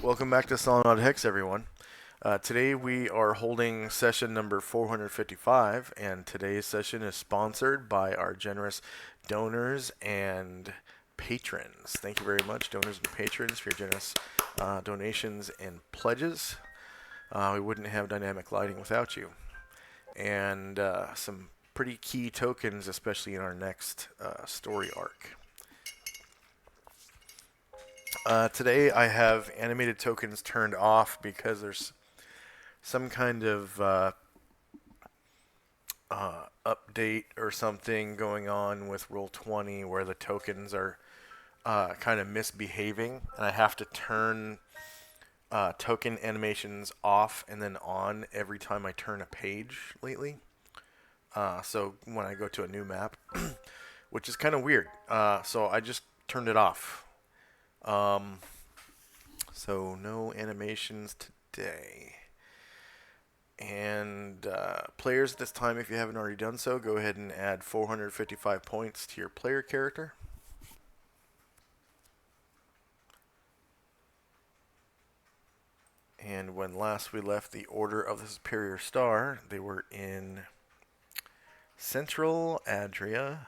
Welcome back to Solynod Hex, everyone. Today we are holding session number 455, and today's session is sponsored by our generous donors and patrons. Thank you very much, donors and patrons, for your generous donations and pledges. We wouldn't have dynamic lighting without you. And some pretty key tokens, especially in our next story arc. Today I have animated tokens turned off because there's some kind of update or something going on with Roll 20 where the tokens are kind of misbehaving, and I have to turn token animations off and then on every time I turn a page lately. So when I go to a new map, which is kind of weird. So I just turned it off. Um, so no animations today. And players at this time, if you haven't already done so, go ahead and add 455 points to your player character. And when last we left the Order of the Superior Star, they were in Central Adria,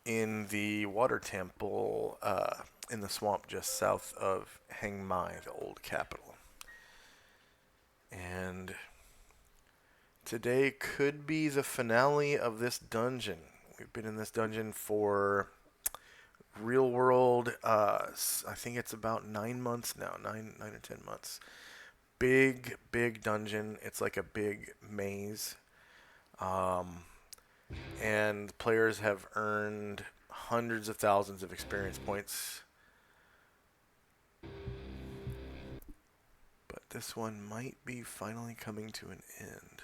in the Water Temple, in the swamp just south of Hengmai, the old capital. And today could be the finale of this dungeon. We've been in this dungeon for real world. I think it's about 9 months now, 9 or 10 months. Big dungeon. It's like a big maze, um, and players have earned hundreds of thousands of experience points. But this one might be finally coming to an end.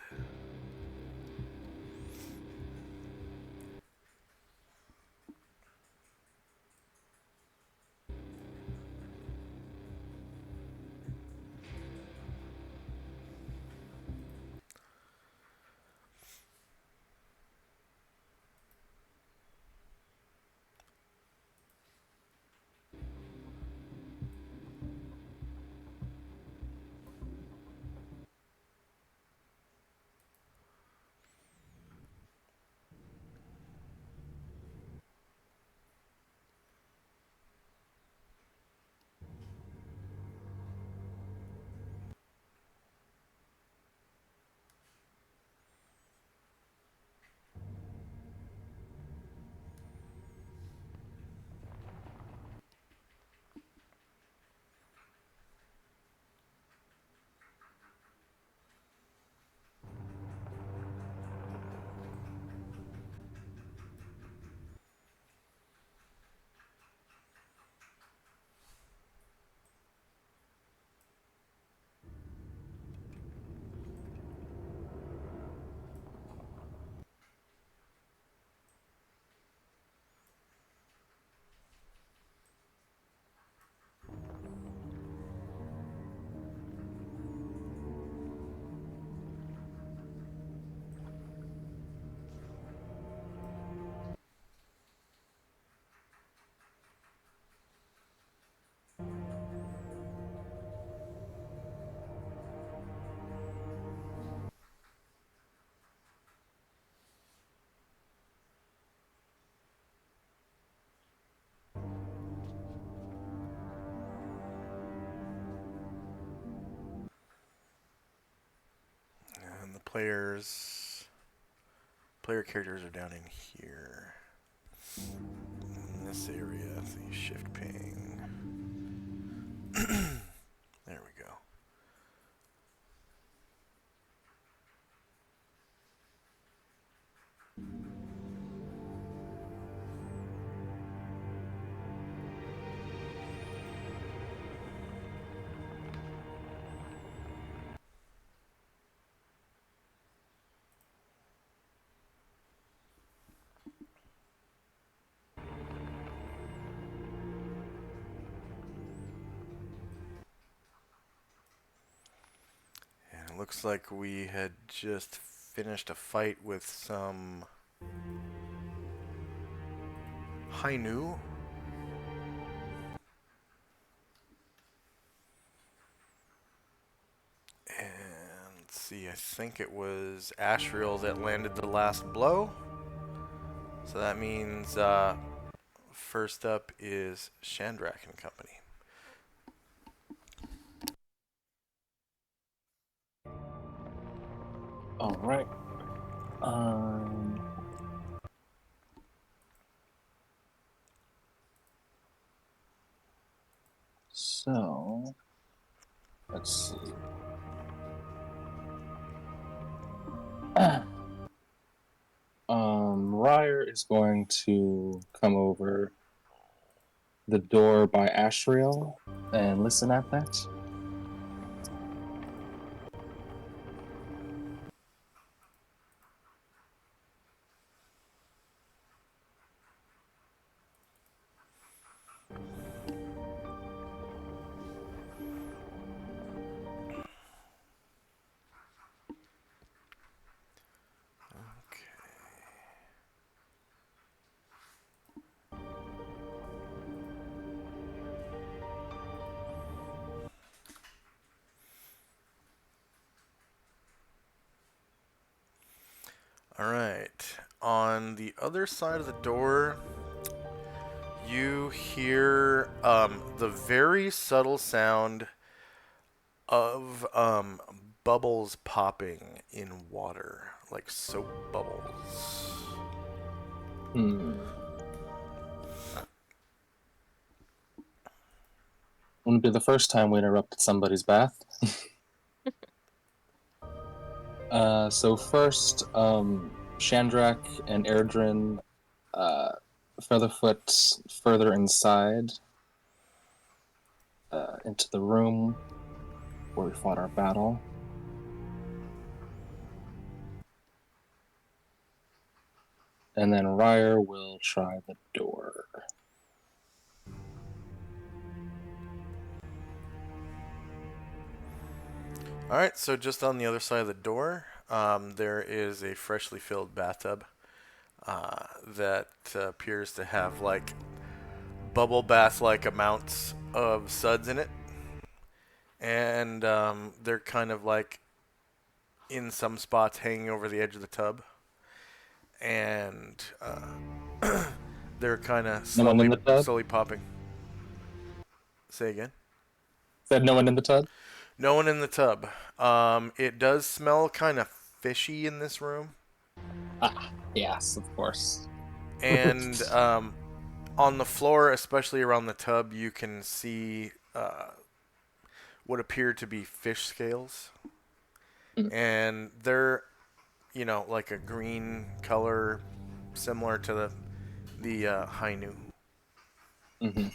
And the player characters are down in here. In this area, the shift ping. There we go. And it looks like we had just finished a fight with some Hainu. see, I think it was Ashriel that landed the last blow. So that means first up is Shandrak and Company. All right. So let's see. Ryer is going to come over the door by Ashriel and listen at that. Alright. On the other side of the door, you hear the very subtle sound of bubbles popping in water, like soap bubbles. Wouldn't be the first time we interrupted somebody's bath. So first, Shandrak and Erdrin Featherfoot further inside into the room where we fought our battle. And then Ryer will try the door. Alright, so just on the other side of the door, there is a freshly filled bathtub that appears to have like bubble bath like amounts of suds in it. And they're kind of like in some spots hanging over the edge of the tub. And they're kind of No one in the tub? slowly popping. Say again? Said no one in the tub? No one in the tub. It does smell kind of fishy in this room. Ah, yes, of course. And on the floor, especially around the tub, you can see what appear to be fish scales. And they're, you know, like a green color, similar to the Hainu. Mm-hmm.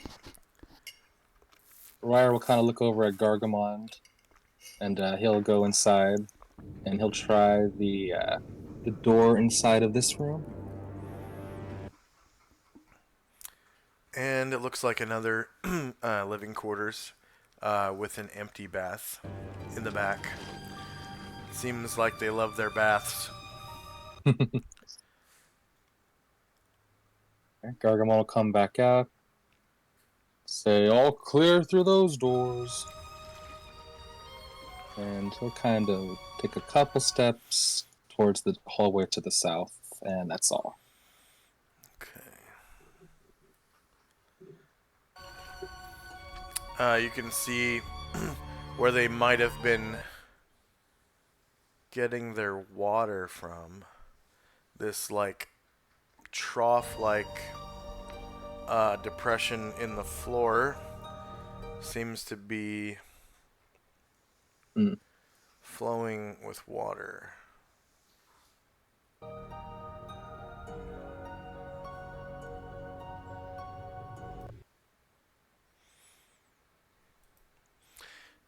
Ryer will kind of look over at Gargamond, and he'll go inside, and he'll try the door inside of this room. And it looks like another living quarters with an empty bath in the back. Seems like they love their baths. Gargamond will come back out, say, all clear through those doors. And he'll kind of take a couple steps towards the hallway to the south, and that's all. Okay. You can see where they might have been getting their water from. This, like, trough-like depression in the floor seems to be flowing with water.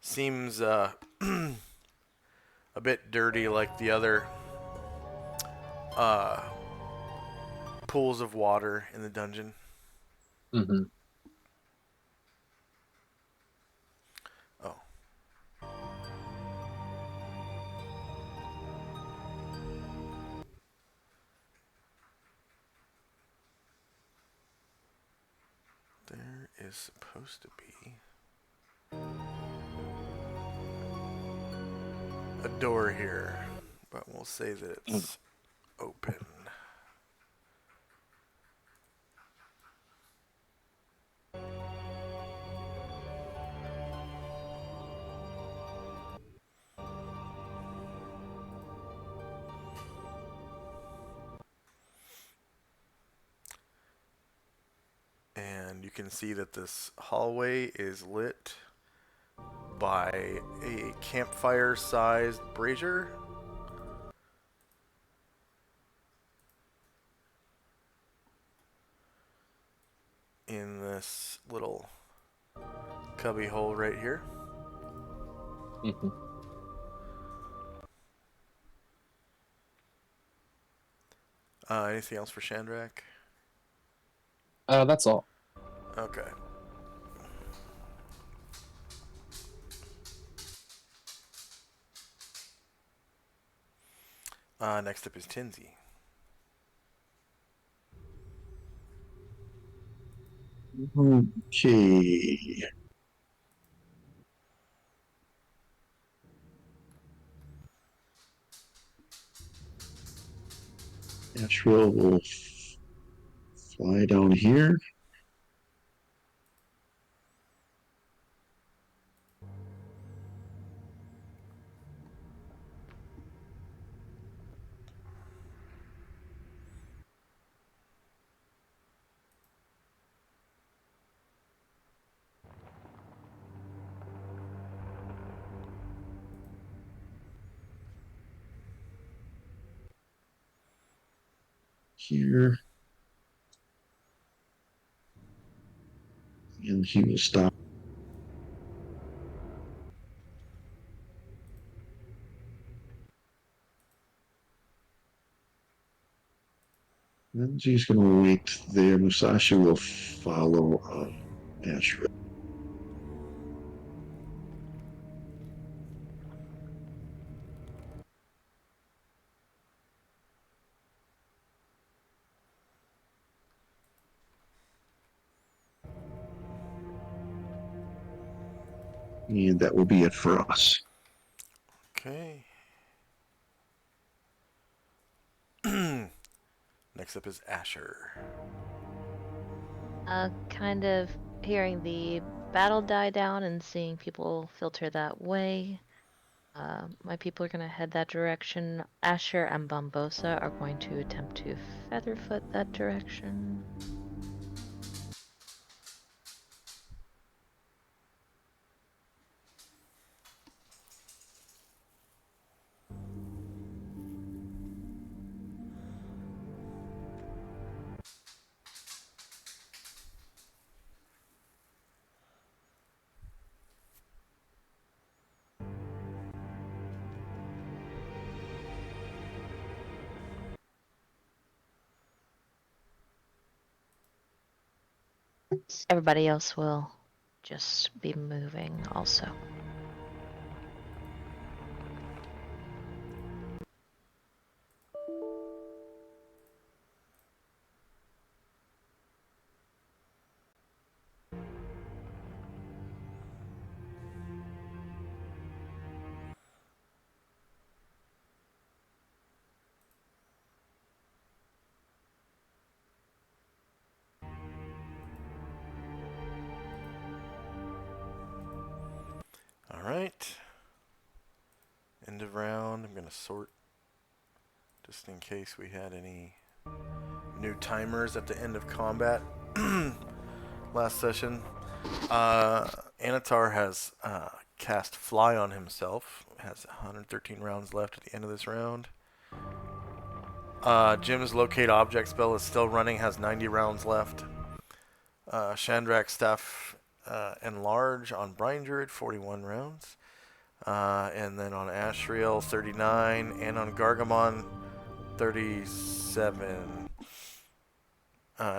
Seems a bit dirty like the other pools of water in the dungeon. Mm-hmm. Oh. There is supposed to be a door here, but we'll say that Mm. it's open. And you can see that this hallway is lit by a campfire-sized brazier. In this little cubby hole right here. Mm-hmm. Anything else for Shandrak? That's all. Okay. Next up is Tinsy. Okay. Asheville will fly down here. Here. And he will stop. And he's going to wait there. Musashi will follow Asheville. And that will be it for us. Okay. Next up is Asher. Kind of hearing the battle die down and seeing people filter that way. My people are going to head that direction. Asher and Bombosa are going to attempt to featherfoot that direction. Everybody else will just be moving also. Alright. End of round. I'm going to sort just in case we had any new timers at the end of combat last session. Anatar has cast Fly on himself. Has 113 rounds left at the end of this round. Jim's Locate Object spell is still running, has 90 rounds left. Shandrak's Staff Enlarge on Brine Druid, 41 rounds. And then on Ashriel, 39. And on Gargamon, 37.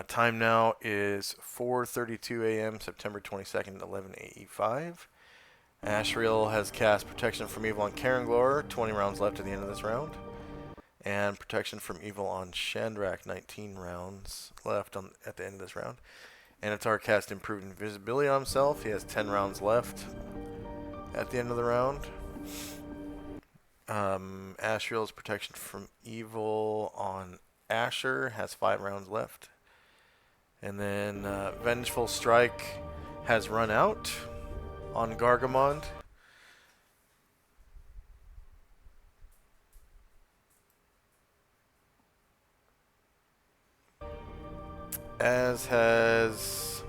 Time now is 4:32 a.m. September 22nd, 11 AE5. Ashriel has cast Protection from Evil on Karenglor, 20 rounds left at the end of this round. And Protection from Evil on Shandrak, 19 rounds left at the end of this round. Anatar cast Improved Invisibility on himself. He has 10 rounds left at the end of the round. Asriel's protection from evil on Asher has 5 rounds left. And then Vengeful Strike has run out on Gargamond. As has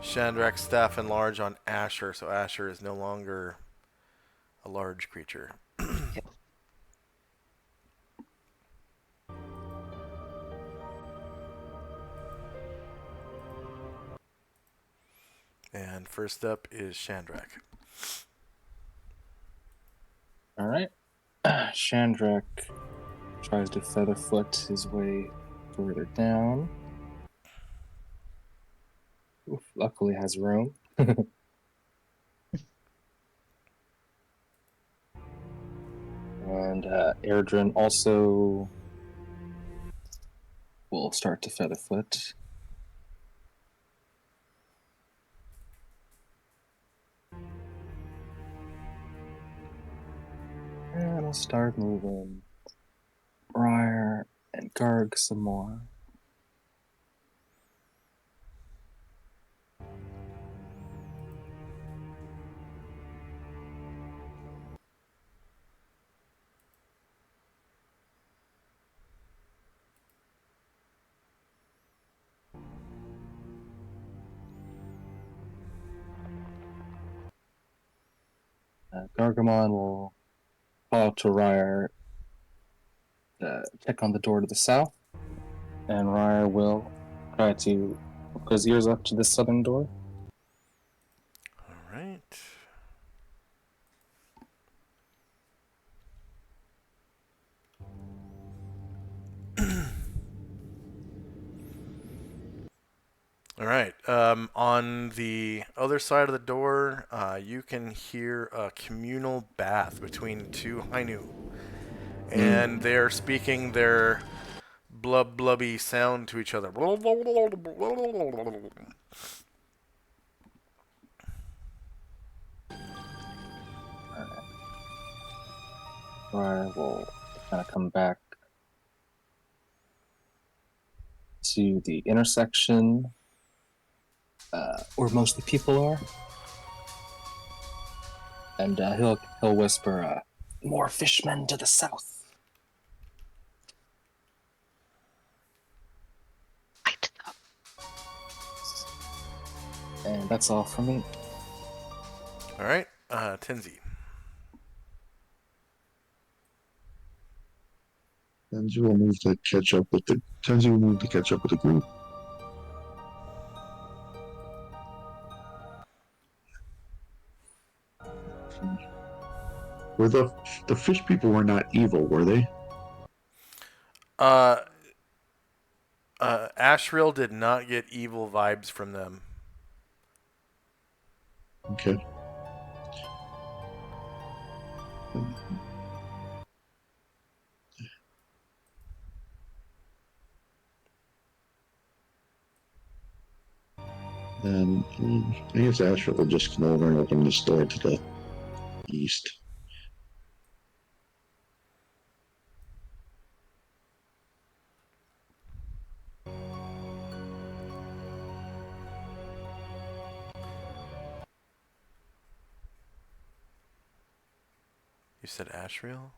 Chandrak's Staff Enlarge on Asher, so Asher is no longer a large creature. And first up is Chandrak. All right. Chandrak tries to featherfoot his way further down. Oof, luckily has room. And Airdrin also will start to featherfoot. And I'll start moving Briar and Garg some more. Gargamon will call out to Ryar, check on the door to the south, and Ryar will try to hook his ears up to the southern door. All right. All right. On the other side of the door, you can hear a communal bath between 2 Hainu. And they're speaking their blubby sound to each other. Ryar will kind of come back to the intersection where most of the people are, and he'll whisper, "More fishmen to the south." Right. And that's all for me. All right. Tenzi. Tenzi will move to catch up with the group. Were the fish people were not evil, were they? Asriel did not get evil vibes from them. Okay. And I guess Asher will just come over and open this door to the east. You said Asriel?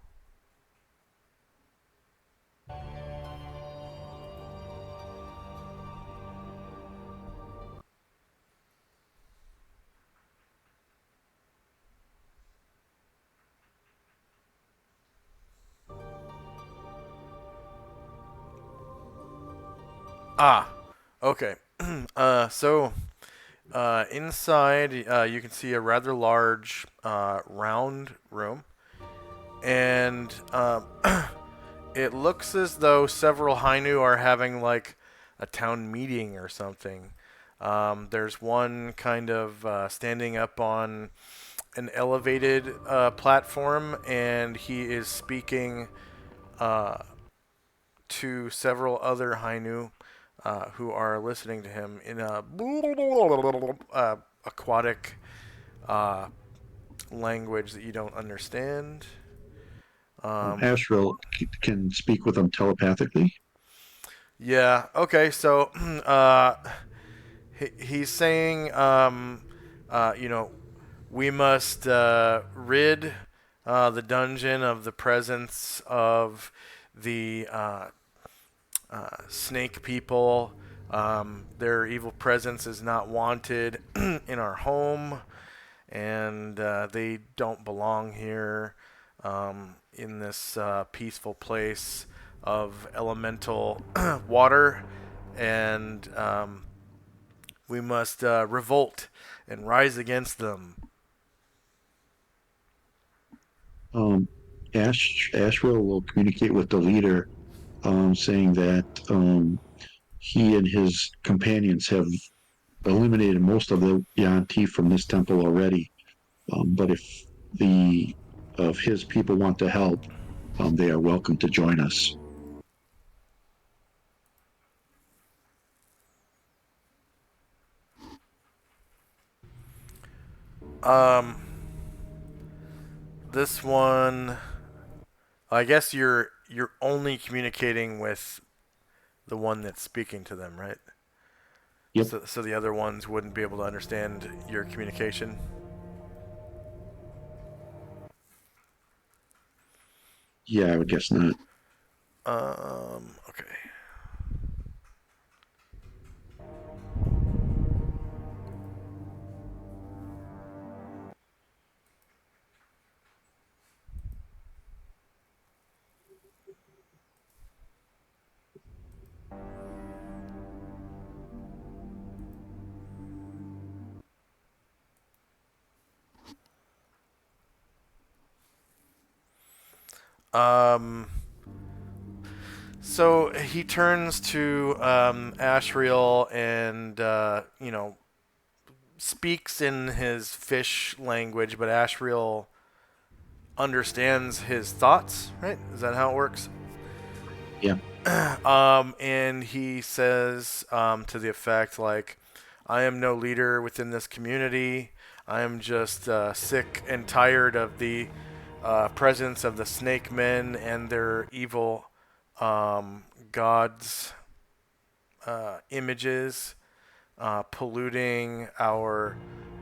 Ah, okay. So inside, you can see a rather large, round room, and it looks as though several Hainu are having like a town meeting or something. There's one kind of standing up on an elevated platform, and he is speaking to several other Hainu who are listening to him in a aquatic language that you don't understand. Astral can speak with them telepathically. Yeah. Okay. So, he's saying, you know, we must rid the dungeon of the presence of the snake people. Their evil presence is not wanted in our home, and they don't belong here in this peaceful place of elemental water. And we must revolt and rise against them. Um, Asheville will communicate with the leader, saying that he and his companions have eliminated most of the Yanti from this temple already. But if the of his people want to help, they are welcome to join us. Um, this one, I guess you're only communicating with the one that's speaking to them, right? Yep. So the other ones wouldn't be able to understand your communication. Yeah, I would guess not. Okay. Um, so he turns to Ashriel and speaks in his fish language, but Ashriel understands his thoughts. Right? Is that how it works? Yeah. And he says to the effect like, "I am no leader within this community. I am just sick and tired of the presence of the snake men and their evil gods' images, polluting our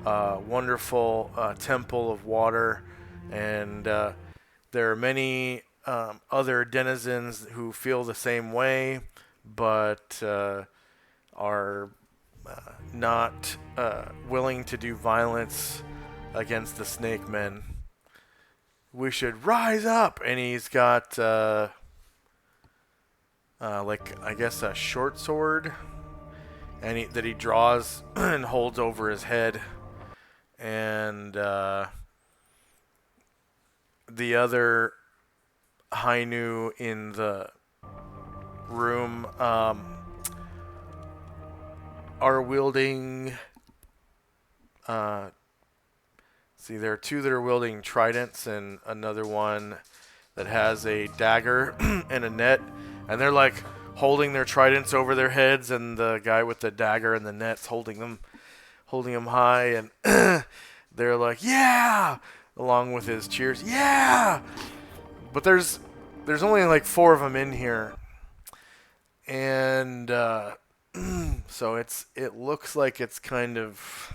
wonderful temple of water. And there are many other denizens who feel the same way, but are not willing to do violence against the snake men. We should rise up." And he's got like, I guess, a short sword, and that he draws and holds over his head. And the other Hainu in the room are wielding. See, there are two that are wielding tridents, and another one that has a dagger and a net, and they're like holding their tridents over their heads, and the guy with the dagger and the net's holding them high, and they're like, "Yeah!" along with his cheers, "Yeah!" But there's only like 4 of them in here, and so it looks like it's kind of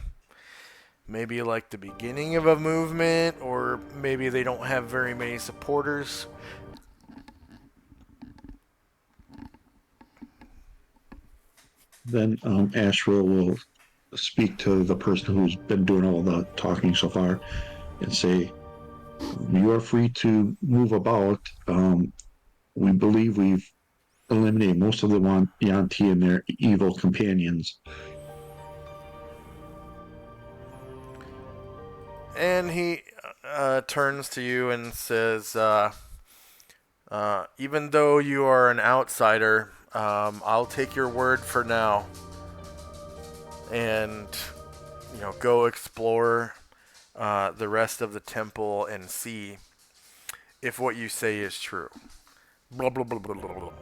maybe like the beginning of a movement, or maybe they don't have very many supporters. Then Asheville will speak to the person who's been doing all the talking so far and say, "You are free to move about. We believe we've eliminated most of the Yanti and their evil companions." And he turns to you and says, "Even though you are an outsider, I'll take your word for now, and go explore the rest of the temple and see if what you say is true." Blah blah blah blah blah blah.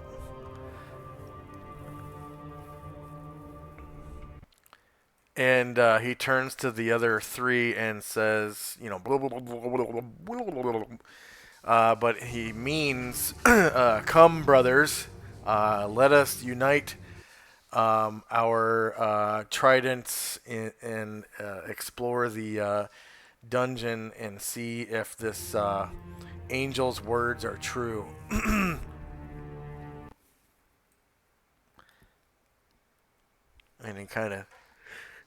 And he turns to the other 3 and says, blah, blah, blah, blah, blah, blah, blah, blah, but he means, come, brothers, let us unite our tridents and explore the dungeon and see if this angel's words are true. And he kind of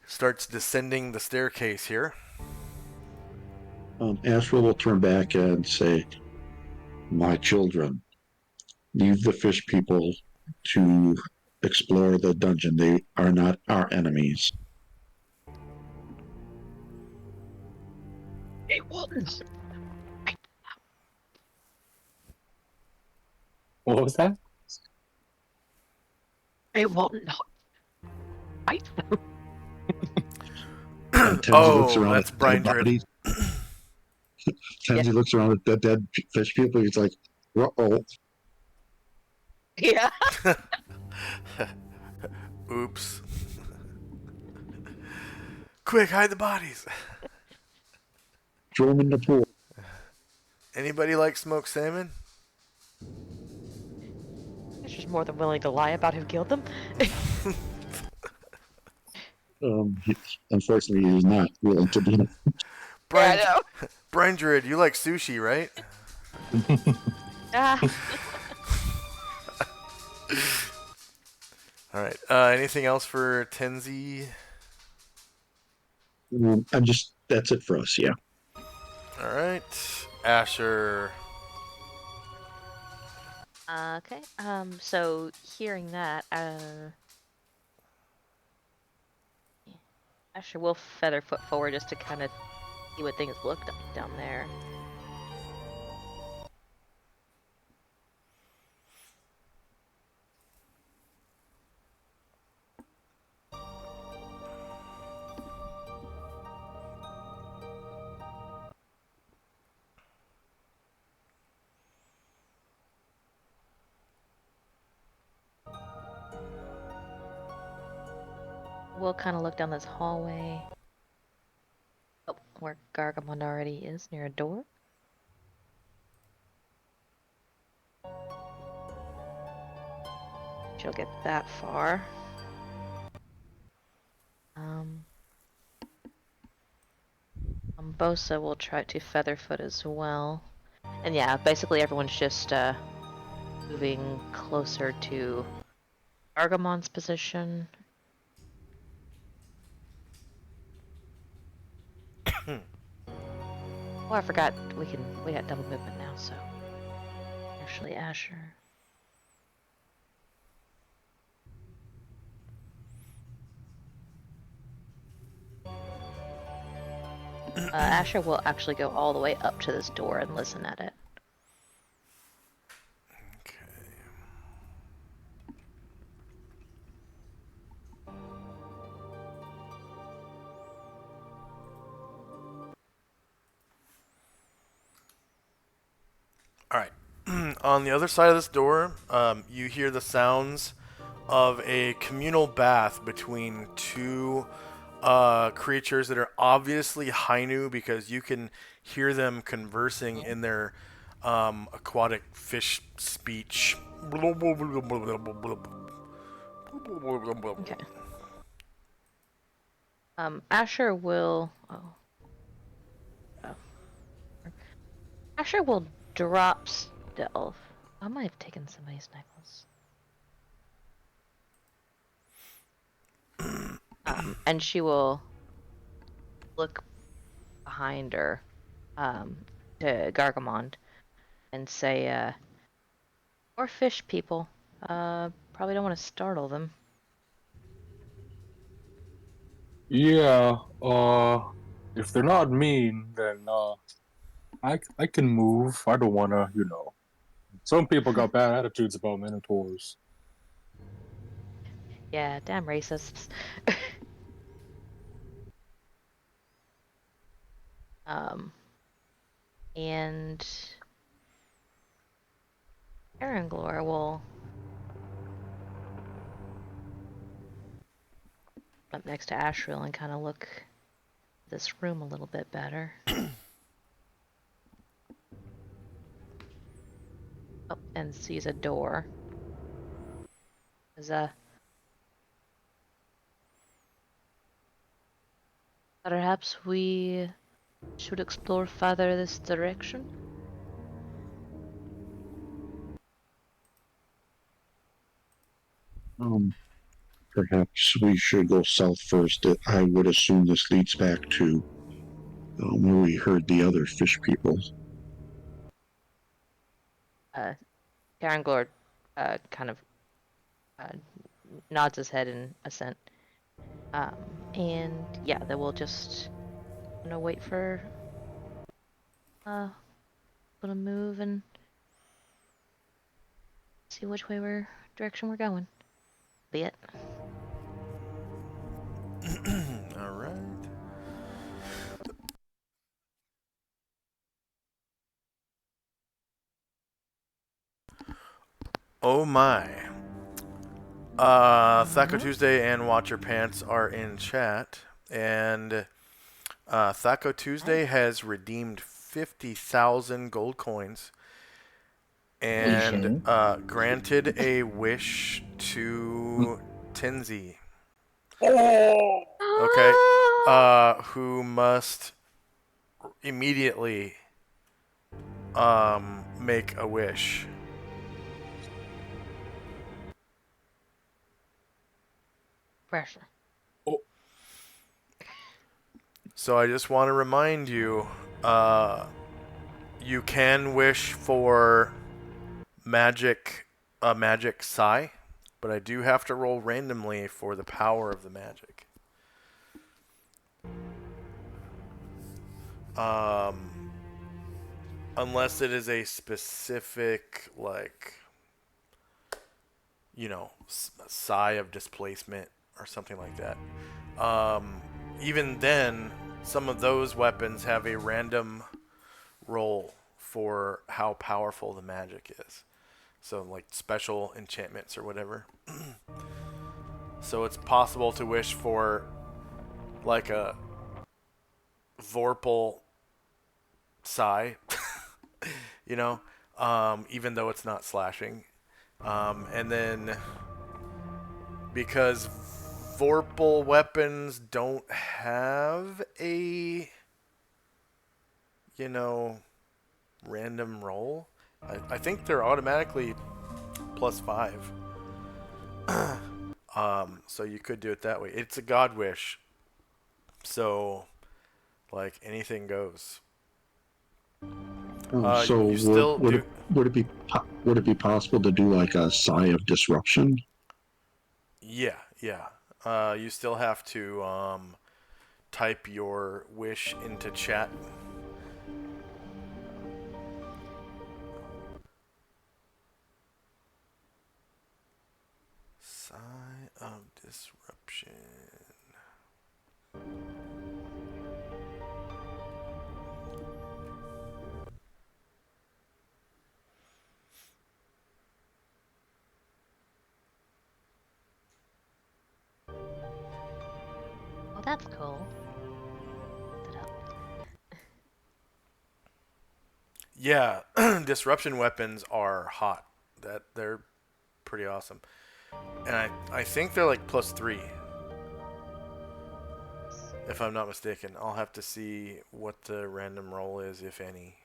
starts descending the staircase here. Astral will turn back and say, "My children, leave the fish people to explore the dungeon. They are not our enemies." They will not. What was that? They will not fight them. And Tenzi looks Oh, around at that's the dead Brindred. bodies. Tenzi looks around at the dead fish people. He's like, "Uh-oh." Yeah. Oops. Quick, hide the bodies. Throw him in the pool. Anybody like smoked salmon? He's just more than willing to lie about who killed them. Unfortunately, he's not willing to do it. Brind- Yeah, Brindred, you like sushi, right? I know. All right. Anything else for Tenzi? That's it for us, yeah. All right. Asher. Okay. So hearing that, Asher will feather foot forward just to kind of see what things look like down there. We'll kind of look down this hallway. Oh, where Gargamon already is, near a door. She'll get that far. Bosa will try to featherfoot as well. And yeah, basically everyone's just moving closer to Gargamon's position. Oh, I forgot we got double movement now, so actually Asher. Asher will actually go all the way up to this door and listen at it. Okay. All right. On the other side of this door, you hear the sounds of a communal bath between two creatures that are obviously Hainu because you can hear them conversing in their aquatic fish speech. Okay. Asher will. Oh. Asher will drop stealth. I might have taken somebody's necklace. And she will look behind her, to Gargamond, and say, "Or fish people. Probably don't want to startle them." Yeah, if they're not mean, then I can move. I don't wanna, Some people got bad attitudes about minotaurs. Yeah, damn racists. um, and Aranglor will up next to Ashril and kind of look this room a little bit better. and sees a door. Is perhaps we should explore further this direction? Um, Perhaps we should go south first. I would assume this leads back to where we heard the other fish people. Karangor kind of uh, nods his head in assent. And yeah, then we'll just wait for gonna move and see which direction we're going. Be it. All right. Oh my. Thaco Tuesday and Watcher Pants are in chat, and Thaco Tuesday has redeemed 50,000 gold coins and granted a wish to Tinzi. Okay. Who must immediately make a wish. Pressure. So I just want to remind you, you can wish for a magic psi, but I do have to roll randomly for the power of the magic. Unless it is a specific, like, psi of displacement or something like that. Even then, some of those weapons have a random roll for how powerful the magic is. So, like, special enchantments or whatever. So it's possible to wish for, like, a Vorpal psi, even though it's not slashing. And then, because Vorpal weapons don't have a, random roll, I think they're automatically +5. So you could do it that way. It's a god wish, so like anything goes. So You still do. would it be possible to do like a sigh of disruption? Yeah, yeah. You still have to type your wish into chat. Sigh of disruption. Oh, that's cool. Yeah, disruption weapons are hot. They're pretty awesome. And I think they're like +3. If I'm not mistaken. I'll have to see what the random roll is, if any.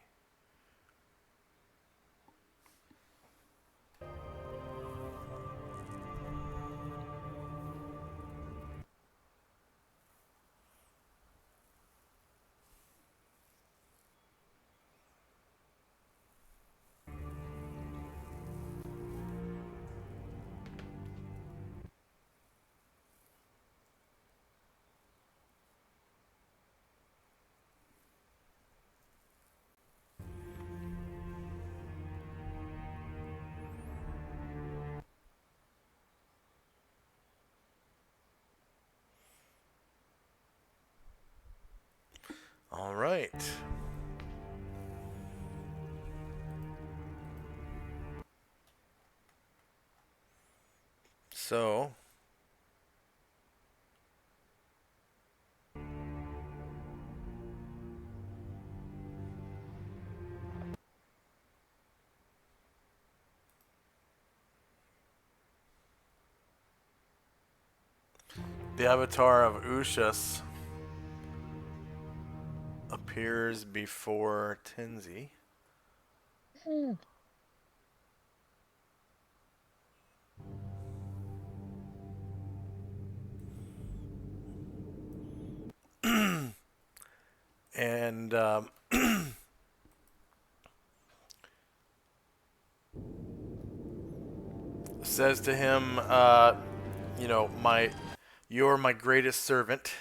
All right. So, The avatar of Ushas appears before Tenzi. Hmm. And says to him, you're my greatest servant.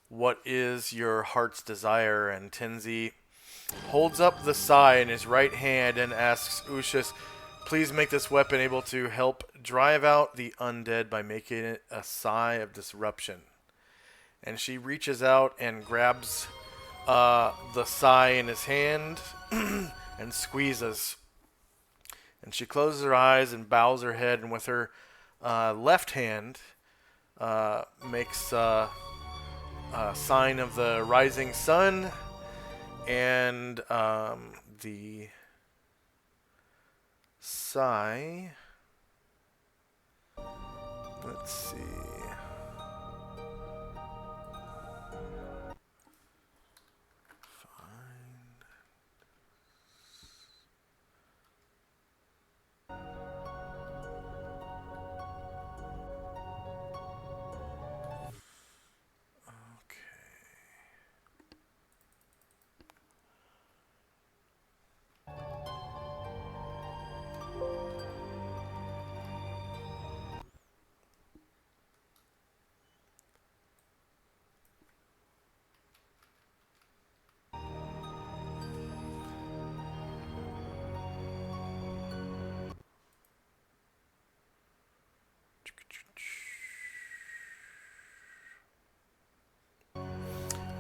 What is your heart's desire? And Tenzi holds up the sai in his right hand and asks Ushas, please make this weapon able to help drive out the undead by making it a sai of disruption. And she reaches out and grabs the sai in his hand and squeezes. And she closes her eyes and bows her head, and with her left hand makes a sign of the rising sun, and the sai. Let's see.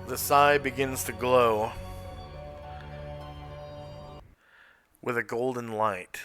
The sai begins to glow with a golden light.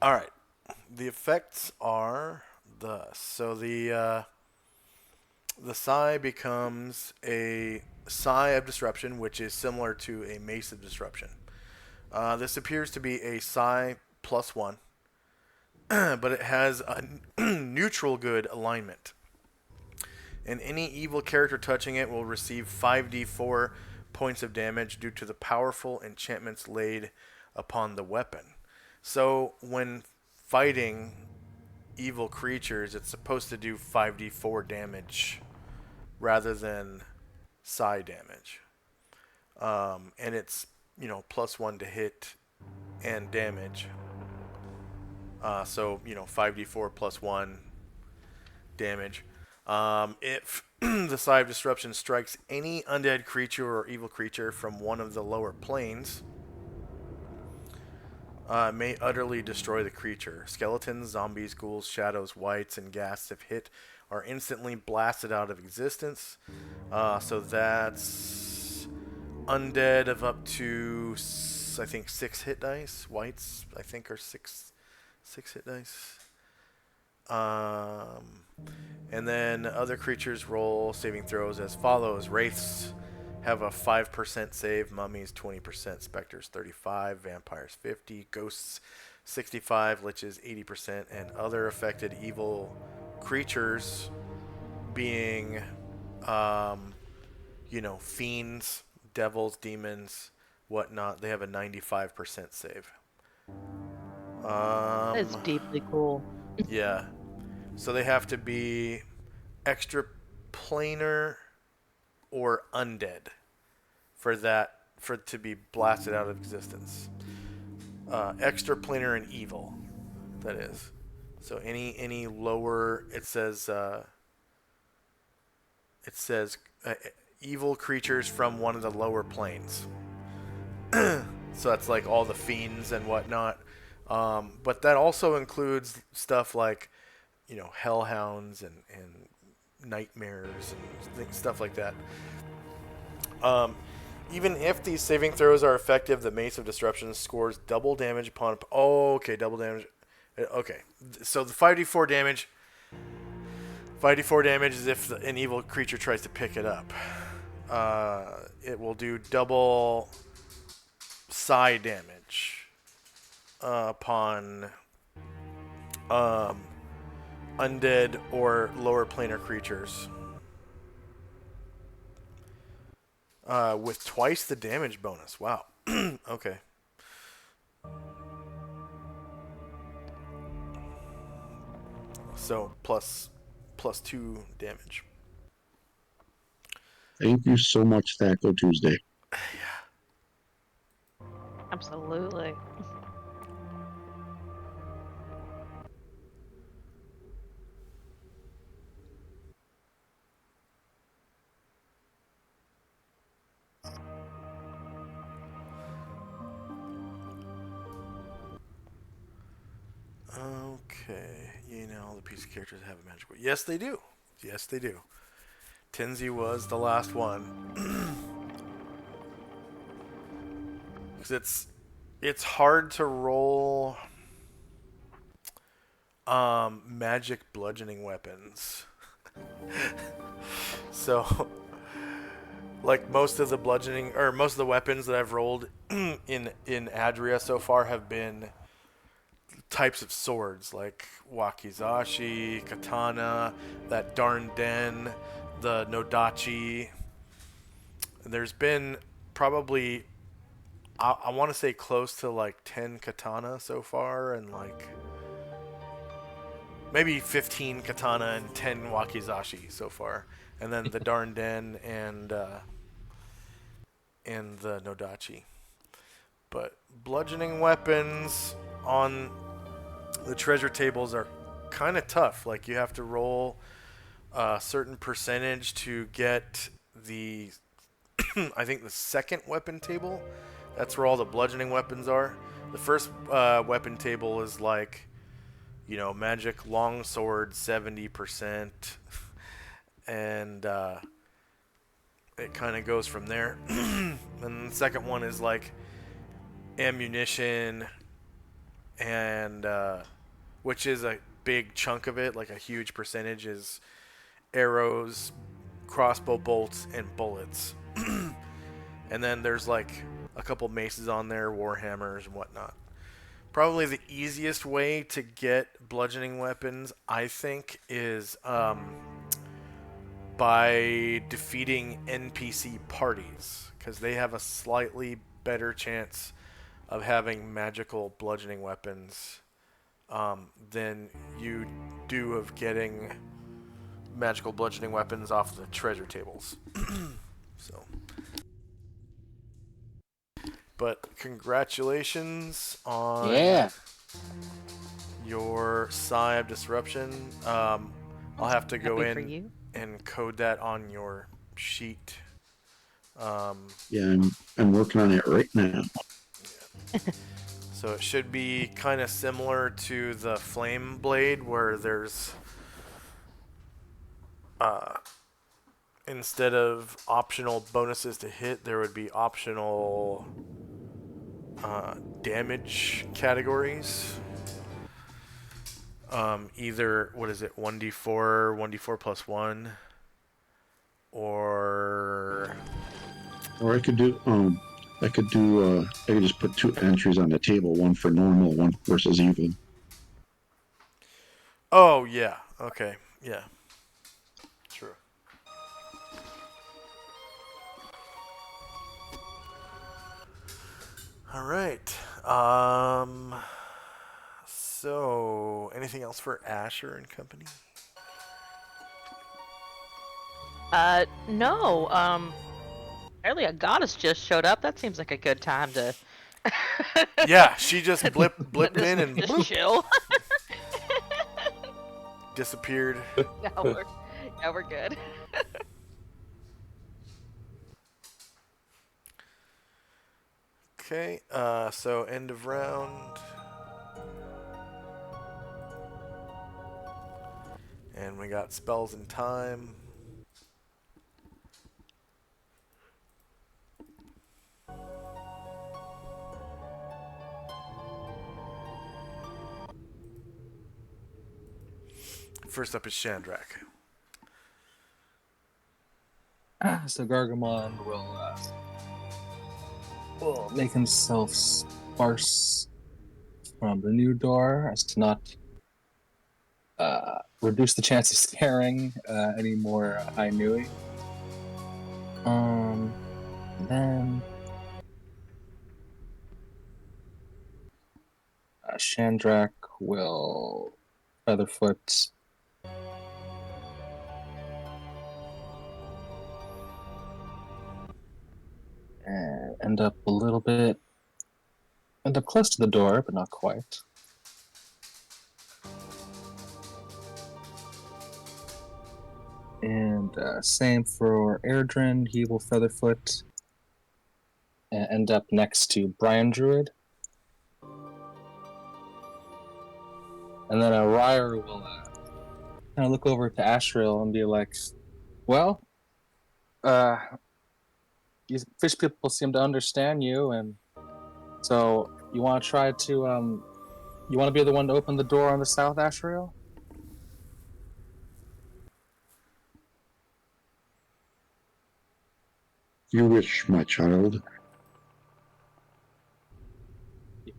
All right. The effects are thus. So the sai becomes a sai of disruption, which is similar to a mace of disruption. This appears to be a sai +1, but it has a neutral good alignment. And any evil character touching it will receive 5d4 points of damage due to the powerful enchantments laid upon the weapon. So when fighting evil creatures, it's supposed to do 5d4 damage rather than psi damage. And it's, +1 to hit and damage. So, 5d4 +1 damage. If the Psi of Disruption strikes any undead creature or evil creature from one of the lower planes, may utterly destroy the creature. Skeletons, zombies, ghouls, shadows, wights, and ghasts, if hit, are instantly blasted out of existence. So that's undead of up to, I think, 6 hit dice. Wights, I think, are 6 hit dice. And then other creatures roll saving throws as follows. Wraiths have a 5% save, mummies 20%, specters 35, vampires 50, ghosts 65, liches 80%, and other affected evil creatures being, fiends, devils, demons, whatnot. They have a 95% save. That's deeply cool. Yeah. So they have to be extra planar or undead for it to be blasted out of existence. Extra planar and evil, that is. So any lower, it says evil creatures from one of the lower planes. So that's like all the fiends and whatnot. But that also includes stuff like, hellhounds and nightmares and stuff like that. Um, Even if these saving throws are effective, the Mace of Disruption scores double damage upon. Oh, okay, double damage. Okay, so the 5d4 damage. 5d4 damage is if an evil creature tries to pick it up. It will do double psi damage upon undead or lower planar creatures. With twice the damage bonus. Wow. Okay. So plus 2 damage. Thank you so much, Thaco Tuesday. Absolutely. Okay. All the piece of characters have a magic word. Yes, they do. Yes, they do. Tinsy was the last one. Because it's hard to roll magic bludgeoning weapons. So like most of the weapons that I've rolled in Adria so far have been types of swords like wakizashi, katana, that darn den, the nodachi. There's been probably I want to say close to like 10 katana so far, and like maybe 15 katana and 10 wakizashi so far, and then the darn den and the nodachi. But bludgeoning weapons on the treasure tables are kind of tough. Like you have to roll a certain percentage to get the I think the second weapon table. That's where all the bludgeoning weapons are. The first weapon table is like, magic longsword 70%, and it kind of goes from there. And the second one is like ammunition, and which is a big chunk of it, like a huge percentage is arrows, crossbow bolts, and bullets. And then there's like a couple maces on there, warhammers and whatnot. Probably the easiest way to get bludgeoning weapons, I think, is by defeating NPC parties, because they have a slightly better chance of having magical bludgeoning weapons than you do of getting magical bludgeoning weapons off the treasure tables. So, but congratulations on your Sigh of Disruption. I'll have to go Happy for in you. and code that on your sheet. Yeah, I'm working on it right now. So it should be kind of similar to the Flame Blade, where there's instead of optional bonuses to hit, there would be optional damage categories. Either, what is it, 1d4, 1d4 plus 1, or Or I could just put 2 entries on the table, one for normal, one versus evil. oh yeah, okay, yeah, true. All right. So anything else for Asher and company? No. Apparently a goddess just showed up. That seems like a good time to. Yeah, she just blipped in and just bloop. chill. disappeared. We're good. Okay, so end of round. And we got spells and time. First up is Shandrak. So Gargamon will make himself sparse from the new door as to not reduce the chance of scaring any more High Nui. Then Shandrak will Featherfoot and end up close to the door, but not quite. And same for Airdrin, he will Featherfoot and end up next to Brian Druid. And then Ryer will kind of look over to Asriel and be like, well, these fish people seem to understand you, and so you want to try to, you want to be the one to open the door on the south, Asriel? You wish, my child.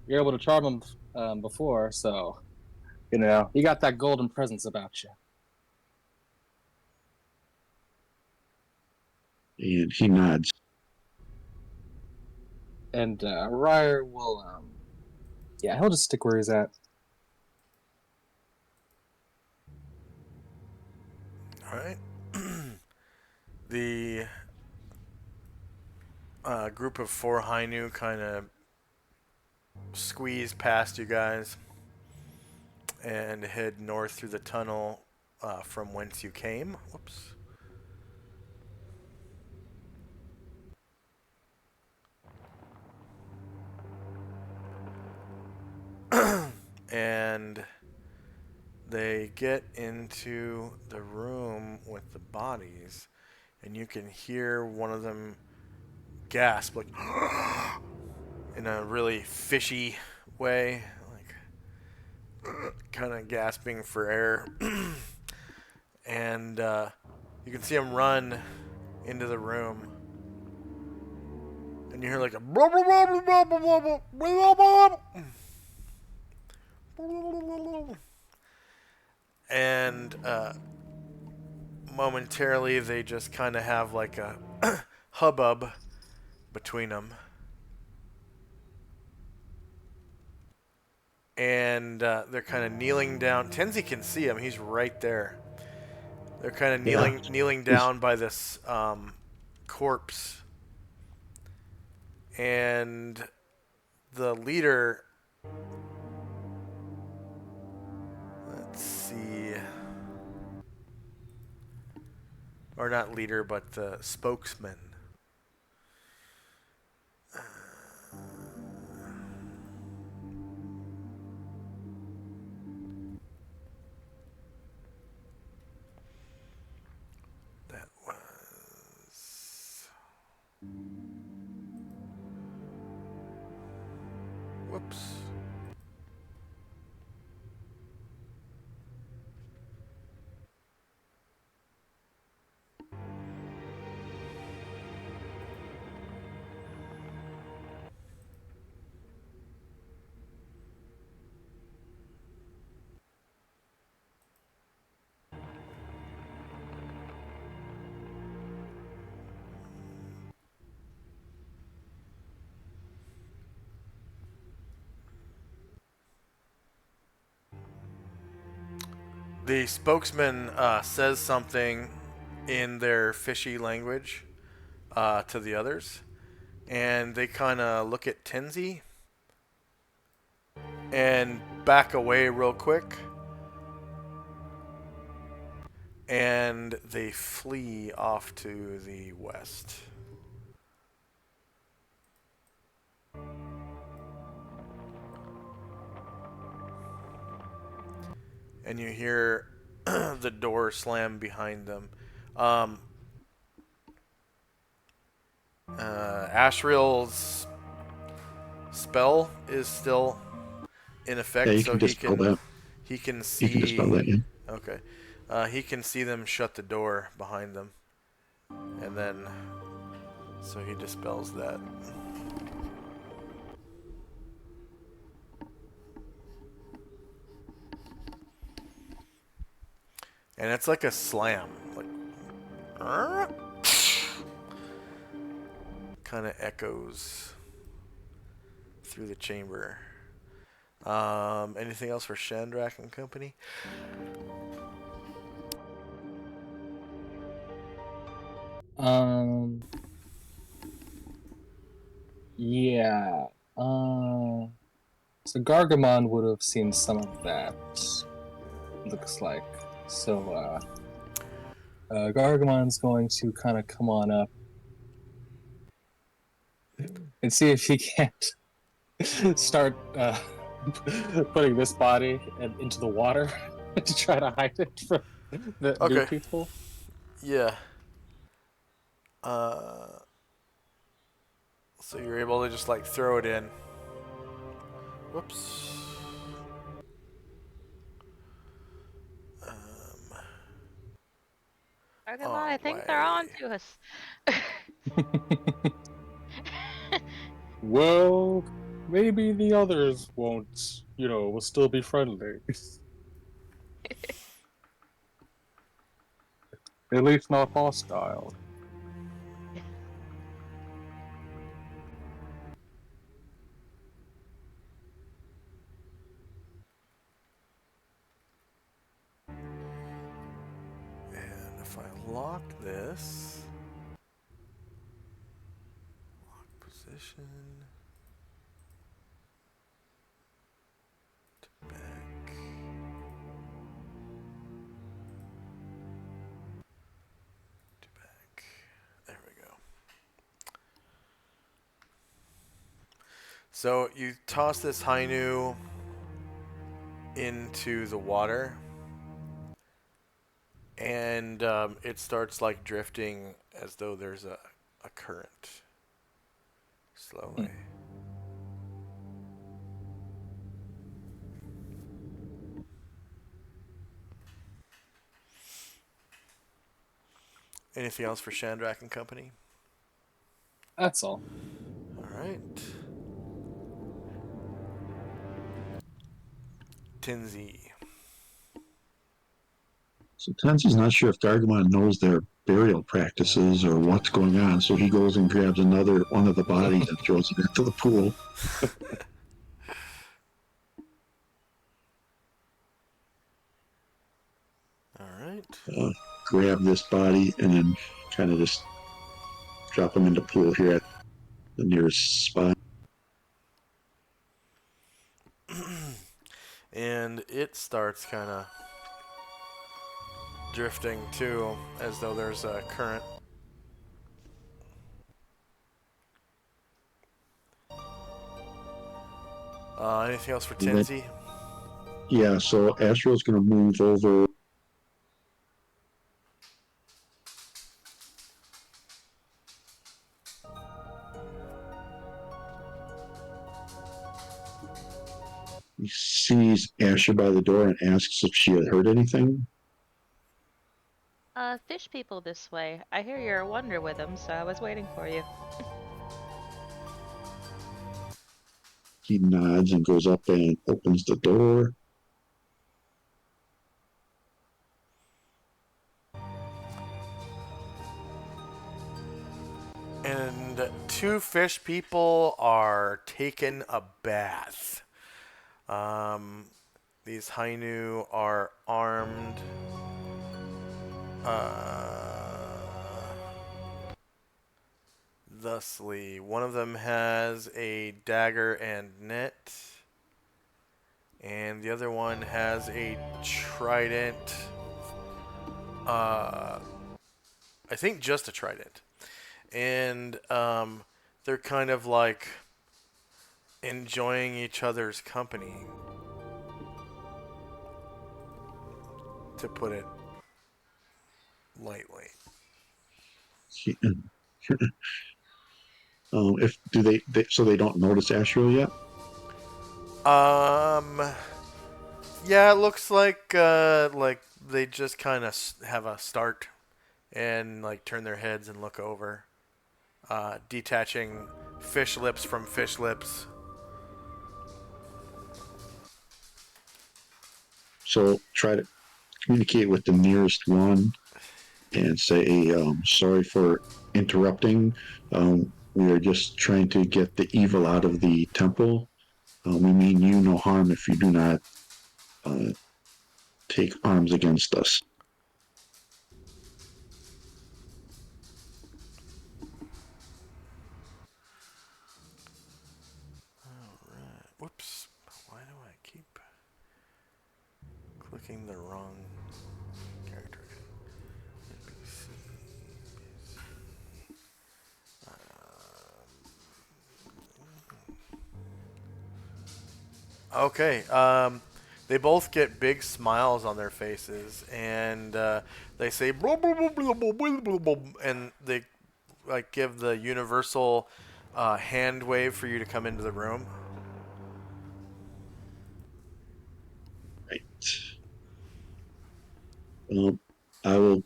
You're able to charm him before, so, you know, you got that golden presence about you. And he nods. And Ryer will, he'll just stick where he's at. Alright. The group of 4 Hainu kind of squeeze past you guys and head north through the tunnel from whence you came. Whoops. And they get into the room with the bodies, and you can hear one of them gasp, like, in a really fishy way, like, kind of gasping for air. And you can see him run into the room. And you hear like a blah, blah, blah, blah, blah, blah, blah, blah, blah. And momentarily they just kind of have like a hubbub between them. And they're kind of kneeling down. Tenzi can see him. He's right there. They're kind of kneeling down by this corpse. And the leader... Let's see... Or not leader, but the spokesman. That was... Whoops. The spokesman says something in their fishy language to the others, and they kind of look at Tenzi and back away real quick. and they flee off to the west. And you hear the door slam behind them. Ashriel's spell is still in Yeah, effect, you so can dispel that. he can You can dispel see. that, yeah. Okay, he can see them shut the door behind them, and then so he dispels that. And it's like a slam, like kind of echoes through the chamber. Anything else for Shandrak and company? Um. Yeah. So Gargamon would have seen some of that. Looks like. So Gargamon's going to kind of come on up and see if he can't start putting this body into the water to try to hide it from the new Okay, people. yeah. So you're able to just like throw it in. Whoops. Argamon, Oh, I think they're way. on to us. Well, maybe the others won't, will still be friendly. At least not hostile. And if I lock this, lock position, back, to back. There we go. So you toss this Hainu into the water, and it starts like drifting as though there's a current. Slowly. Anything else for Shandrak and company? That's all. Alright. Tinsy. So Tenzi's not sure if Gargamon knows their burial practices or what's going on, so he goes and grabs another one of the bodies and throws it into the pool. Alright. Grab this body and then kind of just drop him in the pool here at the nearest spot. And it starts kind of drifting too, as though there's a current. Anything else for Tinsy? Yeah, so Astro's going to move over. He sees Asher by the door and asks if she had heard anything. Fish people this way. I hear you're a wonder with them, so I was waiting for you. He nods and goes up and opens the door. And two fish people are taking a bath. These Hainu are armed. Thusly, one of them has a dagger and net, and the other one has a trident I think just a trident, and they're kind of like enjoying each other's company, to put it lightly. If do they so they don't notice Asheville yet? Um, yeah, it looks like they just kind of have a start and like turn their heads and look over, detaching fish lips from fish lips. So try to communicate with the nearest one and say, sorry for interrupting. We are just trying to get the evil out of the temple. We mean you no harm if you do not uh, take arms against us. Alright. Whoops. Why do I keep clicking the wrong character? NPC. Okay. They both get big smiles on their faces, and they say blah, blah, blah, blah, blah, blah, blah, blah, and they like give the universal hand wave for you to come into the room. Right. Um, I will.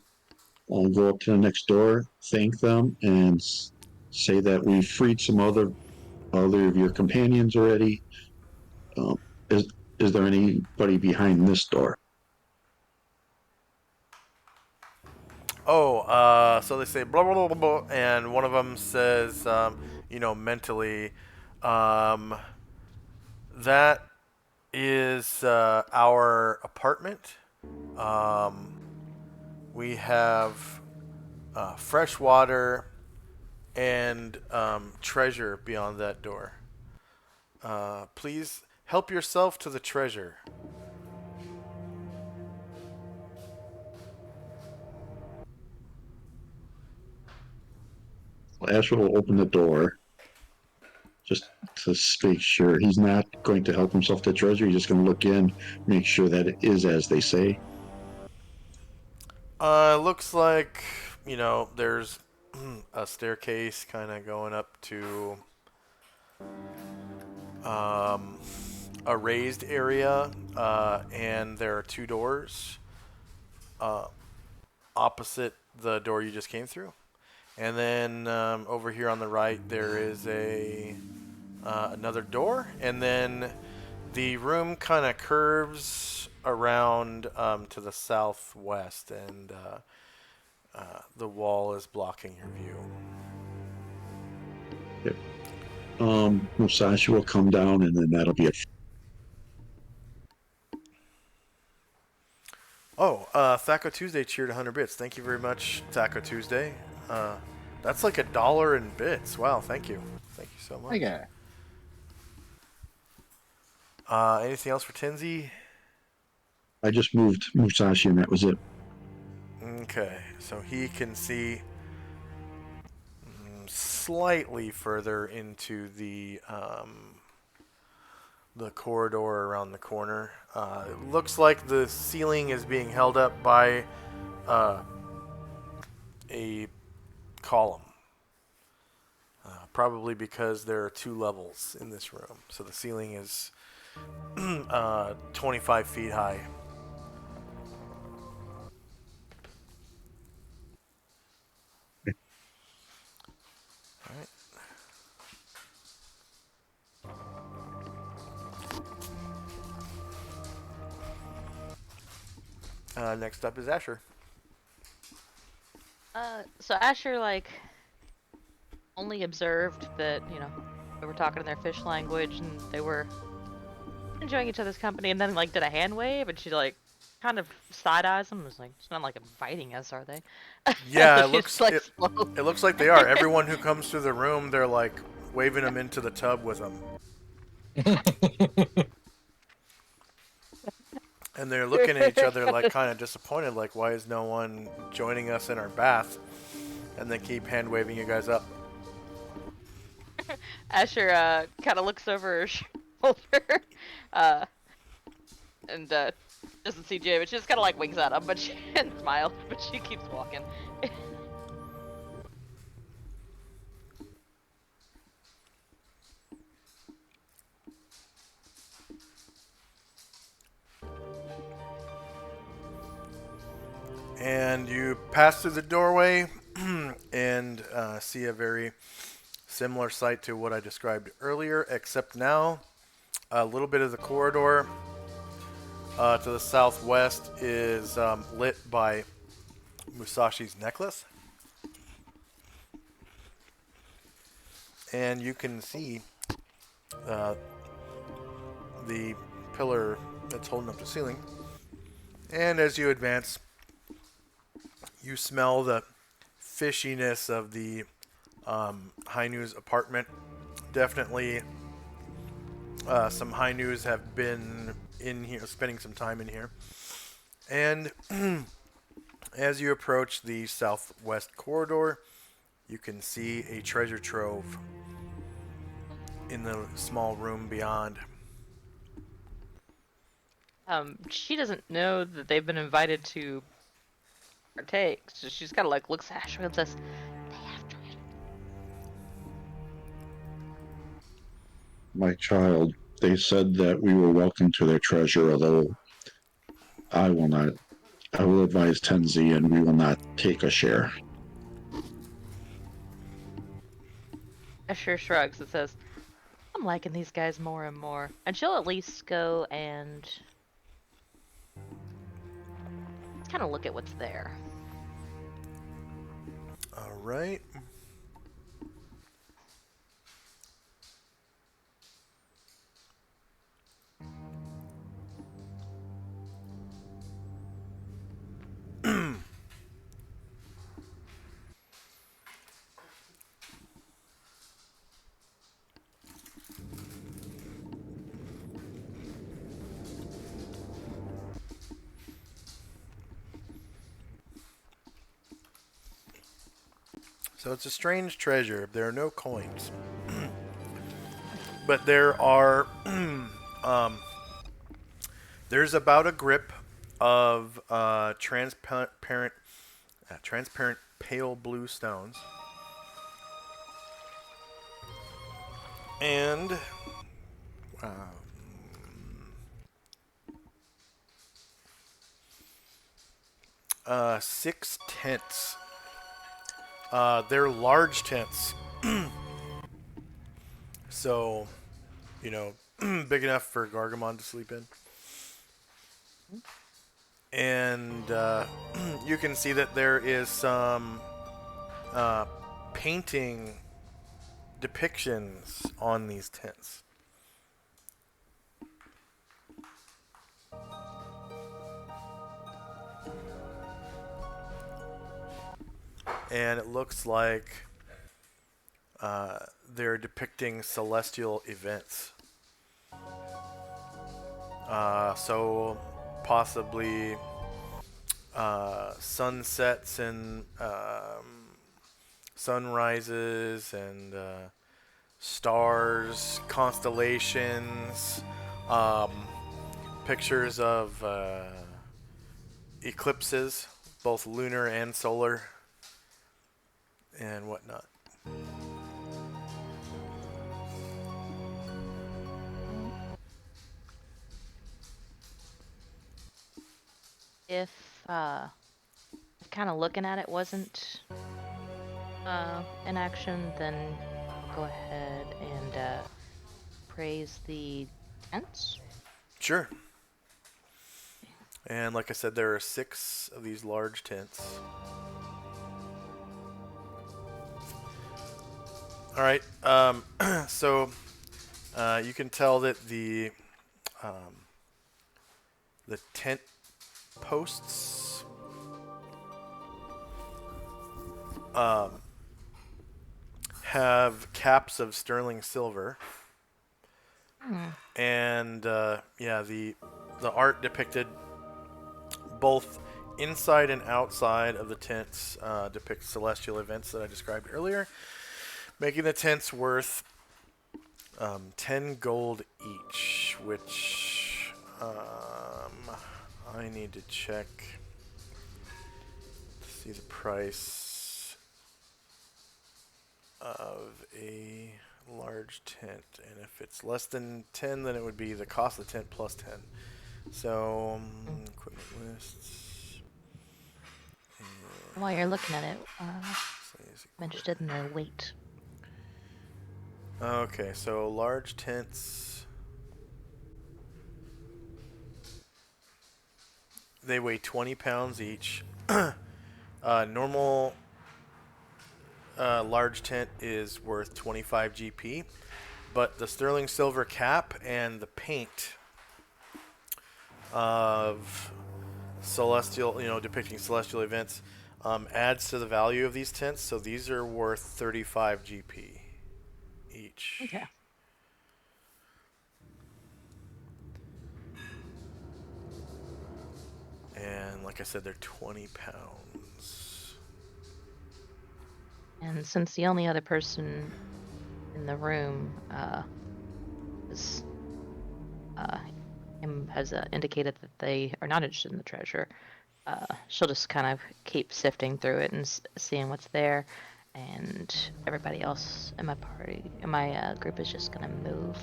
I'll go up to the next door, thank them, and say that we've freed some other of your companions already. Um, is is there anybody behind this door? Oh, so they say blah blah blah blah, blah and one of them says, mentally, um, that is our apartment. Um, we have fresh water and treasure beyond that door. Please help yourself to the treasure. Asher will open the door just to make sure he's not going to help himself to treasure. He's just going to look in, make sure that it is as they say. Looks like, there's a staircase kind of going up to um, a raised area, and there are two doors uh, opposite the door you just came through. And then over here on the right, there is a another door, and then the room kind of curves around to the southwest, and the wall is blocking your view. Yep. Musashi will come down, and then that'll be it. Oh, Thaco Tuesday cheered 100 bits. Thank you very much, Thaco Tuesday. That's like $1 in bits. Wow, thank you. Thank you so much. Okay. Anything else for Tenzi? I just moved Musashi, and that was it. Okay, so he can see slightly further into the corridor around the corner. It looks like the ceiling is being held up by a column. Probably because there are two levels in this room. So the ceiling is 25 feet high. Alright. Next up is Asher. So Asher, like, only observed that, they were talking in their fish language and they were enjoying each other's company, and then, like, did a hand wave, and she, like, kind of side-eyes them and was like, it's not, like, inviting us, are they? Yeah, So it looks like they are. Everyone who comes through the room, they're like waving them into the tub with them. And they're looking at each other like kind of disappointed, like, why is no one joining us in our bath? And they keep hand waving you guys up. Asher kind of looks over her shoulder, uh, and doesn't see Jay, but she just kind of like winks at him, but she and smiles, but she keeps walking. And you pass through the doorway and see a very similar sight to what I described earlier, except now a little bit of the corridor to the southwest is lit by Musashi's necklace. And you can see the pillar that's holding up the ceiling. And as you advance, you smell the fishiness of the Hainu's apartment. Definitely some Hainus have been in here, spending some time in here. And as you approach the southwest corridor, you can see a treasure trove in the small room beyond. She doesn't know that they've been invited to partake, so she's kind of like looks at Asher and says, "They have treasure." My child, they said that we were welcome to their treasure, although I will not. I will advise Tenzi, and we will not take a share. Asher shrugs and says, "I'm liking these guys more and more," and she'll at least go and kind of look at what's there. All right. So it's a strange treasure. There are no coins. But there are there's about a grip of transparent pale blue stones. And six tents. They're large tents. So, you know, big enough for Gargamon to sleep in. And you can see that there is some painting depictions on these tents. And it looks like they're depicting celestial events. So possibly sunsets and sunrises and stars, constellations, pictures of eclipses, both lunar and solar, and whatnot. If kind of looking at it wasn't in action, then I'll go ahead and praise the tents. Sure. And like I said, there are 6 of these large tents. All right. So you can tell that the tent posts have caps of sterling silver. And yeah, the art depicted both inside and outside of the tents depict celestial events that I described earlier, making the tents worth 10 gold each, which I need to check to see the price of a large tent, and if it's less than 10, then it would be the cost of the tent plus 10. So equipment lists. While you're looking at it, Miscellaneous I'm interested in the weight. Okay, so large tents. They weigh 20 pounds each. Normal large tent is worth 25 GP, but the sterling silver cap and the paint of celestial, depicting celestial events, adds to the value of these tents. So these are worth 35 GP each. Okay. And like I said, they're 20 pounds. And since the only other person in the room is has indicated that they are not interested in the treasure, she'll just kind of keep sifting through it and seeing what's there, and everybody else in my party, in my group, is just gonna move.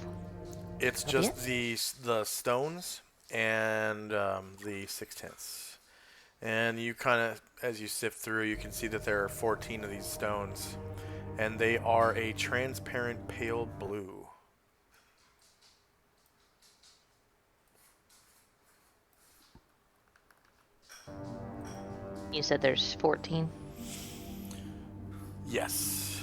It's That'll be just the stones and the 6/10. And you kind of, as you sift through, you can see that there are 14 of these stones, and they are a transparent pale blue. You said there's 14. Yes.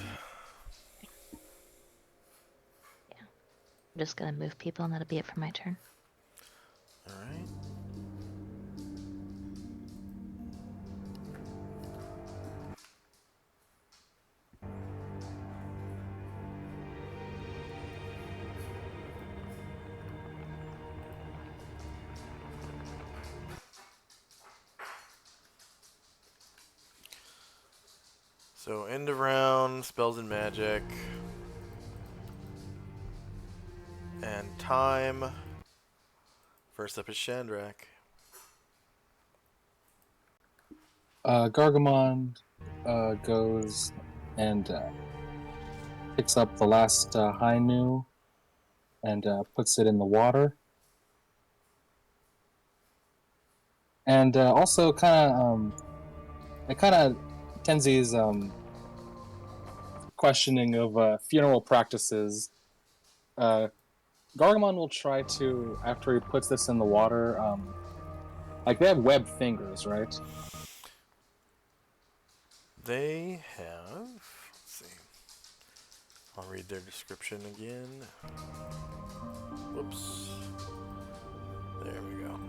I'm just gonna move people, and that'll be it for my turn. All right. So end of round, spells and magic. And time. First up is Shandrak. Gargamon goes and picks up the last Hainu and puts it in the water. And also Tenzi's questioning of funeral practices. Gargamon will try to, after he puts this in the water, like they have webbed fingers, right? They have. Let's see. I'll read their description again. Whoops. There we go.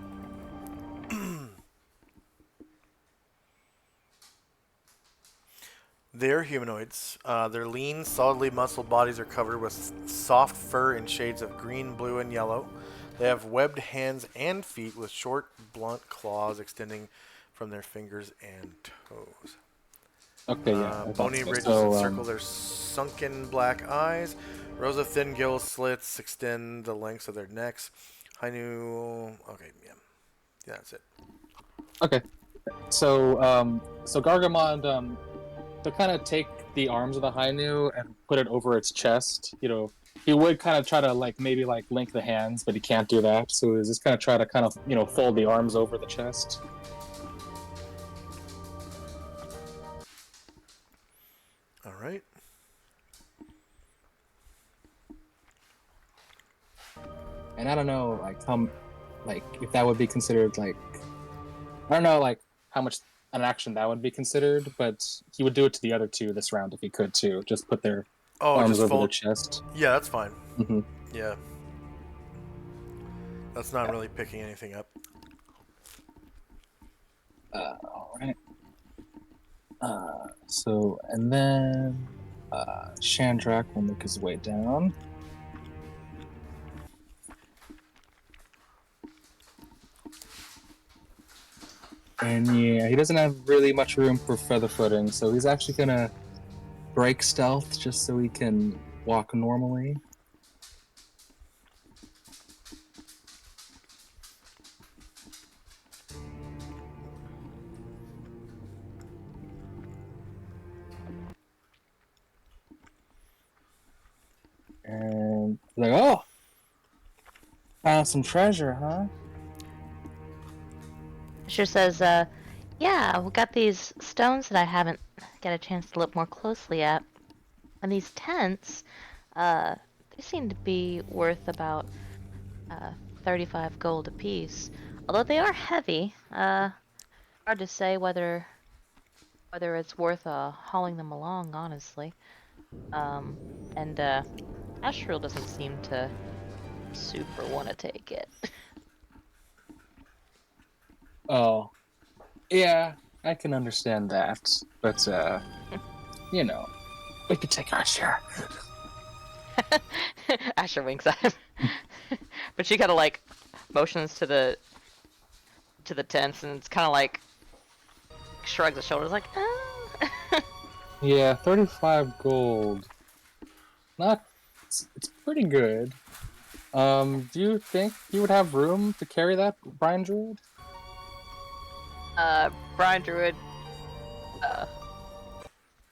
They're humanoids. Their lean, solidly muscled bodies are covered with soft fur in shades of green, blue, and yellow. They have webbed hands and feet with short, blunt claws extending from their fingers and toes. Okay, yeah. Bony ridges encircle their sunken black eyes. Rows of thin gill slits extend the lengths of their necks. Hainu. Okay, yeah. Yeah, that's it. Okay. So Gargamon, to kind of take the arms of the Hainu and put it over its chest, he would kind of try to maybe link the hands, but he can't do that. So he's just kind of try to fold the arms over the chest. All right. And I don't know, if that would be considered I don't know, how much an action that would be considered, but he would do it to the other two this round if he could too. Just put their arms over their chest. Yeah, that's fine. Mm-hmm. Yeah. That's not really picking anything up. All right. So, and then Shandrak will make his way down. And yeah, he doesn't have really much room for feather footing, so he's actually gonna break stealth just so he can walk normally. And like, oh, found some treasure, huh? Asher says, yeah, we got these stones that I haven't got a chance to look more closely at. And these tents, they seem to be worth about 35 gold apiece. Although they are heavy, hard to say whether it's worth hauling them along, honestly. And Asriel doesn't seem to super want to take it. Oh, yeah, I can understand that. But, you know, we could take our share. Asher winks at him. But she kind of like motions to the tents, and it's kind of like shrugs the shoulders, like, Yeah, 35 gold. Not, it's pretty good. Do you think you would have room to carry that, Brian Druid? Brian Druid,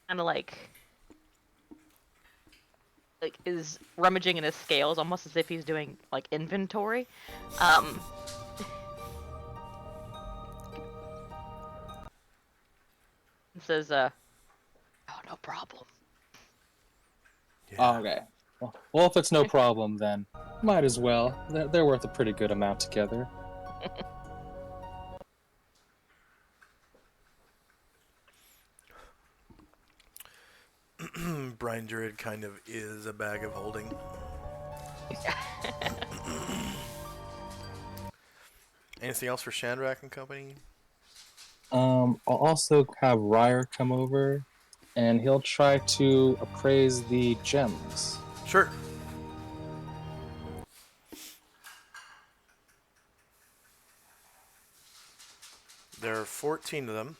kind of like is rummaging in his scales, almost as if he's doing like inventory. And says, "Oh, no problem." Yeah. Oh, okay. Well, if it's no problem, then might as well. They're worth a pretty good amount together. Brian Druid kind of is a bag of holding. Anything else for Shandrak and company? I'll also have Ryer come over, and he'll try to appraise the gems. Sure. There are 14 of them.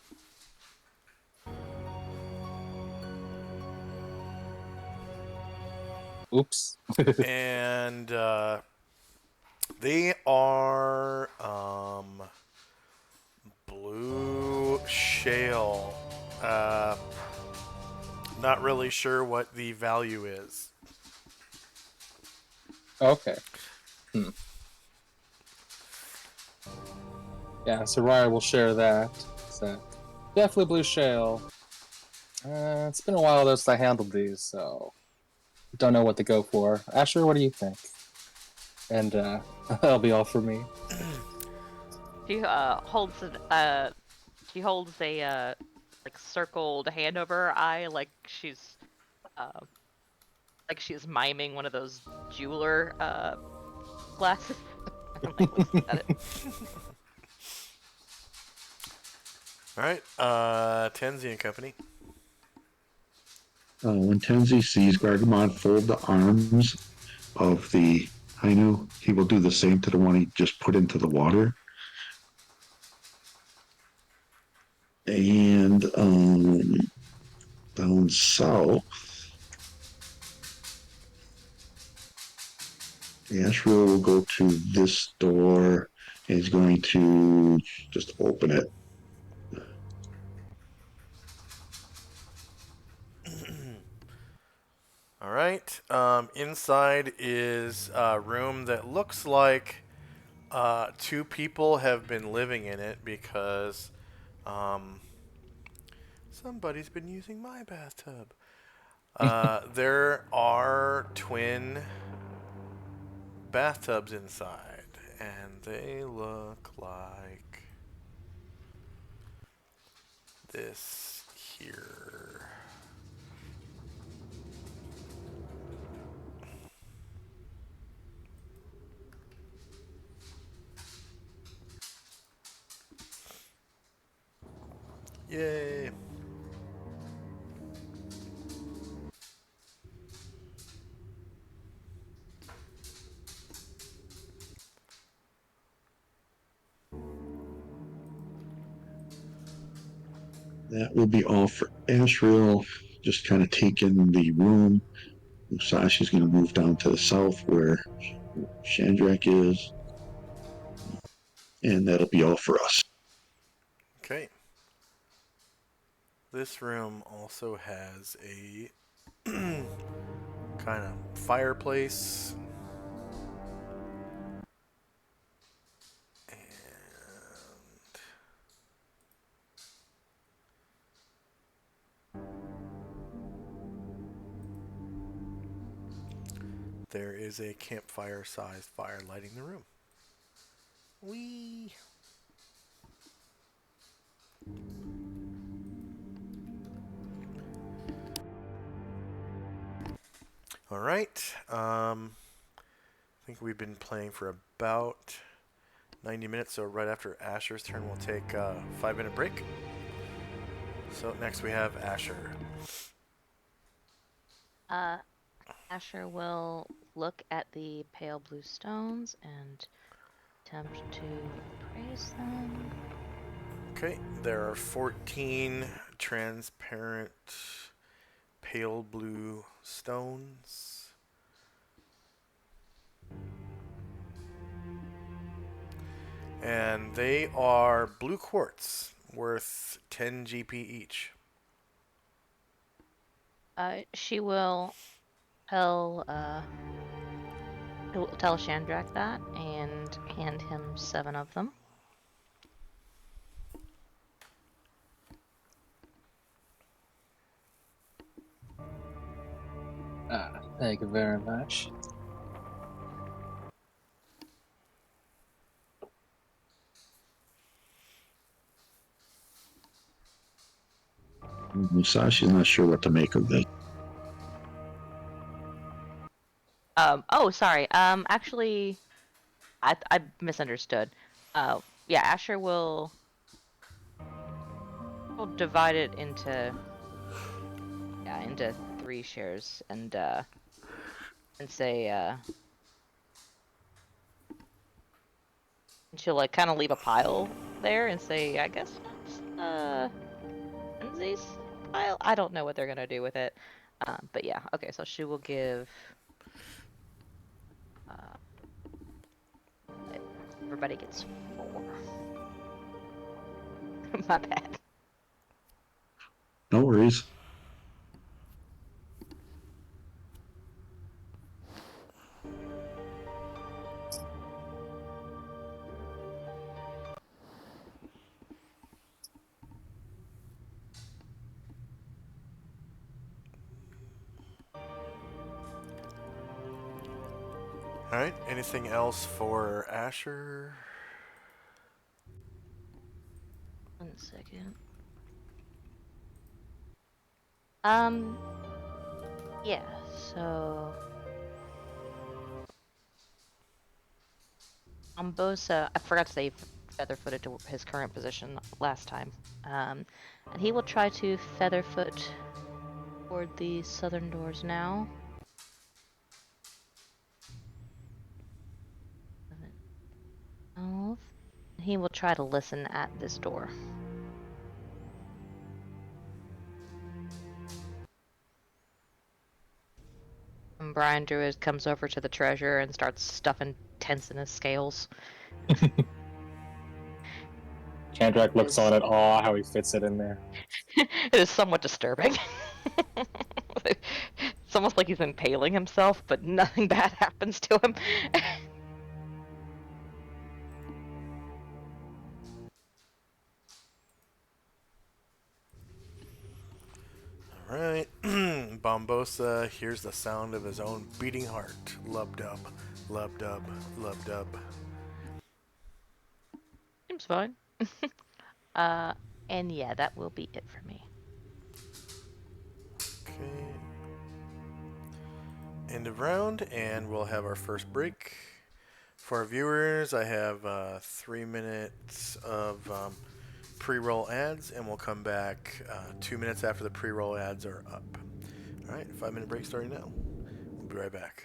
Oops. And they are blue shale. Not really sure what the value is. Okay. Yeah, so Ryer will share that. So definitely blue shale. It's been a while since I handled these, so don't know what to go for. Asher, what do you think? And that'll be all for me. She she holds a like circled hand over her eye, uh like she's miming one of those jeweler glasses. I'm like, looking at it. All right. Tenzi and company. When Tenzi sees Gargamon fold the arms of the Hainu, he will do the same to the one he just put into the water. And down south, Asheville will go to this door and he's going to just open it. All right. Inside is a room that looks like two people have been living in it because somebody's been using my bathtub. There are twin bathtubs inside, and they look like this here. Yay. That will be all for Asheville. Just kind of taking the room. Musashi's going to move down to the south where Shandrak is. And that'll be all for us. Okay. This room also has a kind of fireplace. And there is a campfire-sized fire lighting the room. Whee! All right. I think we've been playing for about 90 minutes, so right after Asher's turn, we'll take a 5-minute break. So next we have Asher. Asher will look at the pale blue stones and attempt to appraise them. Okay, there are 14 transparent pale blue stones. And they are blue quartz, worth 10 GP each. She will tell tell Shandrak that and hand him 7 of them. Thank you very much. Musashi's not sure what to make of this. Oh, sorry. Actually, I misunderstood. Yeah, Asher will divide it into 3 shares and say and she'll like kind of leave a pile there and say, I guess that's Lindsay's pile. I don't know what they're gonna do with it. But yeah, okay. So she will give. Everybody gets 4. My bad. No worries. Alright, anything else for Asher? 1 second. Yeah. So. Ambosa, I forgot to say feather-footed to his current position last time. And he will try to featherfoot toward the southern doors now. 12. He will try to listen at this door. And Brian Druid comes over to the treasure and starts stuffing tents in his scales. Chandrak looks on at awe how he fits it in there. It is somewhat disturbing. It's almost like he's impaling himself, but nothing bad happens to him. Alright. Bombosa hears the sound of his own beating heart. Lub-dub, lub-dub, lub-dub. Seems fine. And yeah, that will be it for me. Okay. End of round, and we'll have our first break. For our viewers, I have 3 minutes of pre-roll ads, and we'll come back 2 minutes after the pre-roll ads are up. Alright, 5-minute break starting now. We'll be right back.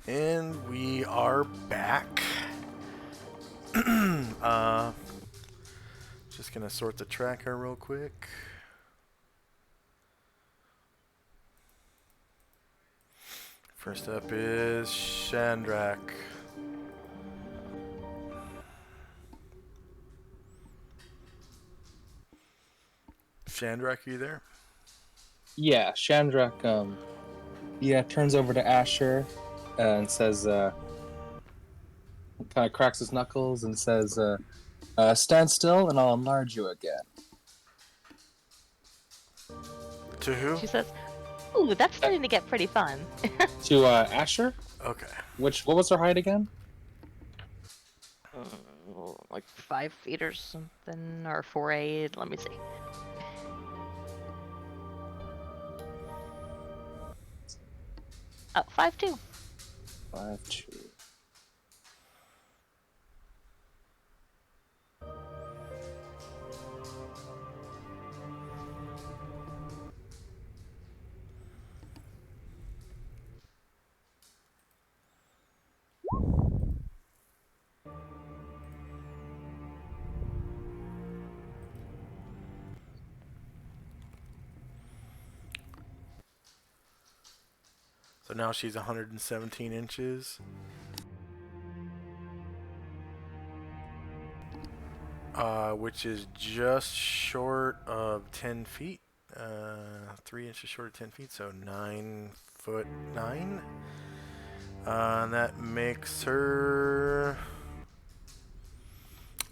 And we are back. Just gonna sort the tracker real quick. First up is Shandrak. Shandrak, are you there? Yeah, Shandrak, turns over to Asher and says, kind of cracks his knuckles and says, stand still and I'll enlarge you again. To who? She says, "Ooh, that's starting to get pretty fun." To, Asher? Okay. What was her height again? Like 5 feet or something, or 4'8". Let me see. Oh, 5'2". 5'2". So now she's 117 inches. Which is just short of 10 feet. 3 inches short of 10 feet, so 9'9". And that makes her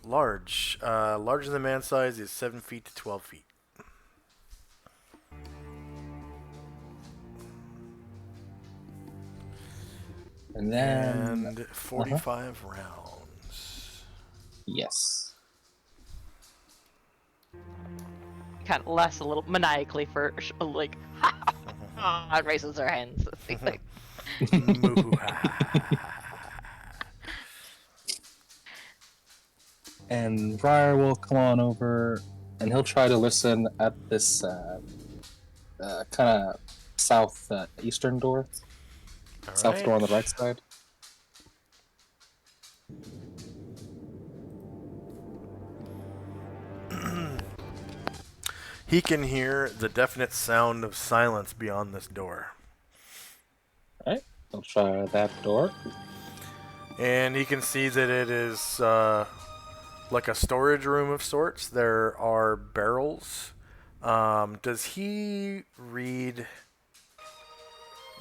large. Larger than man size is 7 feet to 12 feet. And then... And 45 rounds. Yes. Kind of laughs a little maniacally for like, raises her hands. Like, And Briar will come on over and he'll try to listen at this kind of south eastern door. All South right. door on the right side. He can hear the definite sound of silence beyond this door. Alright, I'll try that door. And he can see that it is like a storage room of sorts. There are barrels. Does he read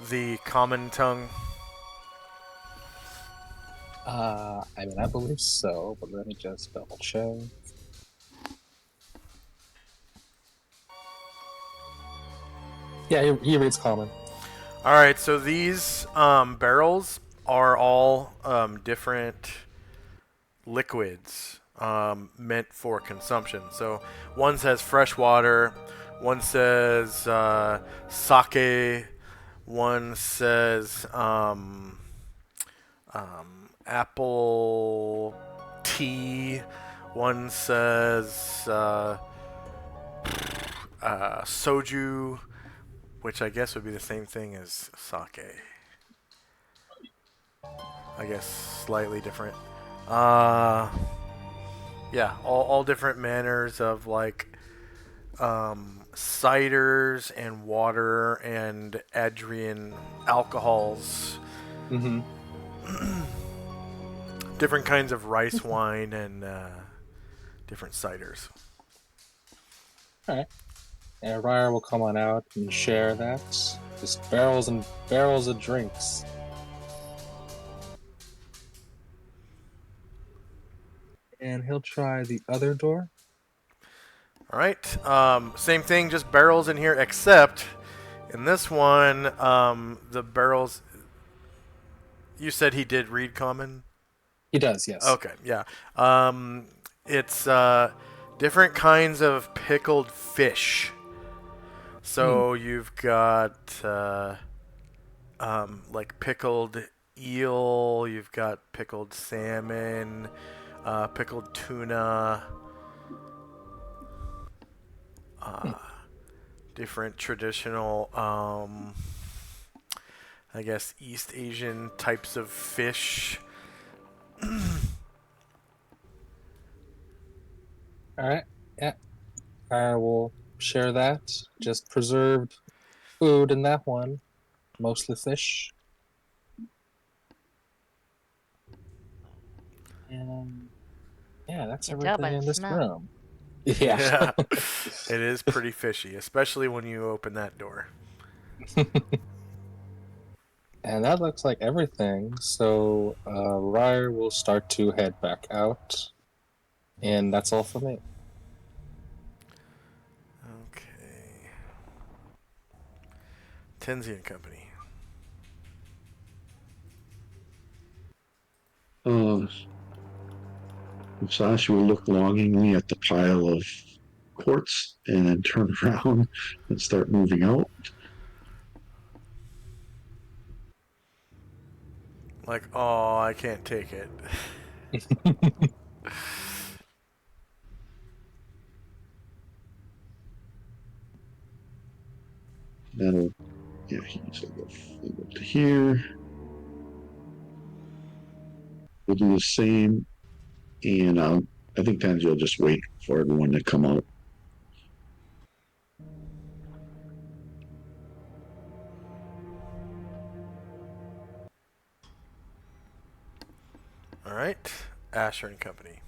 the common tongue? I mean, I believe so, but let me just double check. Yeah, he reads common. All right, so these barrels are all different liquids meant for consumption. So one says fresh water, one says sake, one says apple tea, one says soju, which I guess would be the same thing as sake. I guess slightly different. Yeah, all different manners of like ciders and water and Adrian alcohols. Mm-hmm. Different kinds of rice wine and different ciders. Alright. And Ryer will come on out and share that. Just barrels and barrels of drinks. And he'll try the other door. All right. Same thing, just barrels in here, except in this one, the barrels. You said he did read common? He does, yes. Okay, yeah. It's different kinds of pickled fish. So you've got like pickled eel, you've got pickled salmon, pickled tuna, different traditional I guess, East Asian types of fish. All right. Yeah. I will share that. Just preserved food in that one. Mostly fish. And yeah, that's Can tell by everything the in this smell. room. Yeah. Yeah, it is pretty fishy, especially when you open that door. And that looks like everything. So Ryer will start to head back out. And that's all for me. Okay. Tenzi and Company. Uh, Sasha will look longingly at the pile of quartz and then turn around and start moving out. Like, oh, I can't take it. That'll, yeah, he's will go to here. We'll do the same, and I think Tanji will just wait for everyone to come out. All right, Asher and Company.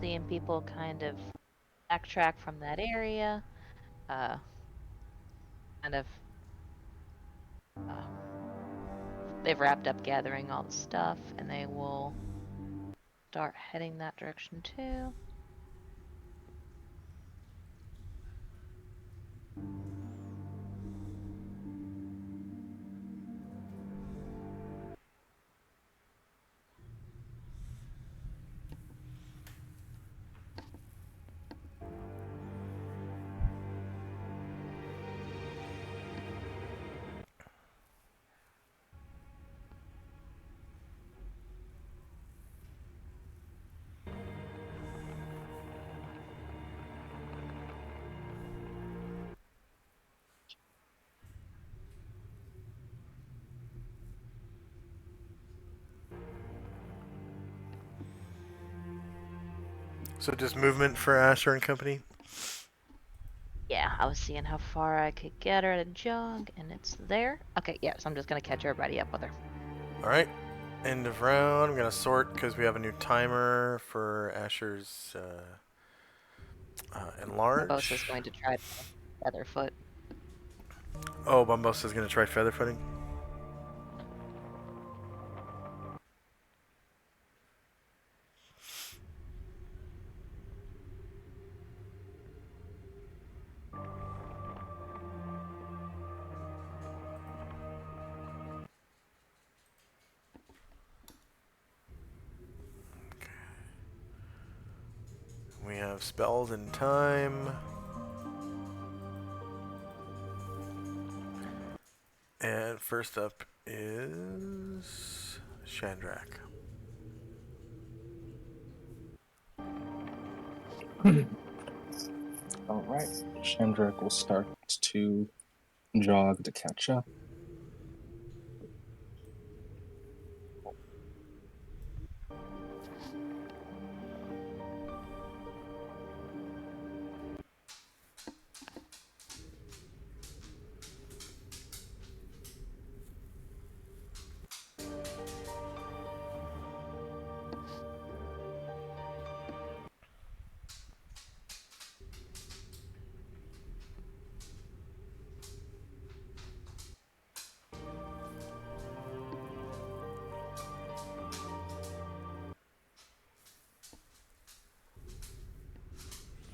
Seeing people kind of backtrack from that area, kind of, they've wrapped up gathering all the stuff, and they will start heading that direction too. So just movement for Asher and Company. Yeah, I was seeing how far I could get her at a jog, and it's there. Okay, yeah, so I'm just gonna catch everybody up with her. All right, end of round. I'm gonna sort because we have a new timer for Asher's enlarge. Bosa's going to try Featherfoot. Oh, Bumbosa's gonna try featherfooting. We have spells and time. And first up is Shandrak. All right. Shandrak will start to jog to catch up.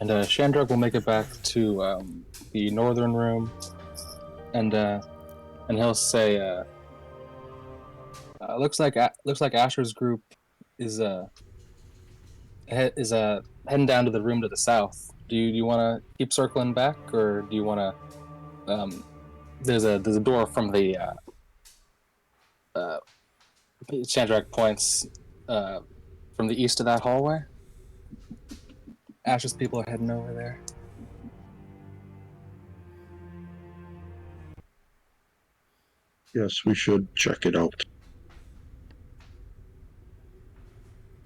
And Shandrak will make it back to the northern room, and he'll say, "Looks like Asher's group is heading down to the room to the south. Do you want to keep circling back, or do you want to? There's a door from the Shandrak points from the east of that hallway. Asher's people are heading over there. Yes, we should check it out.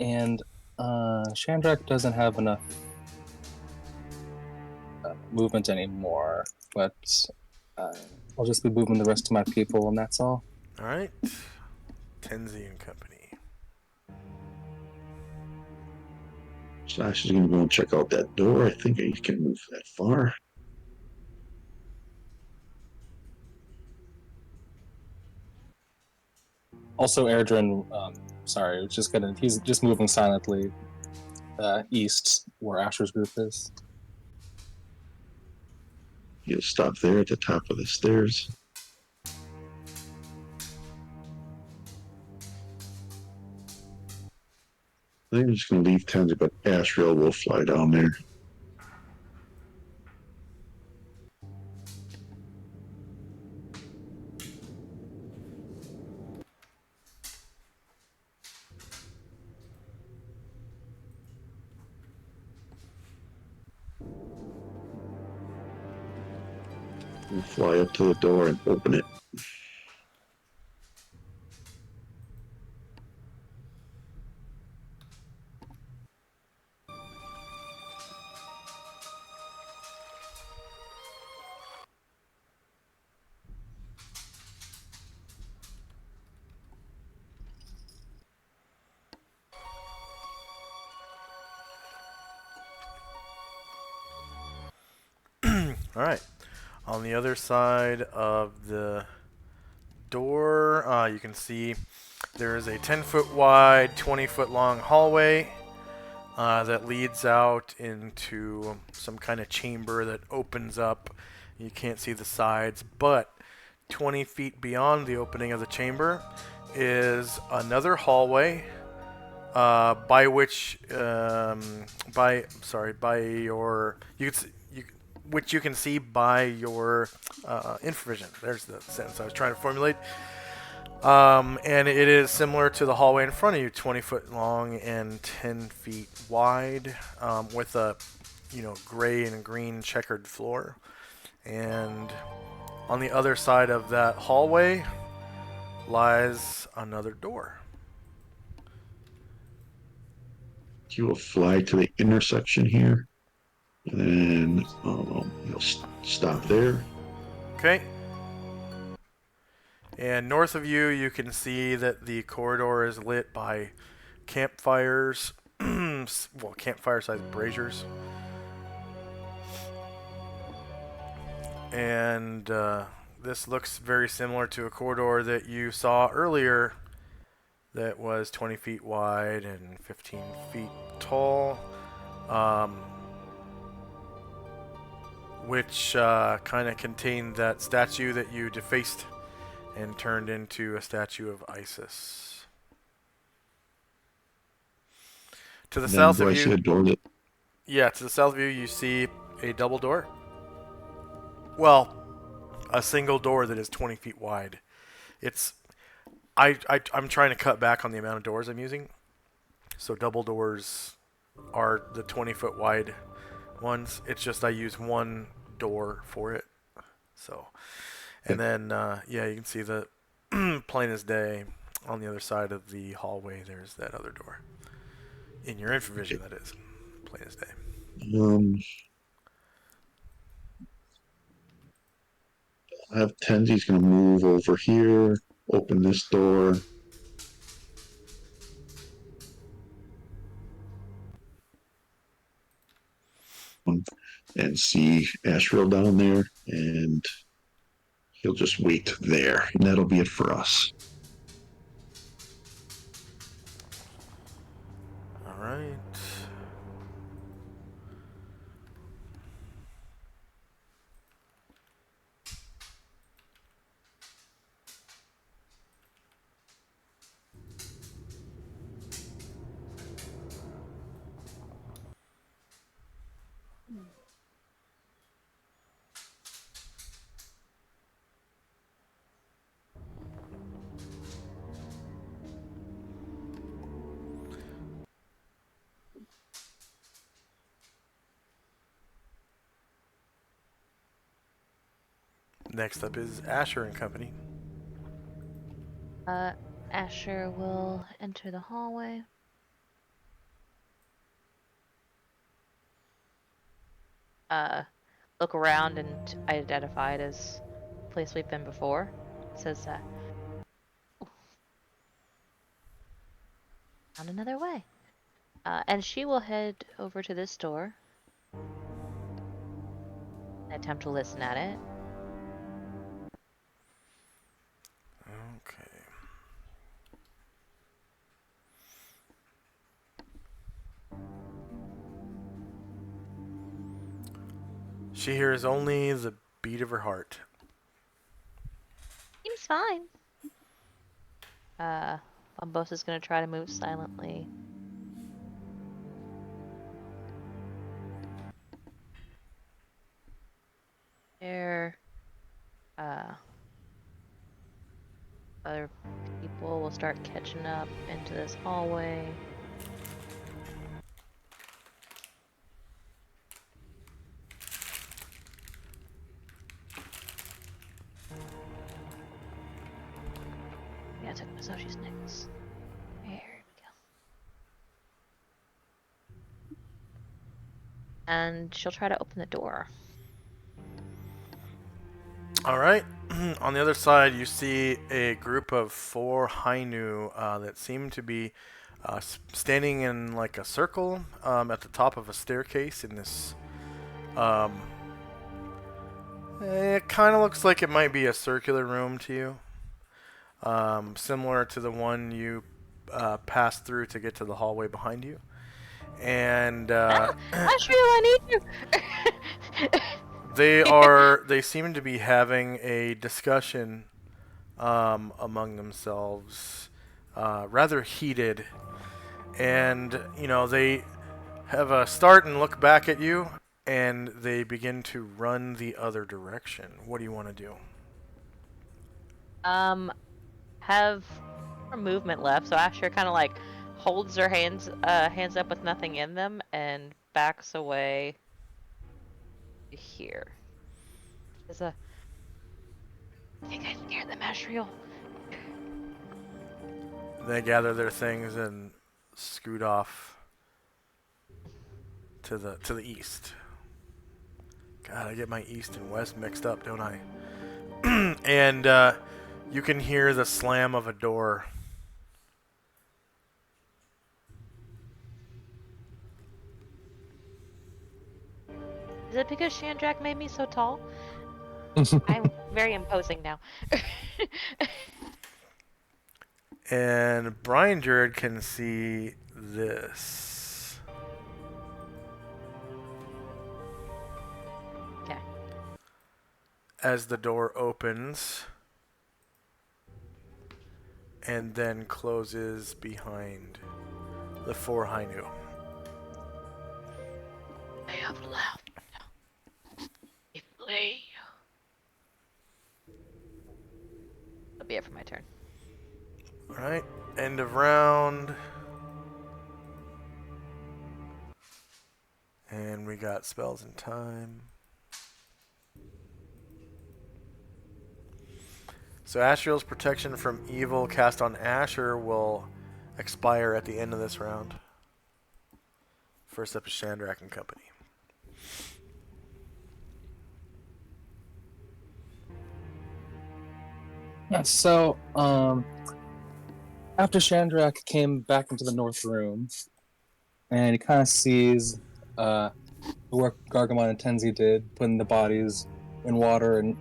And Shandrak doesn't have enough movement anymore, but I'll just be moving the rest of my people, and that's all. All right. Tenzi and Company. Slash is going to go and check out that door. I think he can move that far. Also, Erdrin, sorry, he's just moving silently east where Asher's group is. He'll stop there at the top of the stairs. I think I'm just going to leave Tenzi, but Ashrael will fly down there. We'll fly up to the door and open it. All right. On the other side of the door, you can see there is a 10-foot wide, 20-foot long hallway that leads out into some kind of chamber that opens up. You can't see the sides, but 20 feet beyond the opening of the chamber is another hallway by which by your which you can see by your infravision. There's the sentence I was trying to formulate. And it is similar to the hallway in front of you, 20 foot long and 10 feet wide, with a gray and green checkered floor. And on the other side of that hallway lies another door. He will fly to the intersection here, and then he'll stop there. Okay. And north of you, you can see that the corridor is lit by campfires, well, campfire-sized braziers. And this looks very similar to a corridor that you saw earlier that was 20 feet wide and 15 feet tall, which kind of contained that statue that you defaced and turned into a statue of Isis. To the south Do of I see you, a door that? yeah, to the south of you, you see a double door. Well, a single door that is 20 feet wide. It's I'm trying to cut back on the amount of doors I'm using. So double doors are the 20-foot wide ones. It's just I use one door for it. So, and then yeah, you can see the plain as day on the other side of the hallway. There's that other door. In your infravision, that is plain as day. I have Tenzi's going to move over here, open this door. And see Asheville down there, and he'll just wait there, and that'll be it for us. All right. Next up is Asher and Company. Asher will enter the hallway. Look around and identify it as the place we've been before. It says, found another way. And she will head over to this door. Attempt to listen at it. Okay. She hears only the beat of her heart. Seems fine. Bombosa's gonna try to move silently. There, other people will start catching up into this hallway. Yeah, I took Masoshi's necklace. There we go. And she'll try to open the door. All right. On the other side, you see a group of 4 Hainu that seem to be standing in like a circle at the top of a staircase in this. It kind of looks like it might be a circular room to you, similar to the one you passed through to get to the hallway behind you. And Asher, I need you! they seem to be having a discussion among themselves, rather heated, and they have a start and look back at you, and they begin to run the other direction. What do you want to do? Have more movement left, so Asher kind of like holds her hands up with nothing in them and backs away here. There's a. I think I scared them, Asriel. They gather their things and scoot off to the east. God, I get my east and west mixed up, don't I? And you can hear the slam of a door. Is it because Shandrak made me so tall? I'm very imposing now. And Brian Jared can see this. Okay. As the door opens and then closes behind the 4 Hainu. I have left. If play. That'll be it for my turn. Alright, end of round. And we got spells and time. So Asriel's protection from evil cast on Asher will expire at the end of this round. First up is Shandrak and Company. Yeah, so, after Shandrak came back into the north room, and he kind of sees the work Gargamon and Tenzi did, putting the bodies in water and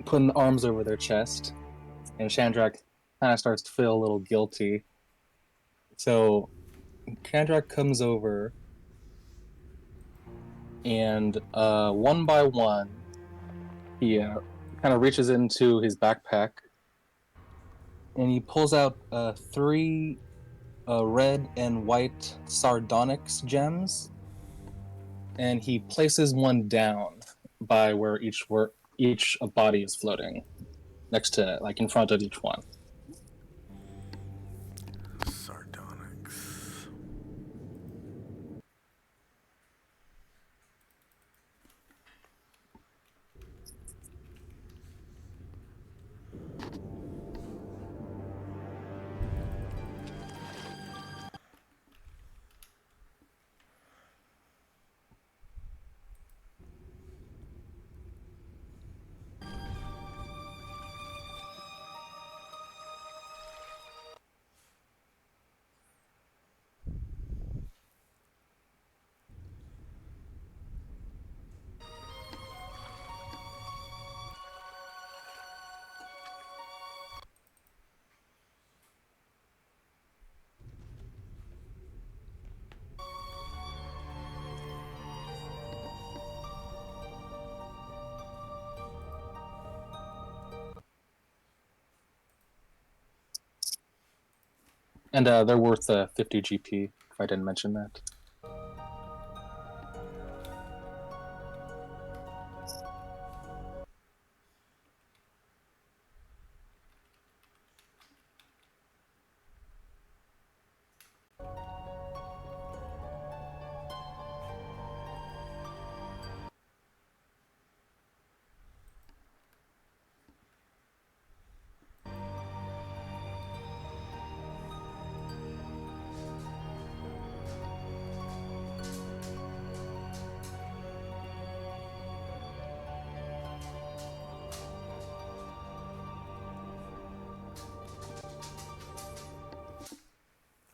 putting the arms over their chest, and Shandrak kind of starts to feel a little guilty. So Shandrak comes over, and one by one, he kind of reaches into his backpack, and he pulls out 3 red and white sardonyx gems, and he places one down by where each body is floating, next to, like, in front of each one. Sardonyx. And they're worth 50 GP, if I didn't mention that.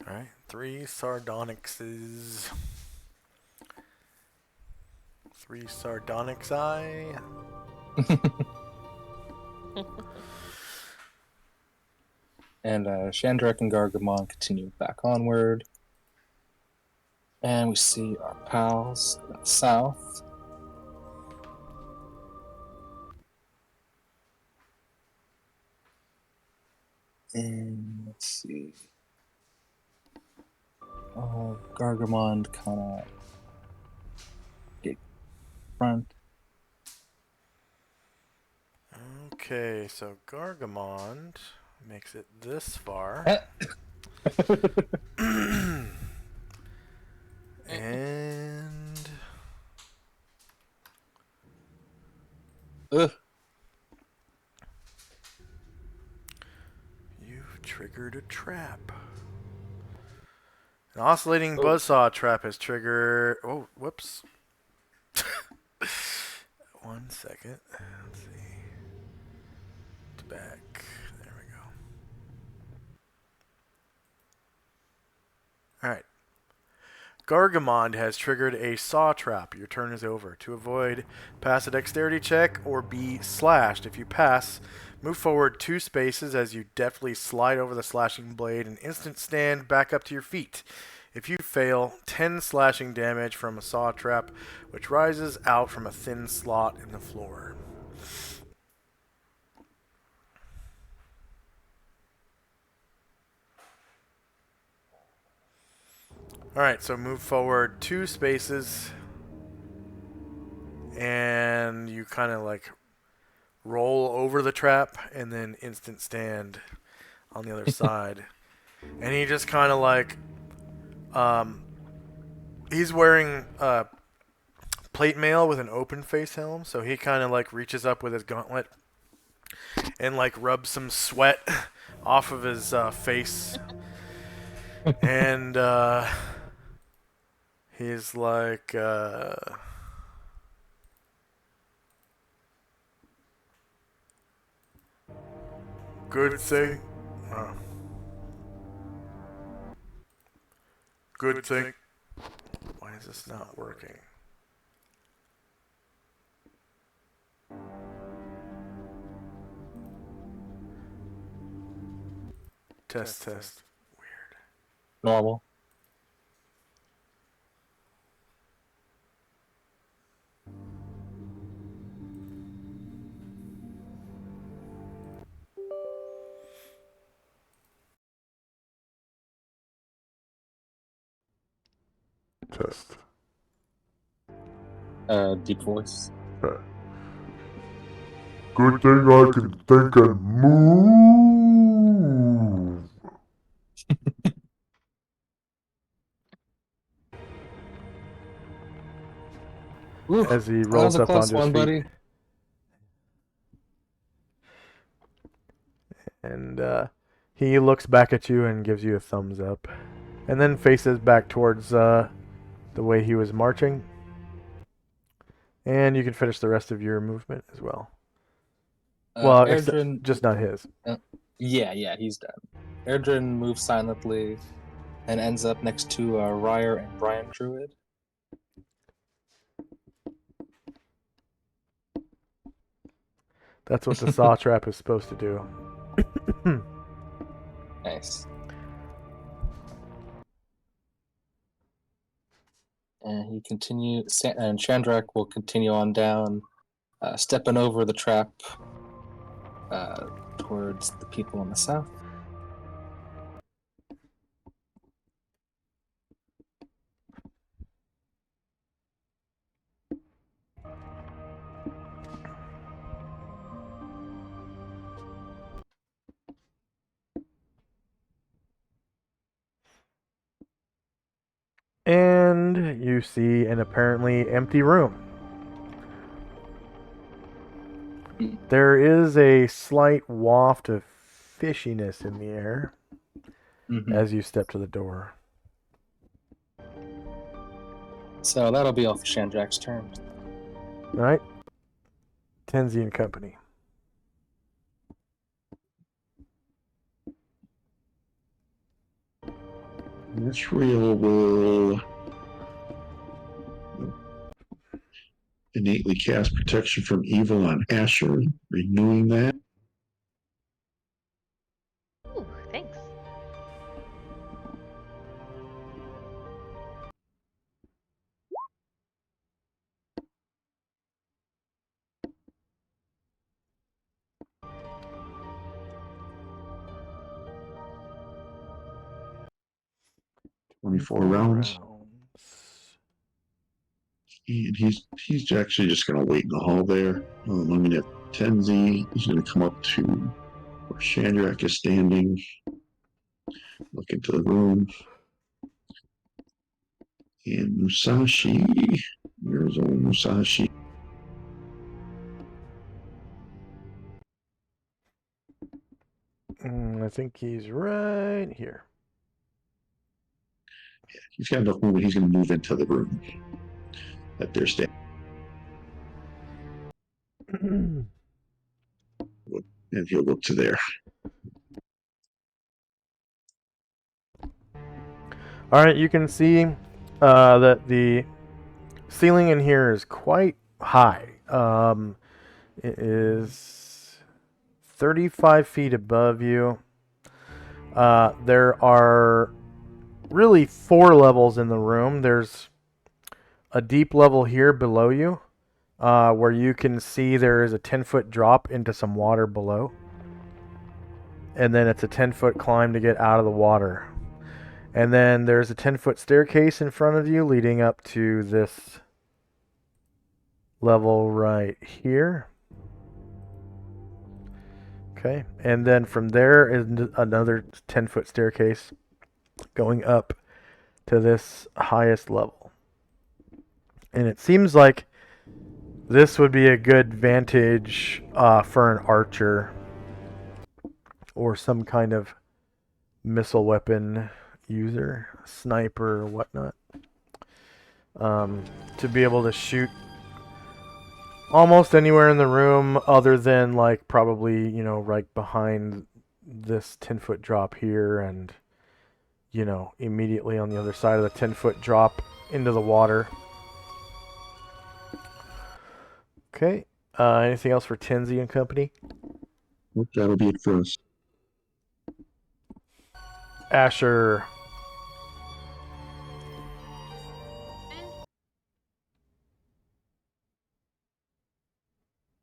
All right, 3 Sardonyxes. 3 Sardonyxi. And Shandrak and Gargamon continue back onward. And we see our pals in the south. And let's see. Oh, Gargamon kind of get front. Okay, so Gargamond makes it this far. And Ugh. you've triggered a trap. An oscillating buzzsaw trap has triggered. Oh, whoops. 1 second. Let's see. It's back. There we go. Alright. Gargamond has triggered a saw trap. Your turn is over. To avoid, pass a dexterity check or be slashed. If you pass, move forward 2 spaces as you deftly slide over the slashing blade and instant stand back up to your feet. If you fail, 10 slashing damage from a saw trap, which rises out from a thin slot in the floor. Alright, so move forward 2 spaces, and you kind of like roll over the trap, and then instant stand on the other side. And he just kind of like, he's wearing plate mail with an open face helm, so he kind of like reaches up with his gauntlet and like rubs some sweat off of his face. And he's like, good thing. Good thing. Why is this not working? Test. Weird. Normal. Test. Deep voice. Good thing I can think and move. Ooh, As he that was rolls a up close onto his one, feet. buddy. And he looks back at you and gives you a thumbs up. And then faces back towards the way he was marching. And you can finish the rest of your movement as well. Well, Erdrin, just not his. yeah, he's done. Erdrin moves silently and ends up next to Ryer and Brian Druid. That's what the saw trap is supposed to do. Nice. And and Chandrak will continue on down, stepping over the trap towards the people in the south. And you see an apparently empty room. There is a slight waft of fishiness in the air as you step to the door. So that'll be all for Shandrak's turn. All right? Tenzi and Company. Israel will innately cast protection from evil on Asher, renewing that. Ooh, thanks. Twenty-four rounds. And he's actually just going to wait in the hall there. I'm going to have Tenzi. He's going to come up to where Shandrak is standing, look into the room. And Musashi, where's old Musashi? I think he's right here. He's got enough movement. He's going to move into the room that they're standing. And he'll look to there. All right, you can see that the ceiling in here is quite high. It is 35 feet above you. There are really 4 levels in the room. There's a deep level here below you, where you can see there is a 10-foot drop into some water below. And then it's a 10-foot climb to get out of the water. And then there's a 10-foot staircase in front of you leading up to this level right here. Okay, and then from there is another 10-foot staircase going up to this highest level. And it seems like this would be a good vantage for an archer or some kind of missile weapon user, sniper or whatnot, to be able to shoot almost anywhere in the room other than like probably, you know, right behind this 10-foot drop here and, you know, immediately on the other side of the 10-foot drop into the water. Okay. Anything else for Tenzi and Company? That'll be it for us. Asher.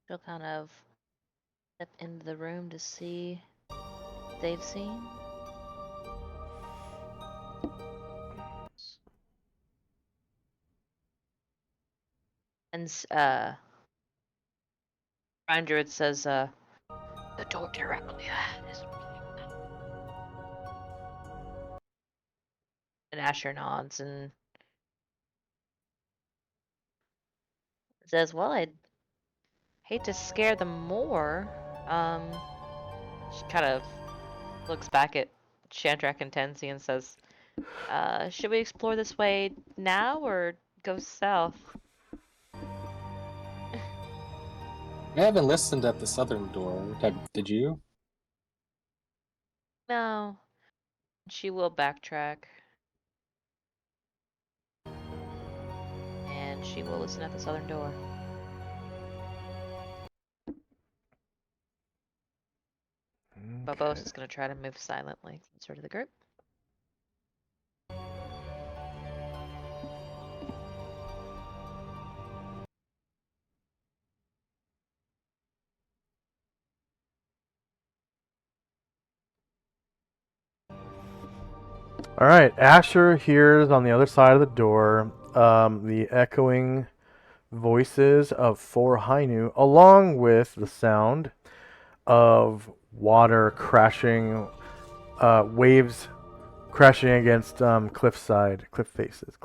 She'll kind of step into the room to see what they've seen. And Brian Druid says, the door directly ahead is. And Asher nods and says, well, I'd hate to scare them more. She kind of looks back at Shandrak and Tenzi and says, should we explore this way now or go south? I haven't listened at the southern door. Did you? No. She will backtrack. And she will listen at the southern door. Babos is going to try to move silently closer to the group. All right, Asher hears on the other side of the door the echoing voices of 4 Hainu, along with the sound of water crashing, waves crashing against cliff faces.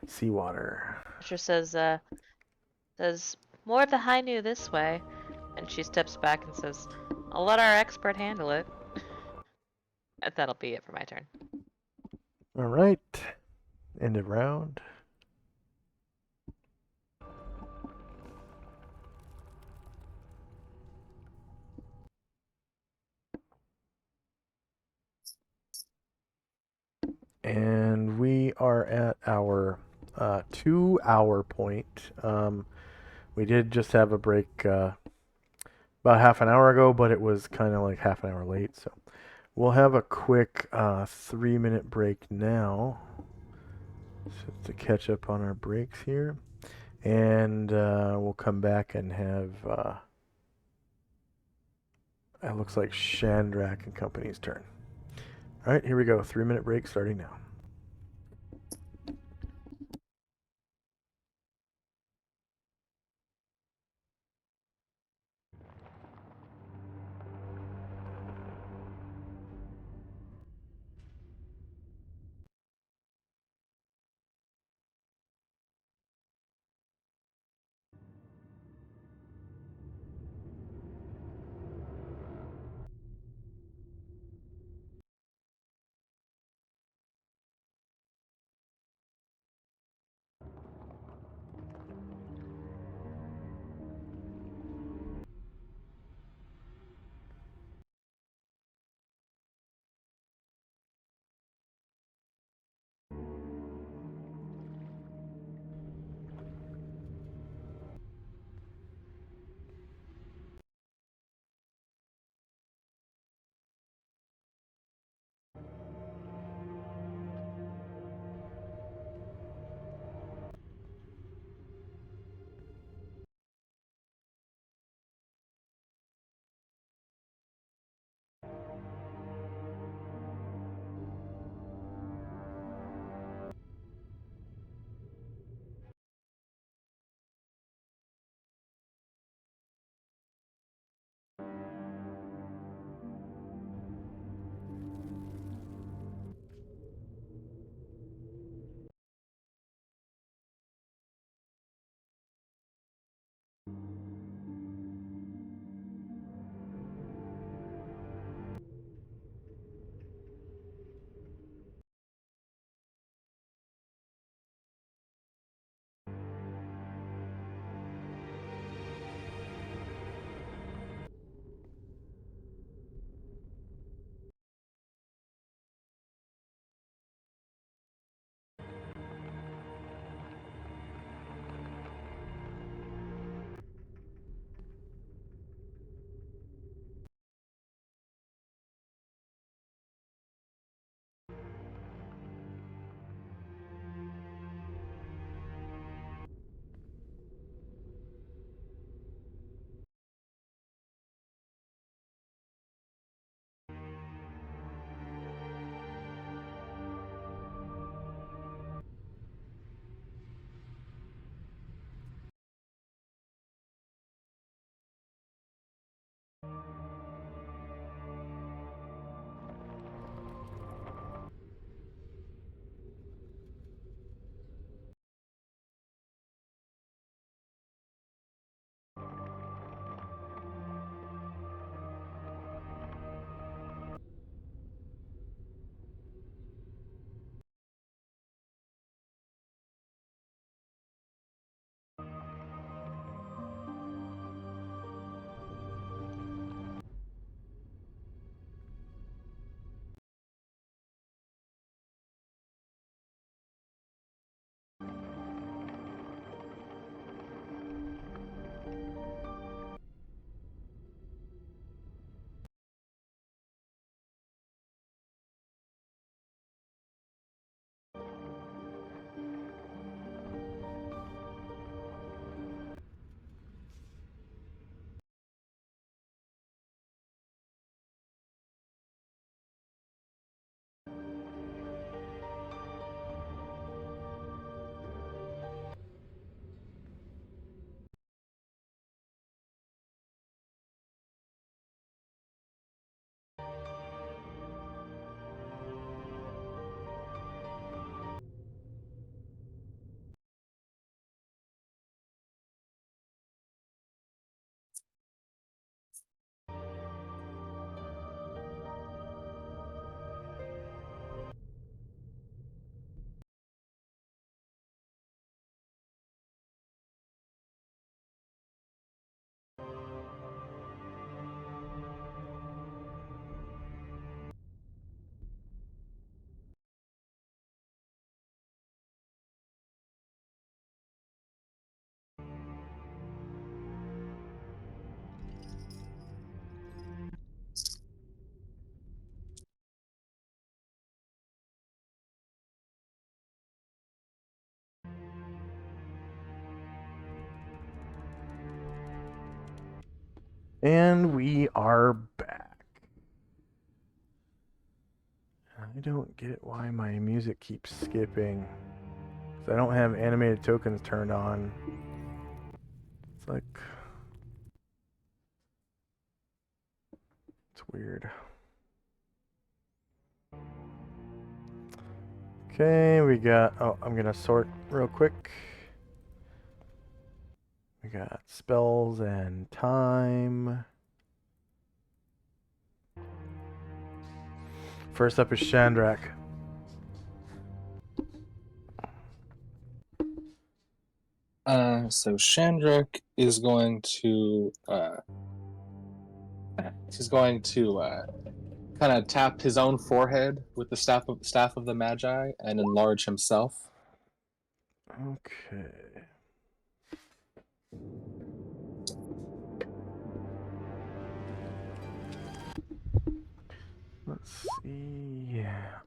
Seawater. Asher says more of the high new this way, and she steps back and says, "I'll let our expert handle it." And that'll be it for my turn. All right. End of round. And we are at our 2 hour point. We did just have a break about half an hour ago, but it was kind of like half an hour late. So we'll have a quick 3-minute break now to catch up on our breaks here. And we'll come back and have, it looks like Shandrak and Company's turn. All right, here we go. 3-minute break starting now. And we are back. I don't get why my music keeps skipping. I don't have animated tokens turned on. It's like... It's weird. Okay, we got... Oh, I'm gonna sort real quick. We got spells and time. First up is Chandrak. So Chandrak is going to kind of tap his own forehead with the staff of the Magi and enlarge himself. Okay. Let's see.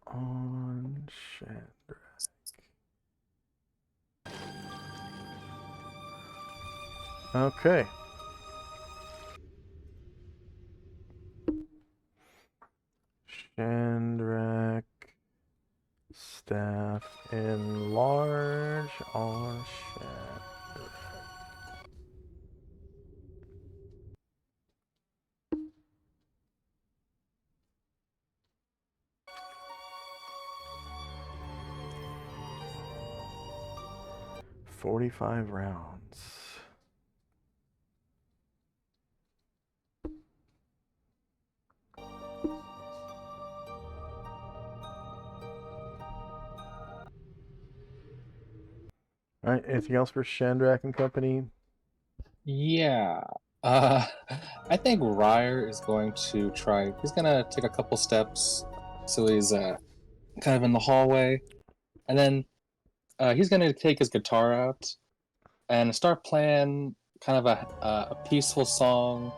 On Chandrak. Okay. Chandrak. Staff enlarge on Chandrak. $45 rounds. All right. Anything else for Chandrak and company? Yeah. I think Ryer is going to try. He's gonna take a couple steps, so he's kind of in the hallway, and then he's gonna take his guitar out and start playing kind of a peaceful song,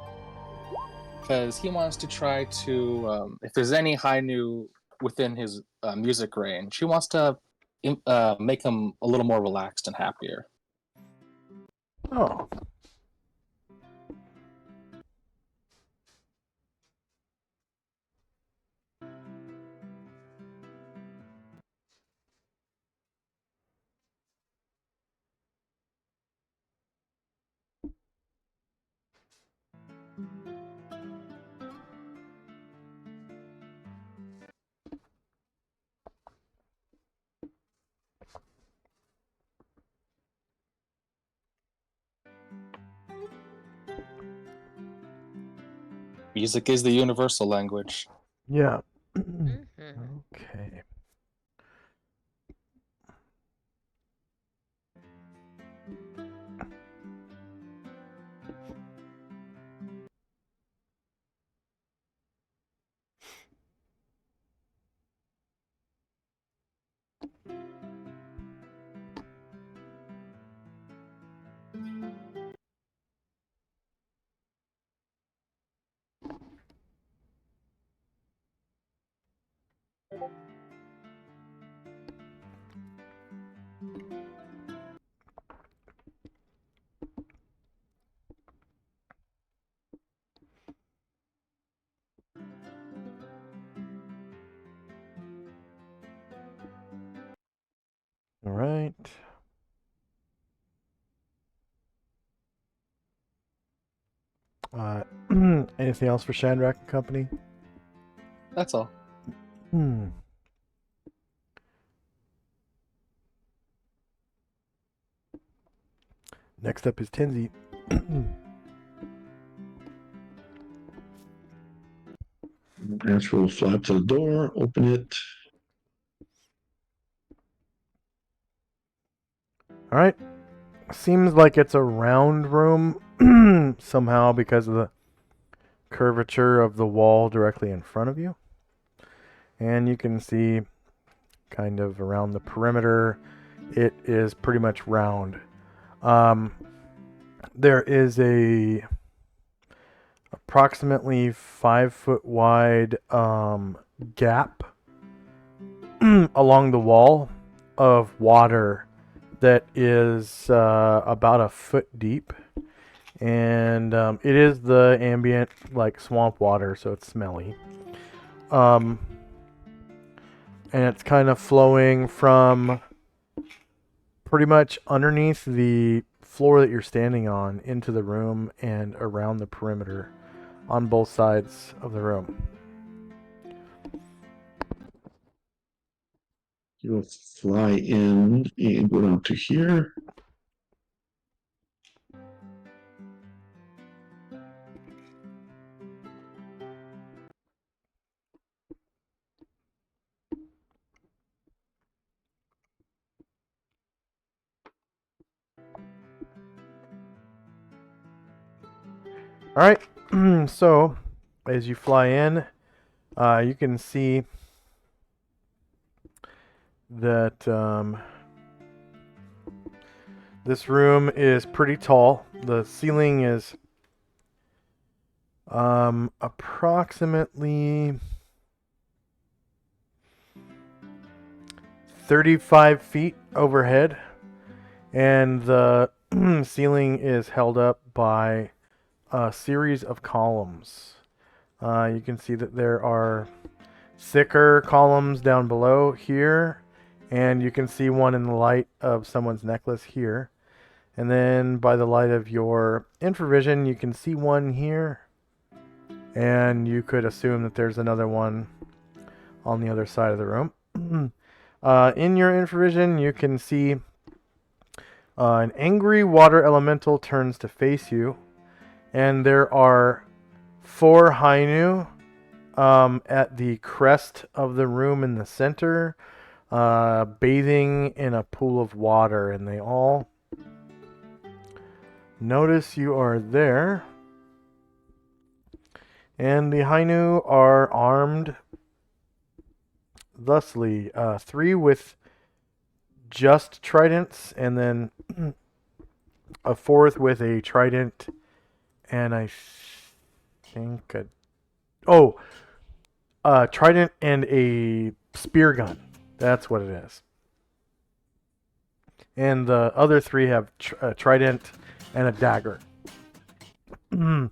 because he wants to try to, if there's any high new within his music range, he wants to make him a little more relaxed and happier. Oh. Music is the universal language. Yeah. Mm-hmm. Okay. All right. Anything else for Chandrak and company? That's all. Next up is Tenzi. Astral will fly up to the door, open it. All right. Seems like it's a round room somehow because of the curvature of the wall directly in front of you. And you can see kind of around the perimeter, it is pretty much round. There is a approximately 5 foot wide gap along the wall of water that is about a foot deep, And it is the ambient, like, swamp water, so it's smelly. And it's kind of flowing from pretty much underneath the floor that you're standing on into the room and around the perimeter on both sides of the room. You'll fly in and go down to here. All right. So, as you fly in, you can see that this room is pretty tall. The ceiling is approximately 35 feet overhead, and the ceiling is held up by a series of columns. You can see that there are thicker columns down below here, and you can see one in the light of someone's necklace here. And then by the light of your infravision, you can see one here, and you could assume that there's another one on the other side of the room. In your infravision, you can see an angry water elemental turns to face you, and there are 4 Hainu at the crest of the room in the center, bathing in a pool of water, and they all notice you are there. And the Hainu are armed thusly, 3 with just tridents, and then a 4th with a trident, and I think trident and a spear gun. That's what it is. And the other 3 have a trident and a dagger. And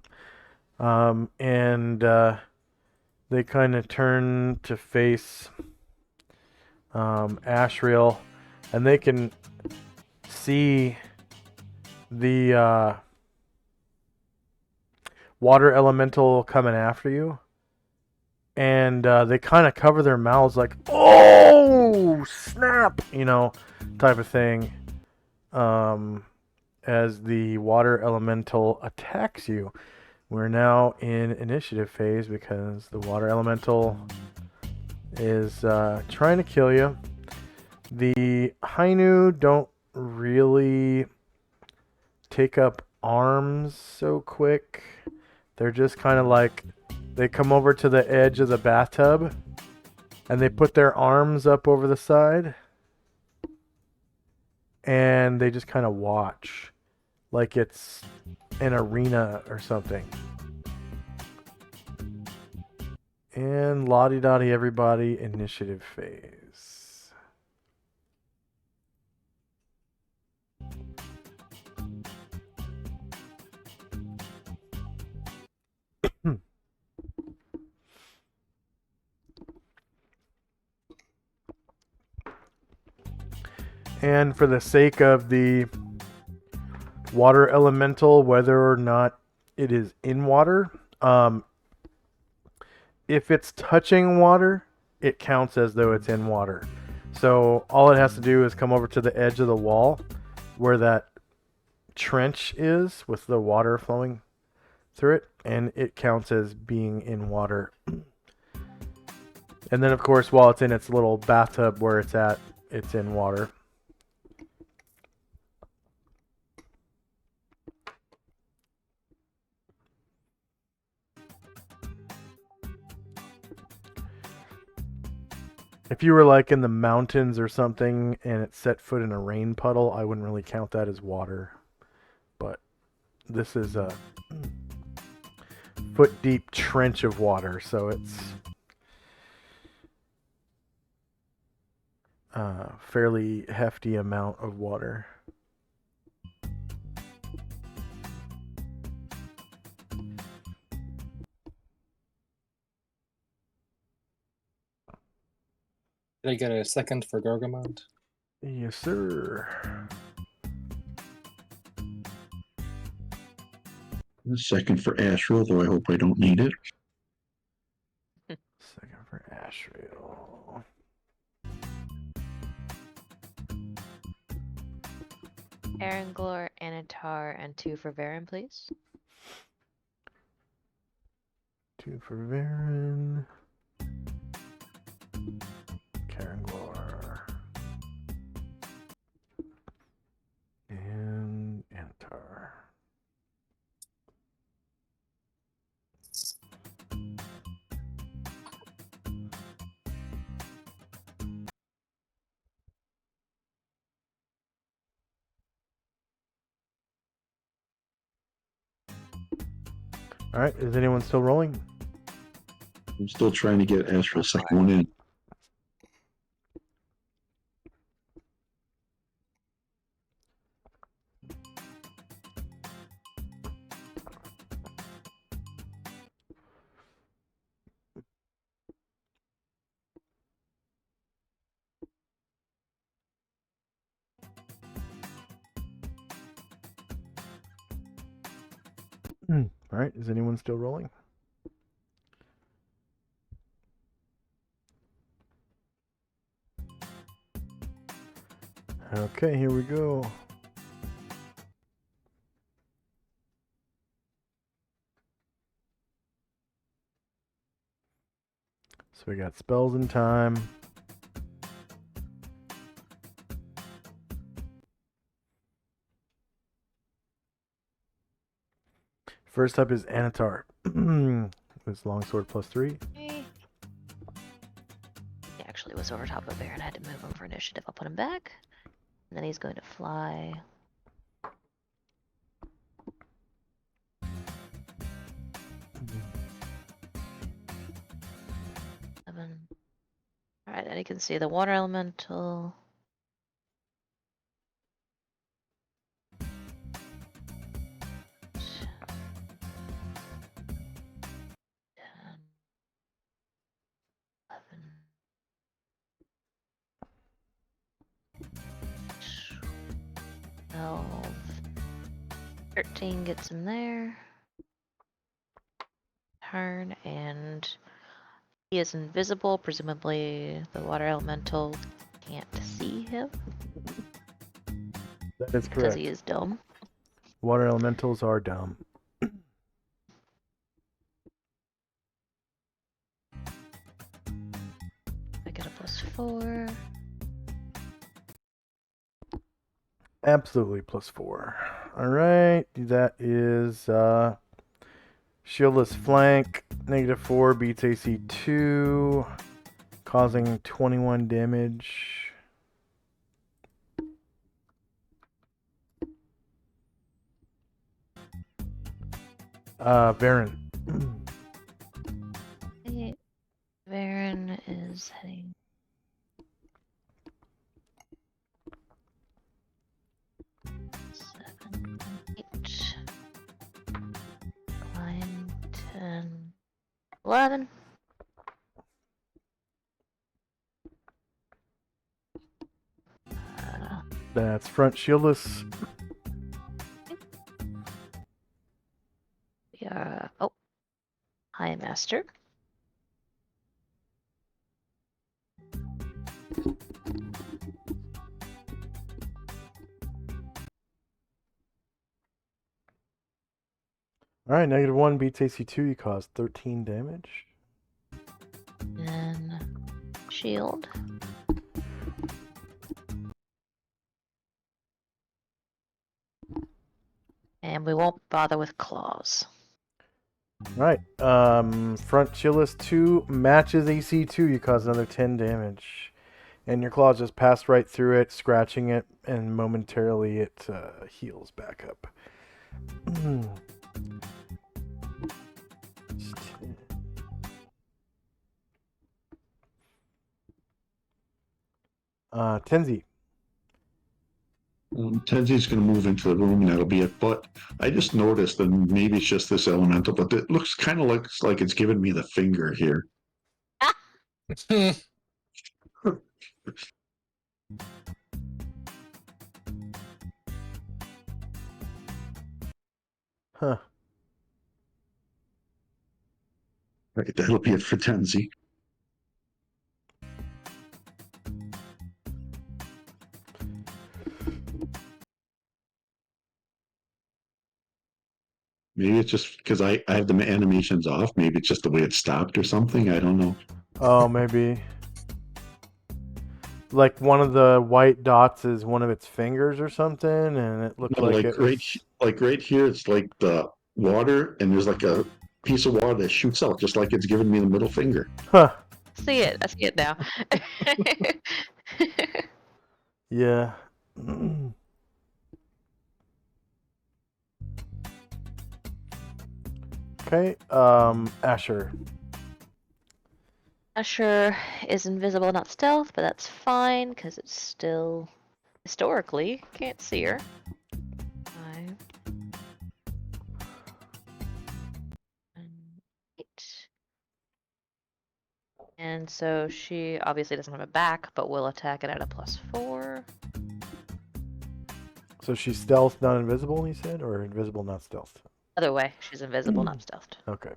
they kind of turn to face Ashriel, and they can see the water elemental coming after you. And they kind of cover their mouths like, oh, snap, type of thing, as the water elemental attacks you. We're now in initiative phase because the water elemental is trying to kill you. The Hainu don't really take up arms so quick. They're just kind of like, they come over to the edge of the bathtub and they put their arms up over the side and they just kind of watch like it's an arena or something. And la-di-da-di everybody, initiative phase. And for the sake of the water elemental, whether or not it is in water, if it's touching water, it counts as though it's in water. So all it has to do is come over to the edge of the wall where that trench is with the water flowing through it, and it counts as being in water. And then, of course, while it's in its little bathtub where it's at, it's in water. If you were like in the mountains or something and it set foot in a rain puddle, I wouldn't really count that as water. But this is a foot deep trench of water, so it's a fairly hefty amount of water. Did I get a second for Gargamont? Yes, sir. A second for Asheville, though I hope I don't need it. Second for Ashrail. Aranglor, Anatar, and 2 for Varen, please. 2 for Varen. Caranglor. And Antar. All right, is anyone still rolling? I'm still trying to get Asheville's second one in. All right, is anyone still rolling? Okay, here we go. So we got spells and time. First up is Anatar. This longsword +3. He actually was over top of Varen. I had to move him for initiative. I'll put him back. And then he's going to fly. Alright, and you can see the water elemental. $12. 13 gets him there. Turn, and he is invisible. Presumably the water elemental can't see him That is because correct. he is dumb. Water elementals are dumb. I get a +4. Absolutely +4. All right, that is shieldless flank, -4, beats AC 2, causing 21 damage. Varen. Okay, Varen is heading. Seven, 8, 9, 10, 11. That's front shieldless. We are. Oh, hi, Master. All right, -1 beats AC 2. You cause 13 damage. And shield. And we won't bother with claws. All right, front shieldless 2 matches AC 2. You cause another 10 damage. And your claws just passed right through it, scratching it, and momentarily it heals back up. 10Z. Tenzi's going to move into the room, and that'll be it. But I just noticed, and maybe it's just this elemental, but it looks kind of like it's giving me the finger here. Huh. Right, that'll be it for Tenzi. Maybe it's just because I have the animations off. Maybe it's just the way it stopped or something. I don't know. Oh, maybe. Like one of the white dots is one of its fingers or something, and it looked No, like like it right, was. like right here, it's like the water, and there's like a piece of water that shoots out, just like it's giving me the middle finger. Huh. See it. I see it now. Yeah. Okay. Asher. Asher is invisible, not stealth, but that's fine because it's still historically can't see her. 5 and 8. And so she obviously doesn't have a back, but will attack it at a +4. So she's stealth, not invisible. He said, or invisible, not stealth. Other way, she's invisible, not stealthed. Okay.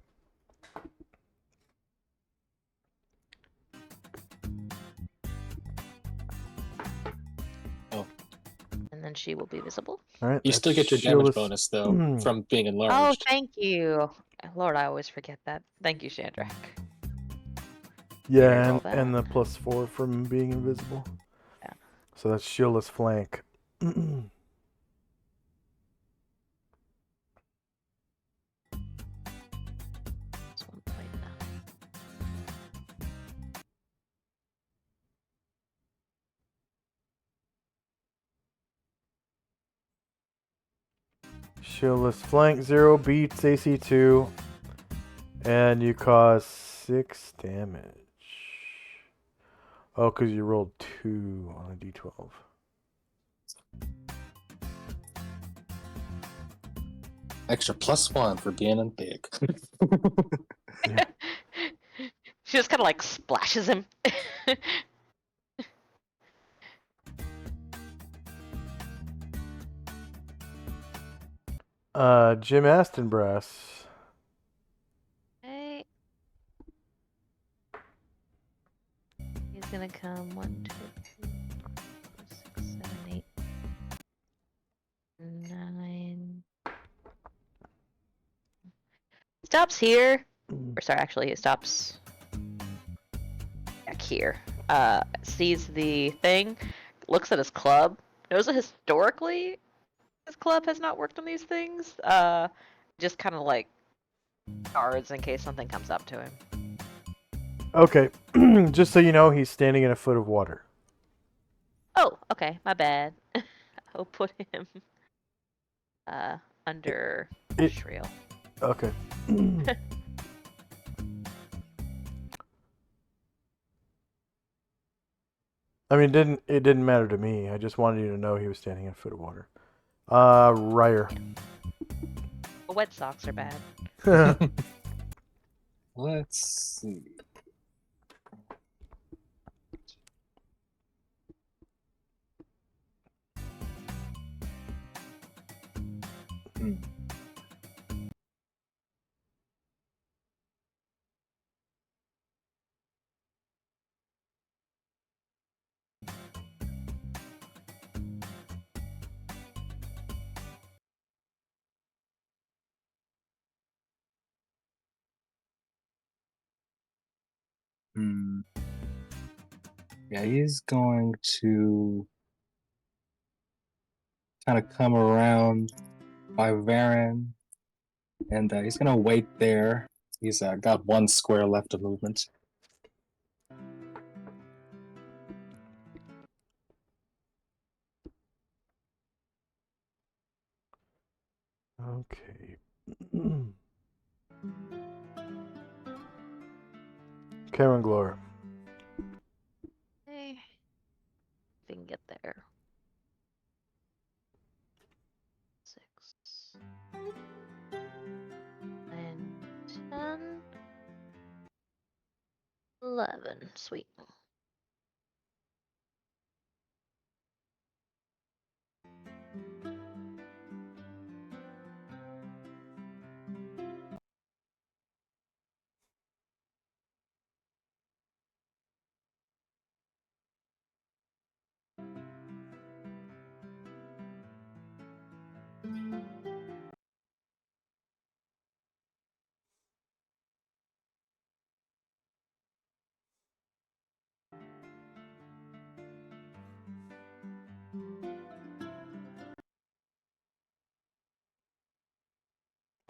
And then she will be visible. All right. You that's still get your damage shieldless- bonus though from being Oh, enlarged. thank you. Lord, I always forget that. Thank you, Chandrak. Yeah, roll and the that. +4 from being invisible. Yeah. So that's shieldless flank. That's 1.9. Shieldless flank 0 beats AC 2, and you cause 6 damage. Oh, because you rolled 2 on a d12. Extra +1 for being big. She just kind of like splashes him. Jim Astonbrass. Okay. He's gonna come 1, 2, 3, 4, 6, 7, 8, 9. Stops here. Or sorry, actually, he stops back here. Sees the thing, looks at his club, knows that historically his club has not worked on these things. Just kind of like guards in case something comes up to him. Okay, just so you know, he's standing in a foot of water. Oh, okay, my bad. I'll put him under It- Shriel. Okay. I mean, it didn't matter to me. I just wanted you to know he was standing in a foot of water. Ryer. Wet socks are bad. Let's see. Hmm. Hmm. Yeah, he's going to kind of come around by Varen, and he's gonna wait there. He's got 1 square left of movement. Okay. Karen Glore. Okay. If we can get there. 6, 9, 10, 11. Sweet.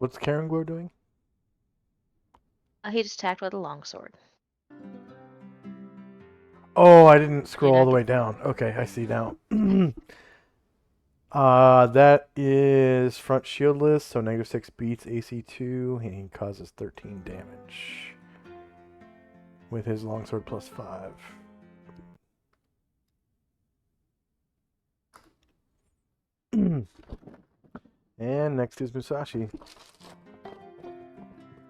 What's Karangor doing? He just attacked with a longsword. Oh, I didn't scroll all not the get- way down. Okay, I see now. That is front shieldless, so -6 beats AC2, and he causes 13 damage with his longsword +5. And next is Musashi.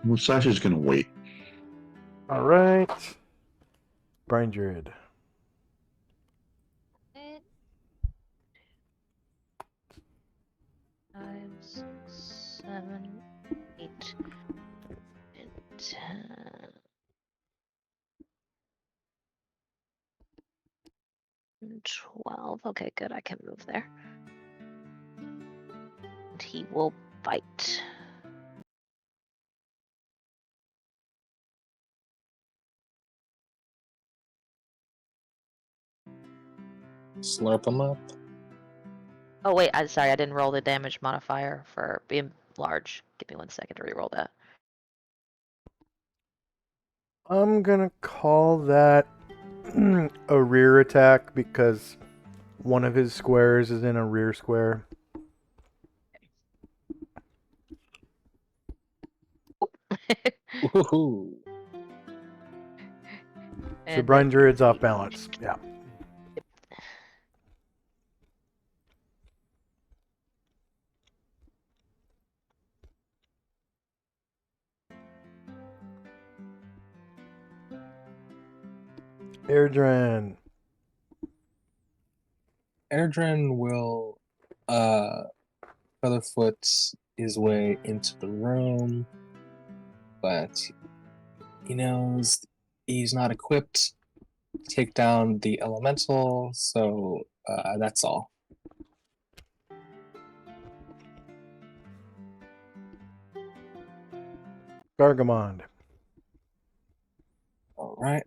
Musashi's gonna wait. All right, Brian Druid. 5, 6, 7, 8, and 10. And 12. Okay, good. I can move there. And he will bite. Slurp him up. Oh wait, I'm sorry, I didn't roll the damage modifier for being large. Give me 1 second to re-roll that. I'm gonna call that a rear attack because one of his squares is in a rear square. Woohoo! So Brian Druid's off balance. Yeah. Airdran. Airdran will Featherfoot his way into the room, but he knows he's not equipped to take down the elemental, so that's all. Gargamond. All right.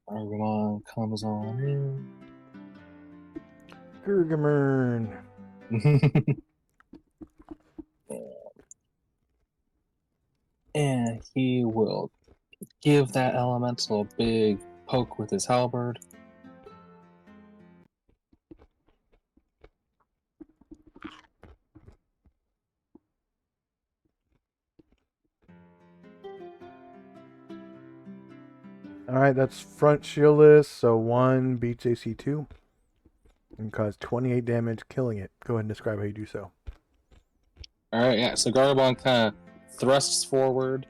Argamon comes on in. Gargamern. And he will give that elemental a big poke with his halberd. All right, that's front shieldless, so 1 beats AC2 and cause 28 damage, killing it. Go ahead and describe how you do so. All right, yeah. So Gargabon kind of thrusts forward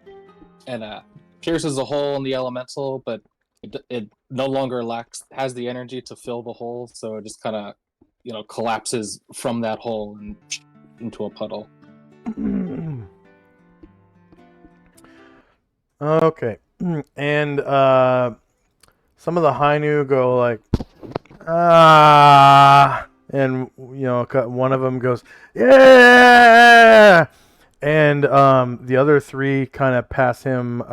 and pierces a hole in the elemental, but it no longer has the energy to fill the hole, so it just kind of collapses from that hole and into a puddle. Okay, and some of the Hainu go like, ah, and one of them goes, yeah, and the other 3 kind of pass him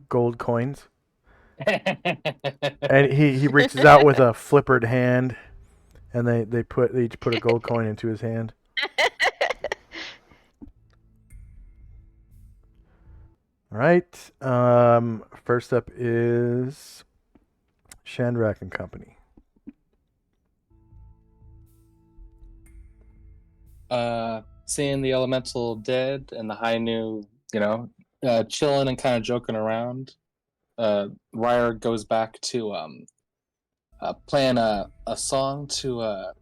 gold coins, and he reaches out with a flippered hand, and they each put a gold coin into his hand. All right. First up is Shandrak and Company. Seeing the elemental dead and the Hainu, chilling and kind of joking around, Ryer goes back to playing a song to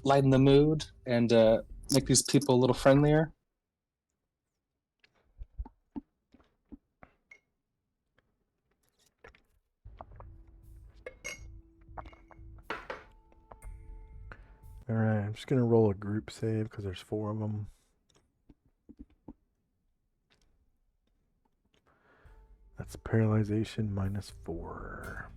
lighten the mood and make these people a little friendlier. All right. I'm just gonna roll a group save because there's 4 of them. That's paralyzation -4.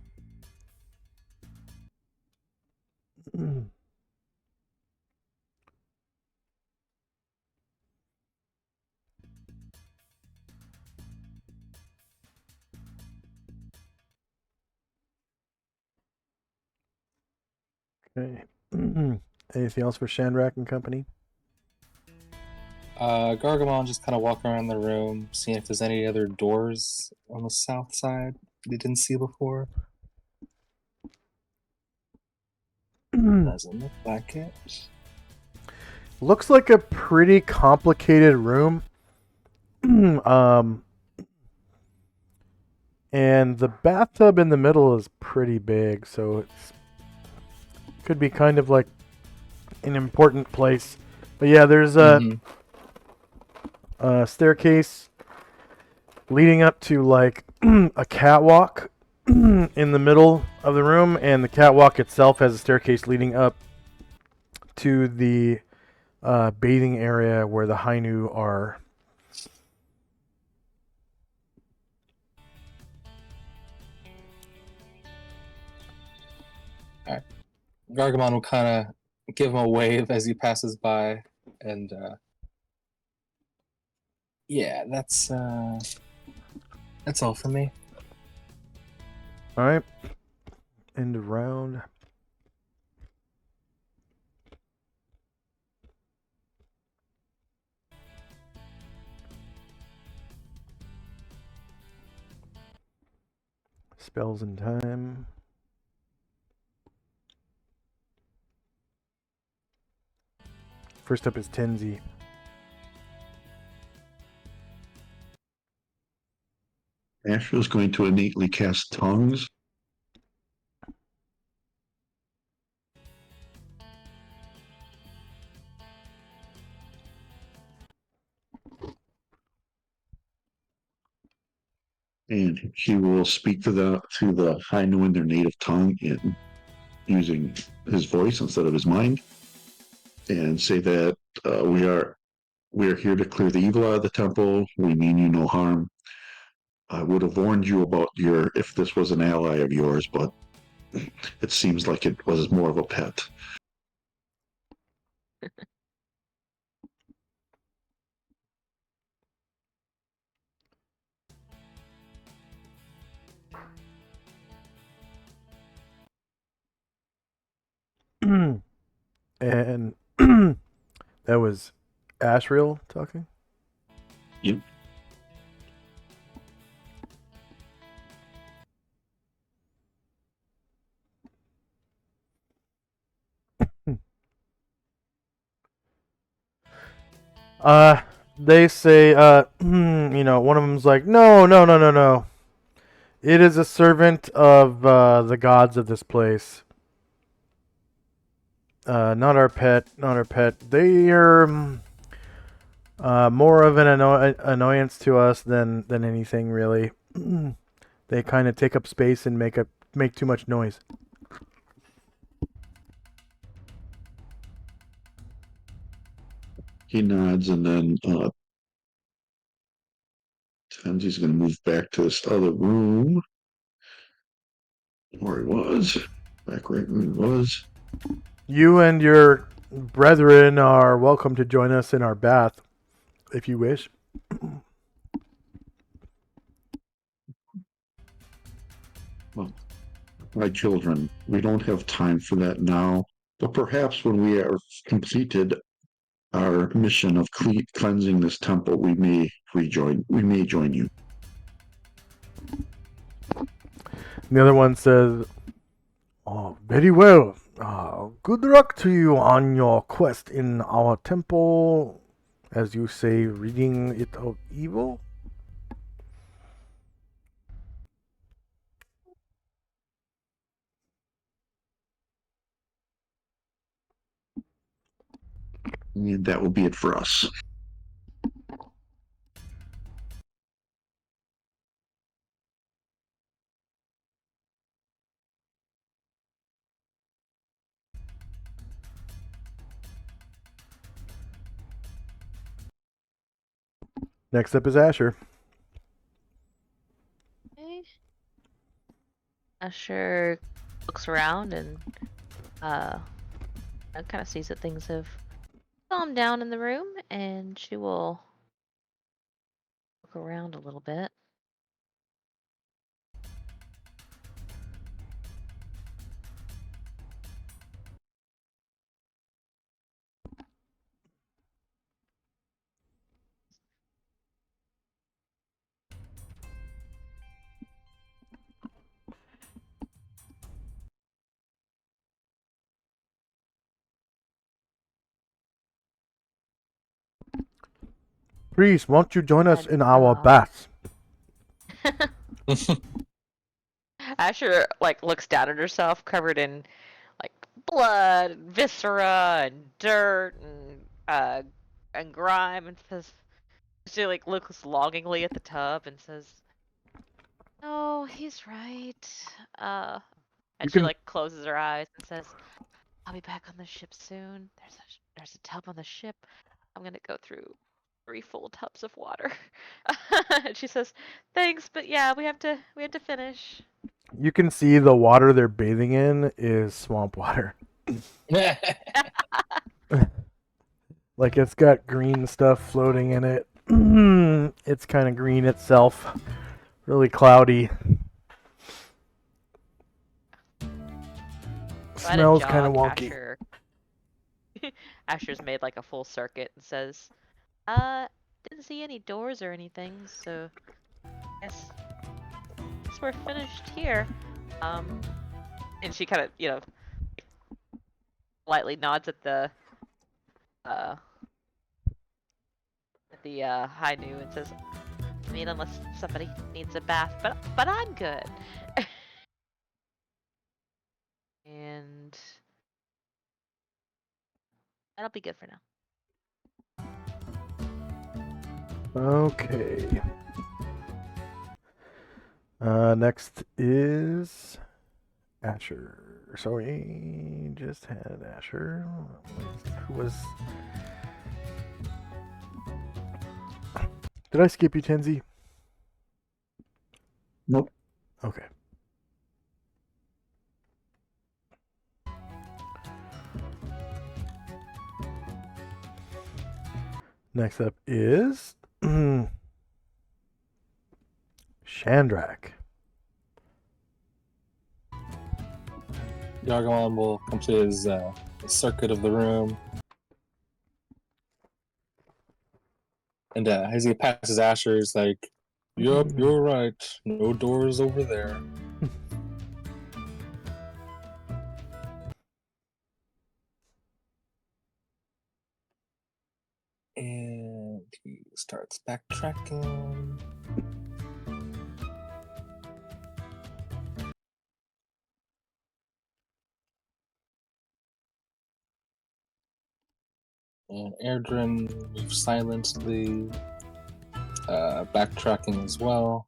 Okay. Anything else for Shandrak and Company? Gargamon just kind of walking around the room, seeing if there's any other doors on the south side they didn't see before. Doesn't look like it. Looks like a pretty complicated room. And the bathtub in the middle is pretty big, so it's could be kind of like an important place. But yeah, there's a staircase leading up to like a catwalk in the middle of the room, and the catwalk itself has a staircase leading up to the bathing area where the Hainu are. Gargamon will kind of give him a wave as he passes by, and yeah, that's all for me. All right, end of round. Spells in time. First up is Tenzi. Asher's going to innately cast tongues. And he will speak to the Hainu in their native tongue in using his voice instead of his mind, and say that we are here to clear the evil out of the temple. We mean you no harm. I would have warned you about if this was an ally of yours, but it seems like it was more of a pet. And that was Ashriel talking? Yep. They say, one of them's like, no. It is a servant of the gods of this place. Not our pet. They are more of an annoyance to us than anything, really. They kind of take up space and make too much noise. He nods, and then Tenzi's going to move back to this other room where he was. Back right where he was. You and your brethren are welcome to join us in our bath, if you wish. Well, my children, we don't have time for that now, but perhaps when we are completed our mission of cleansing this temple, we may join you. And the other one says, "Oh, very well. Good luck to you on your quest in our temple, as you say, ridding it of evil." And that will be it for us. Next up is Asher. Okay. Asher looks around and kind of sees that things have calmed down in the room, and she will look around a little bit. Priest, won't you join us in our no. bath? Asher like looks down at herself, covered in like blood, and viscera, and dirt, and grime, and says she like looks longingly at the tub and says, "Oh, he's right." You And she can like closes her eyes and says, "I'll be back on the ship soon. There's a tub on the ship. I'm gonna go through 3 full tubs of water." And she says, "Thanks, but yeah, we have to finish." you can see the water they're bathing in is swamp water. Like it's got green stuff floating in it. It's kind of green itself. Really cloudy. At a Smells kind of jog, wonky. Asher's made like a full circuit and says, didn't see any doors or anything, so guess we're finished here." And she kind of, lightly nods at uh high noon and says, "I mean, unless somebody needs a bath, but I'm good." And that'll be good for now. Okay. Next is Asher. So we just had Asher. Who was? Did I skip you, Tenzi? Nope. Okay. Next up is Shandrak. Yargamon will complete his circuit of the room. And as he passes Asher, he's like, "Yup, you're right. No doors over there." And he starts backtracking. And Erdrin moves silently, backtracking as well.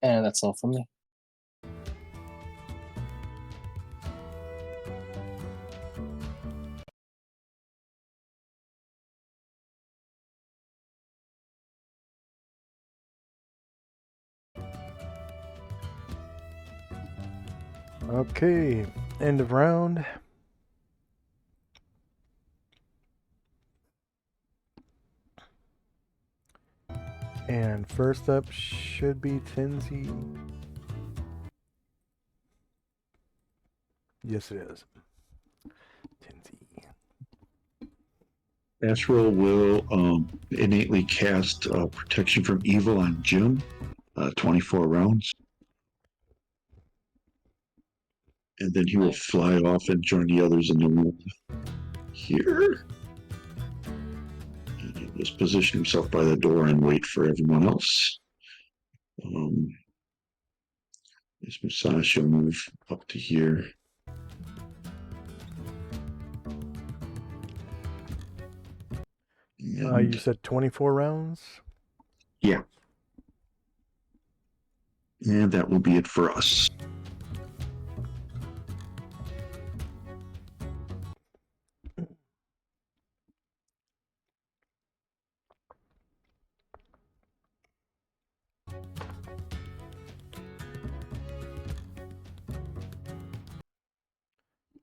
And that's all from me. Okay. End of round. And first up should be Tenzi. Yes, it is. Tenzi. Astral will innately cast protection from evil on Jim, 24 rounds. And then he will Nice. fly off and join the others in the room here. And he'll just position himself by the door and wait for everyone else. This Musashi will move up to here. You said 24 rounds? Yeah. And that will be it for us.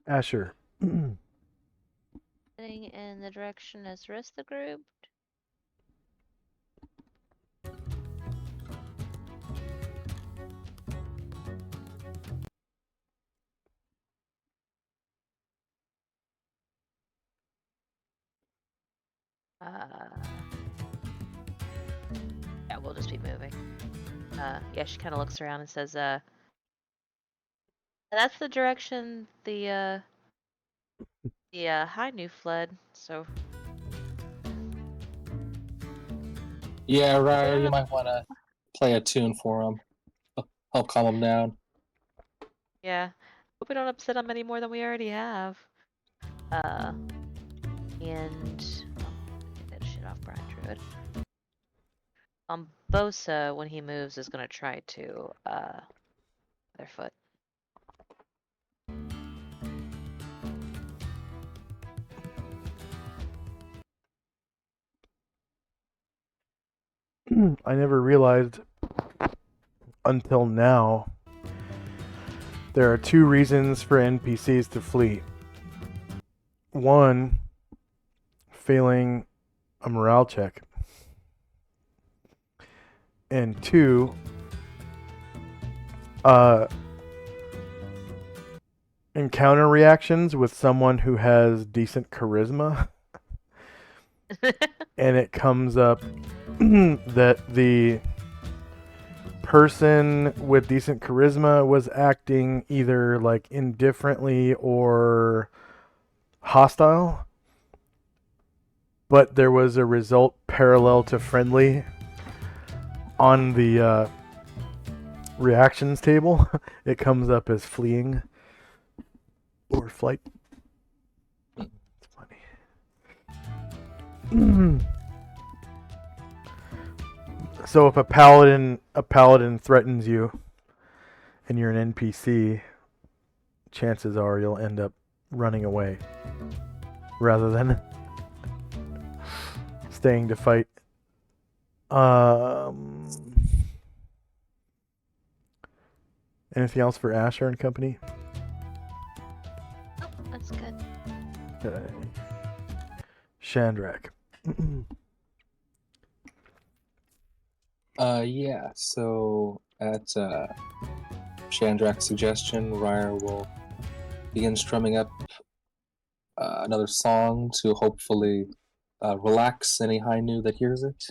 Asher. Heading in the direction as the rest of the group. Yeah, we'll just be moving. Yeah, she kind of looks around and says, that's the direction the High New fled, so Yeah, Ryer, Yeah. you might want to play a tune for him. Help calm him down. yeah. Hope we don't upset him any more than we already have. And get that shit off Brian Druid. Bosa, when he moves, is gonna try to their foot. I never realized until now there are two reasons for NPCs to flee. One, failing a morale check. And two, encounter reactions with someone who has decent charisma. And it comes up that the person with decent charisma was acting either like indifferently or hostile, but there was a result parallel to friendly on the reactions table. It comes up as fleeing or flight. It's funny. So if a paladin threatens you and you're an NPC, chances are you'll end up running away rather than staying to fight. Anything else for Asher and company? Oh, that's good. Okay. Shandrak. Yeah, so at Chandrak's suggestion, Ryer will begin strumming up another song to hopefully relax any high new that hears it.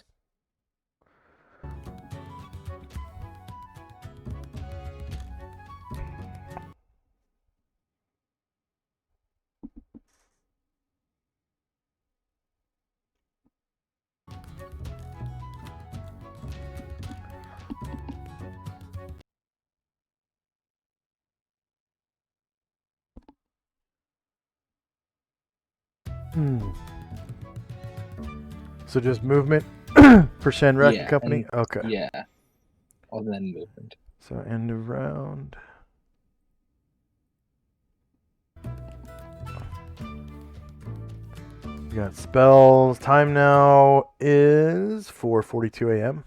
So just movement for Shandrak and company? Okay. Yeah, and then movement. So end of round. We got spells. Time now is 4:42 a.m.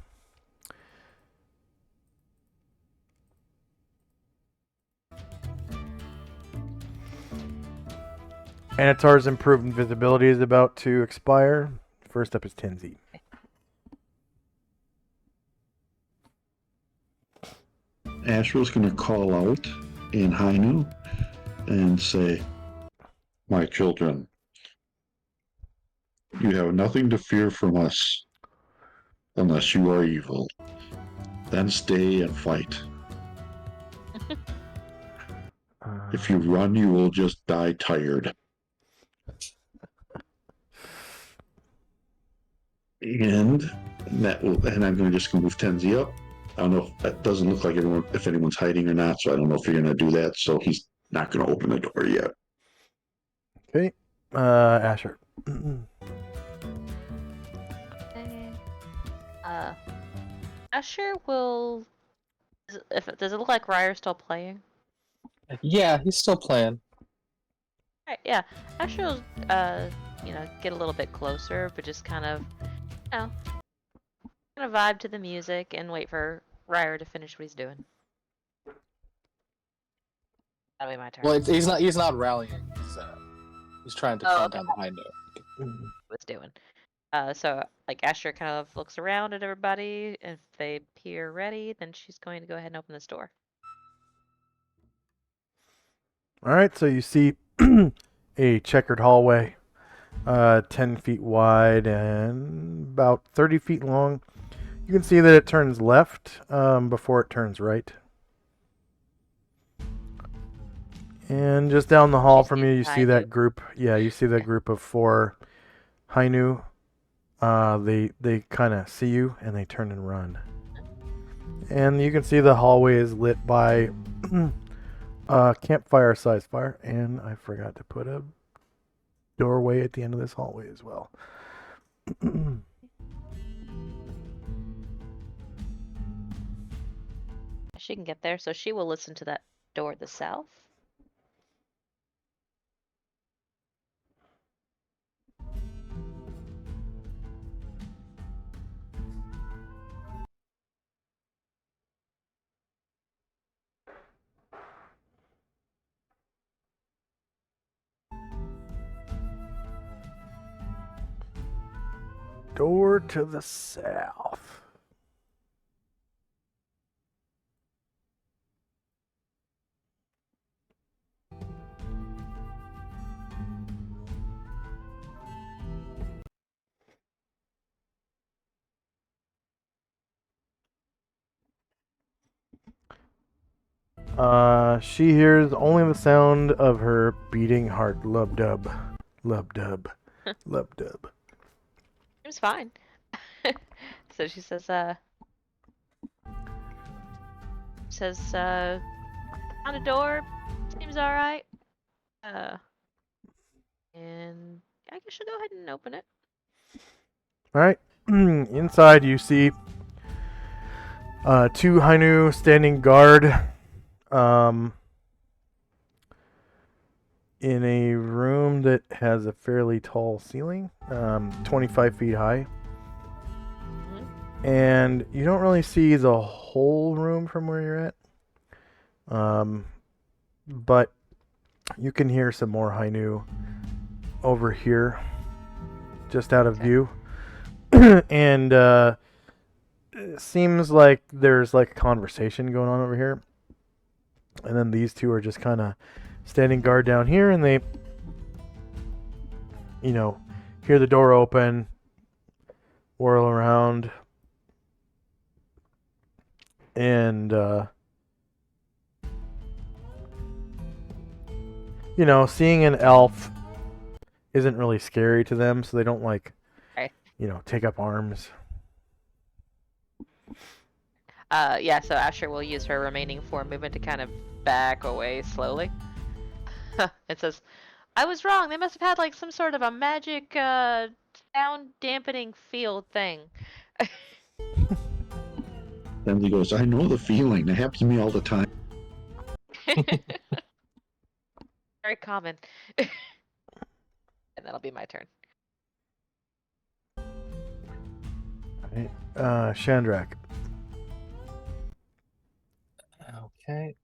Anatar's improved invisibility is about to expire. First up is Tenzi. Asher's going to call out in Hainu and say, "My children, you have nothing to fear from us unless you are evil. Then stay and fight. If you run, you will just die tired." And I'm going to just move Tenzi up. I don't know if that doesn't look like if anyone's hiding or not, so I don't know if you're going to do that. So he's not going to open the door yet. Okay. Asher. Okay. Asher will. Does it look like Ryer's still playing? Yeah, he's still playing. Alright, yeah. Asher will, get a little bit closer, but just kind of vibe to the music and wait for Ryer to finish what he's doing. That'll be my turn. Well, he's not rallying. He's trying to calm down the high note. What's doing? So like Asher kind of looks around at everybody. If they appear ready, then she's going to go ahead and open this door. All right, so you see a checkered hallway 10 feet wide and about 30 feet long. You can see that it turns left before it turns right. And just down the hall She from sees you, you see behind that you. group. Yeah, you see that group of 4 Hainu. They kind of see you and they turn and run. And you can see the hallway is lit by campfire size fire. And I forgot to put a doorway at the end of this hallway as well. She can get there, so she will listen to that door at the south. Door to the south. She hears only the sound of her beating heart. Lub dub. Lub dub. Lub dub. Seems fine. So she says, found a door. Seems alright. And I guess she'll go ahead and open it. Alright. Inside you see 2 Hainu standing guard in a room that has a fairly tall ceiling, 25 feet high. And you don't really see the whole room from where you're at. But you can hear some more Hainu over here, just out of view. And it seems like there's like a conversation going on over here. And then these 2 are just kind of standing guard down here, and they, hear the door open, whirl around, and seeing an elf isn't really scary to them, so they don't take up arms. Yeah, so Asher will use her remaining form movement to kind of back away slowly. It says, I was wrong. They must have had like some sort of a magic sound dampening field thing. Then he goes, I know the feeling. That happens to me all the time. Very common. And that'll be my turn. Right. Shandrak. Okay.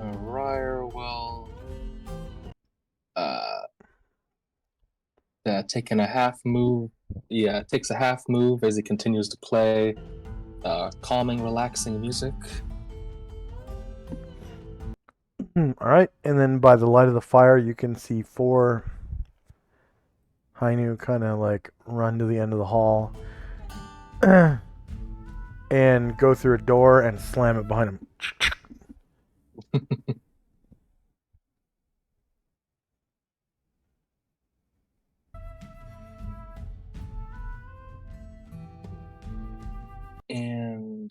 Ryer will taking a half move. Yeah, takes a half move as he continues to play calming, relaxing music. All right, and then by the light of the fire, you can see 4 Hainu kind of like run to the end of the hall and go through a door and slam it behind them. And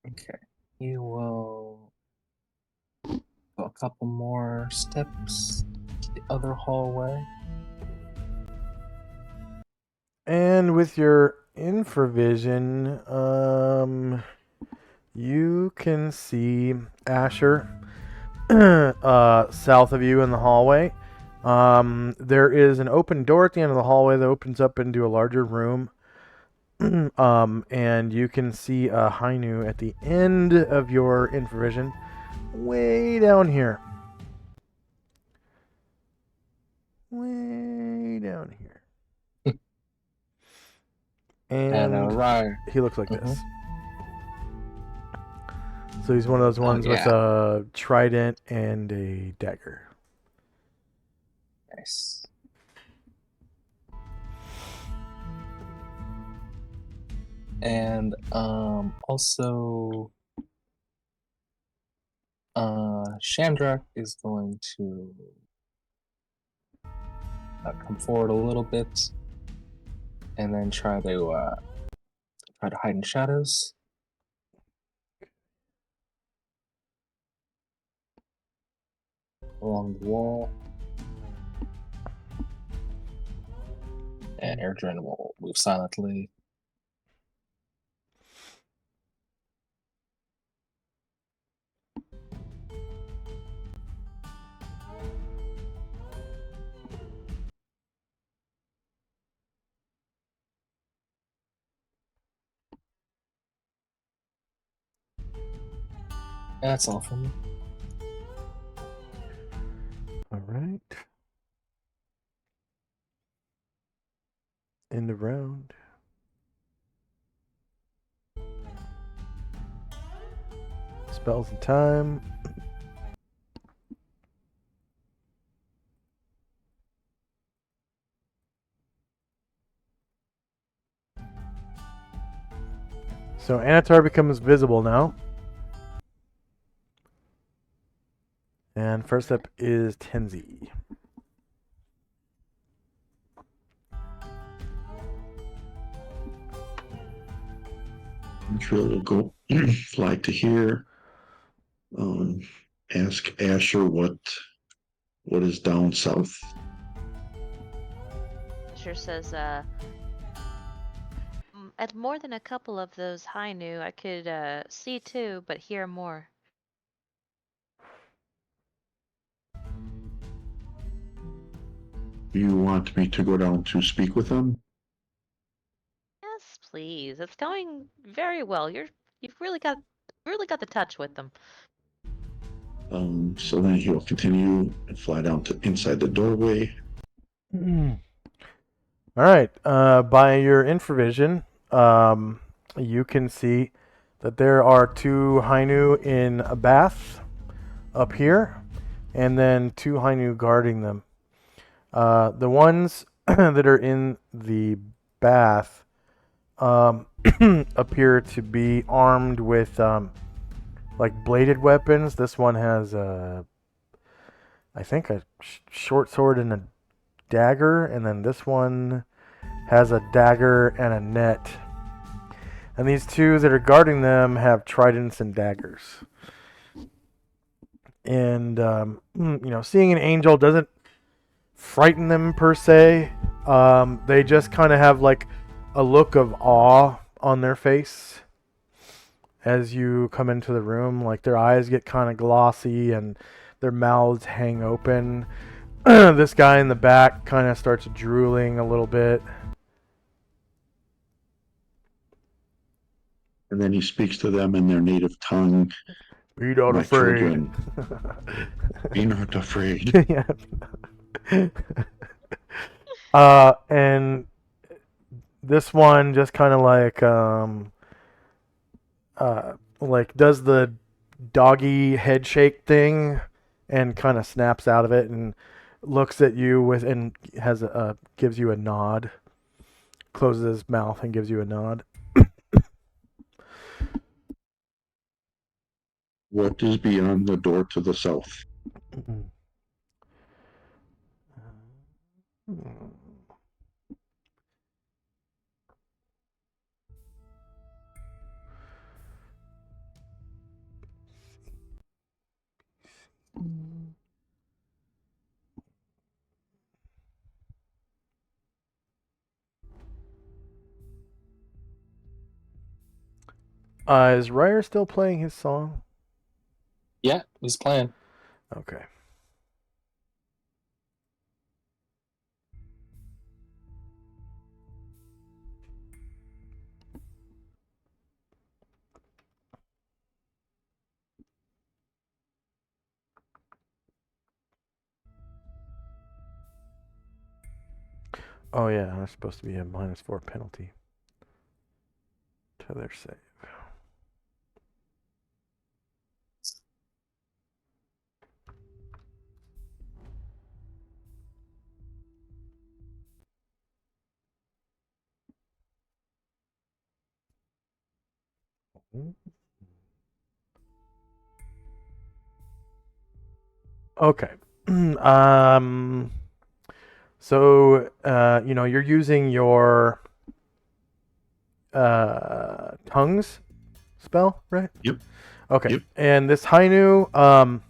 okay, he will go a couple more steps to the other hallway. And with your infravision, you can see Asher south of you in the hallway. There is an open door at the end of the hallway that opens up into a larger room. And you can see a Hainu at the end of your infravision, way down here. Way down here. And Ryer. he looks like this. So he's one of those ones with yeah. a trident and a dagger. Nice. And also Chandrak is going to come forward a little bit and then try to hide in shadows. Along the wall. And Erdrin will move silently. That's all from me. All right. End of round. Spells and time. So Anatar becomes visible now. And first up is Tenzi. Trill will go fly to here. Ask Asher what is down south. Asher says, at more than a couple of those Hainu, I could see too, but hear more. Do you want me to go down to speak with them? Yes, please. It's going very well. You've really got the touch with them. So then he'll continue and fly down to inside the doorway. All right. By your infravision, you can see that there are two Hainu in a bath up here, and then two Hainu guarding them. The ones that are in the bath appear to be armed with like bladed weapons. This one has I think a short sword and a dagger, and then this one has a dagger and a net. And these two that are guarding them have tridents and daggers. And seeing an angel doesn't frighten them per se. They just kind of have like a look of awe on their face as you come into the room. Like their eyes get kind of glossy and their mouths hang open. This guy in the back kind of starts drooling a little bit. And then he speaks to them in their native tongue. Be not My afraid. children, be not afraid. Yeah. And this one just kind of like does the doggy head shake thing and kind of snaps out of it and looks at you and gives you a nod. Closes his mouth and gives you a nod. What is beyond the door to the south? Is Ryer still playing his song? Yeah, he's playing. Okay. Oh yeah, there's supposed to be a -4 penalty to their save. Okay. So you're using your tongues spell, right? Yep. Okay. Yep. And this Hainu,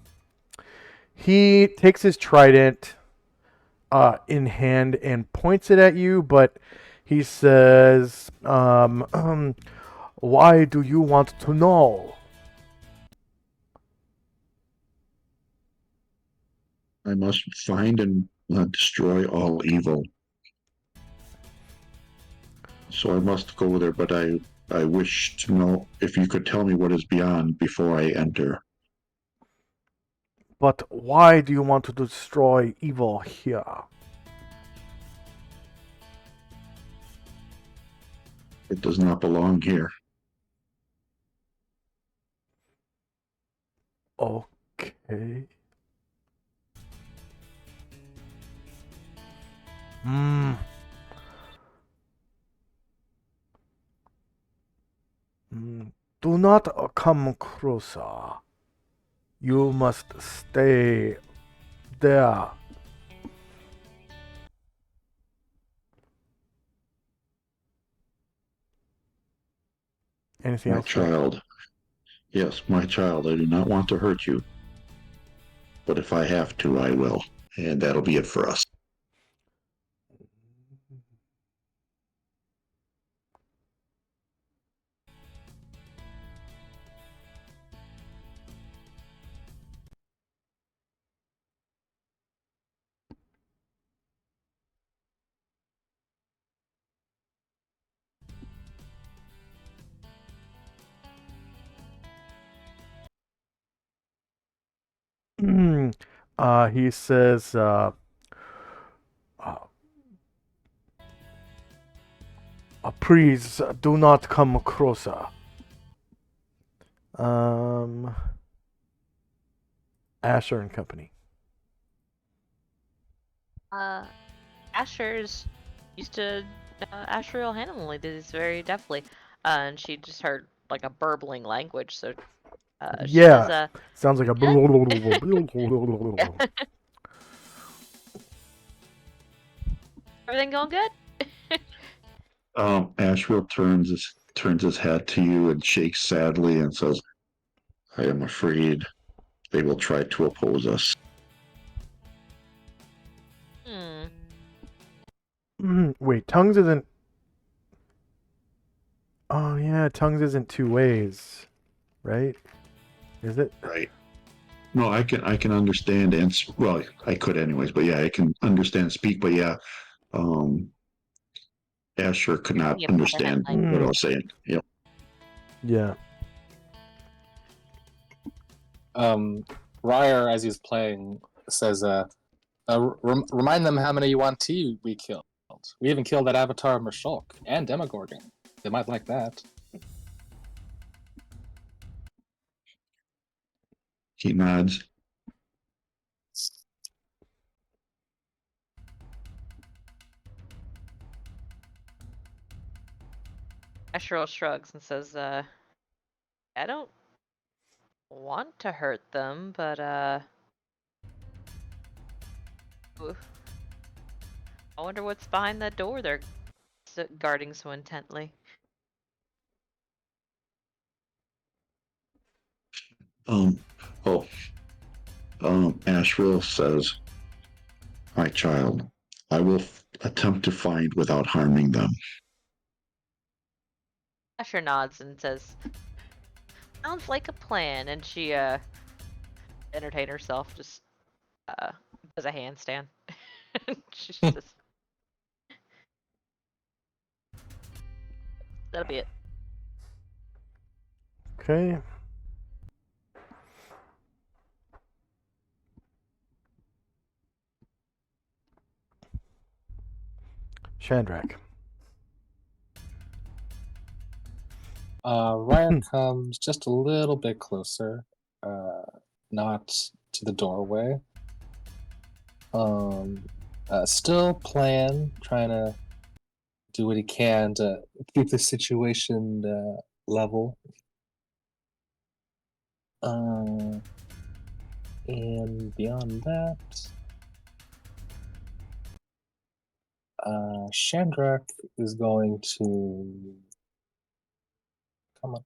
he takes his trident in hand and points it at you, but he says, "Why do you want to know?" I must find and destroy all evil. So I must go there, but I wish to know if you could tell me what is beyond before I enter. But why do you want to destroy evil here? It does not belong here. Okay. Hmm. Do not come closer. You must stay there. Anything My else? Rick? child. Yes, my child. I do not want to hurt you. But if I have to, I will. And that'll be it for us. He says, please do not come closer. Asher and Company. Asher's used to Asher will handle this very deftly. And she just heard like a burbling language, so she Yeah, says, sounds like a. everything going good? Asheville turns his head to you and shakes sadly and says, I am afraid they will try to oppose us. Wait, tongues isn't. Oh yeah, tongues isn't two ways, right? Is it? Right. No, I can understand and well, I could anyways, but yeah, I can understand and speak, but yeah, Asher could not Yeah, understand like- what I was saying. Yep. Yeah. Ryer, as he's playing, says, remind them how many UNT we killed. We even killed that avatar of Mershulk and Demogorgon. They might like that. He nods. Asher shrugs and says, I don't want to hurt them, but oof. I wonder what's behind that door they're guarding so intently. Asheville says, my child, I will attempt to find without harming them. Asher nods and says, sounds like a plan, and she entertain herself, just does a handstand. She says, that'll be it. Okay. Chandrak. Ryan comes just a little bit closer, not to the doorway. Still trying to do what he can to keep the situation level. And beyond that, Shandrak is going to come on.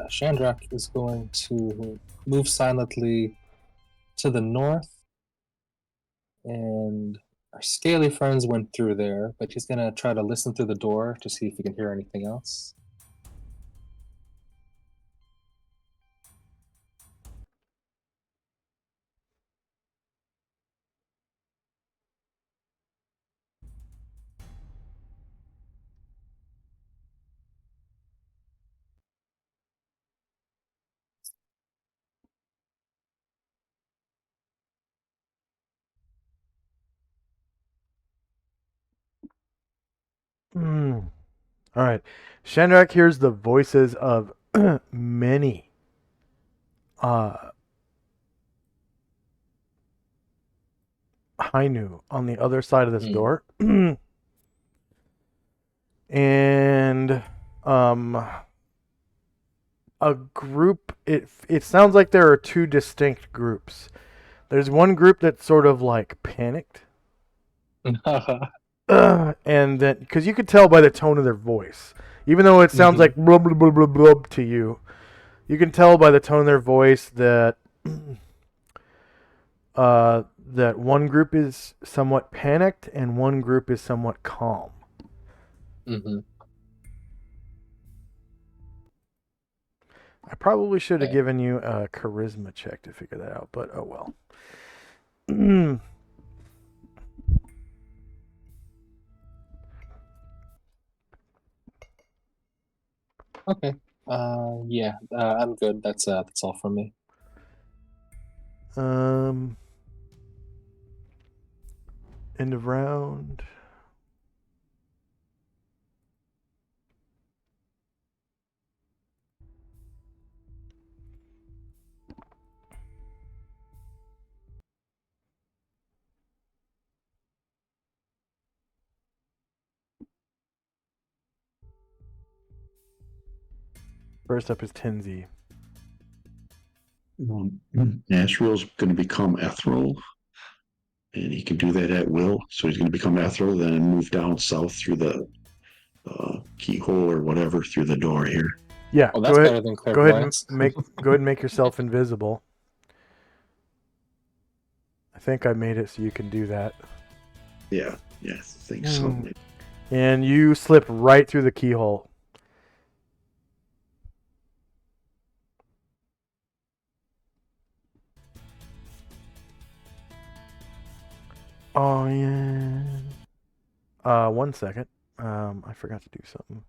Shandrak is going to move silently to the north, and our scaly friends went through there, but he's gonna try to listen through the door to see if he can hear anything else. Hmm. All right. Shandrak hears the voices of many Hainu on the other side of this door. And a group, it sounds like there are two distinct groups. There's one group that's sort of like panicked. And then, because you could tell by the tone of their voice, even though it sounds like blah, blah, blah, blah, blah to you, you can tell by the tone of their voice that that one group is somewhat panicked and one group is somewhat calm. I probably should have given you a charisma check to figure that out, but oh well. Okay. Yeah. I'm good. That's all from me. End of round. First up is Tenzi. Asriel's going to become ethereal, and he can do that at will. So he's going to become ethereal, then move down south through the keyhole or whatever through the door here. Yeah, Oh, that's better than clairvoyance. Go ahead and make yourself invisible. I think I made it so you can do that. Yeah, I think so. And you slip right through the keyhole. Oh yeah. 1 second. I forgot to do something.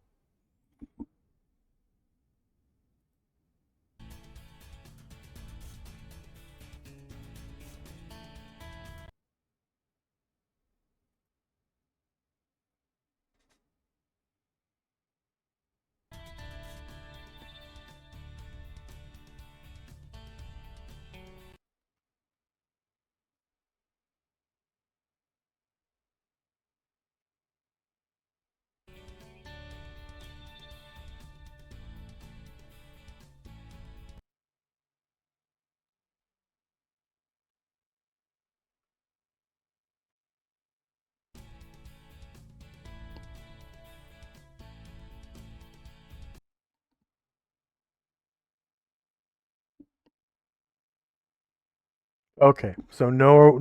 Okay, so no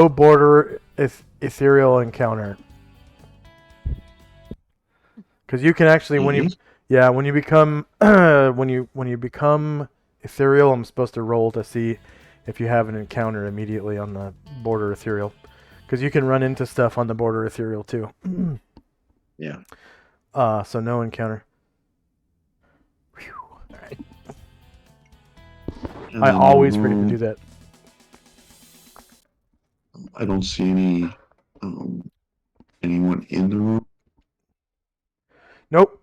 border ethereal encounter. Because you can actually when you become when you become ethereal, I'm supposed to roll to see if you have an encounter immediately on the border ethereal. Because you can run into stuff on the border ethereal too. Yeah. So no encounter. Whew. All right. I always forget to do that. I don't see anyone in the room. Nope.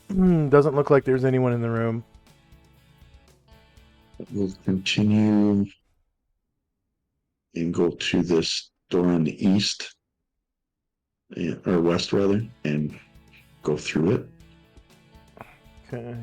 Doesn't look like there's anyone in the room. We'll continue and go to this door on the east, or west rather, and go through it. Okay.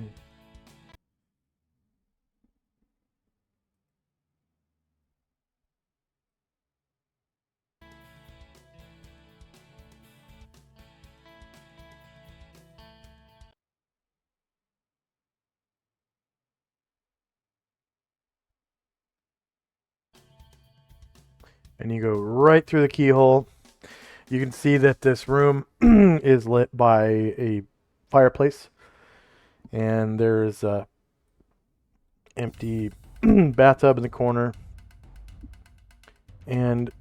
and you go right through the keyhole. You can see that this room is lit by a fireplace, and there's a empty bathtub in the corner, and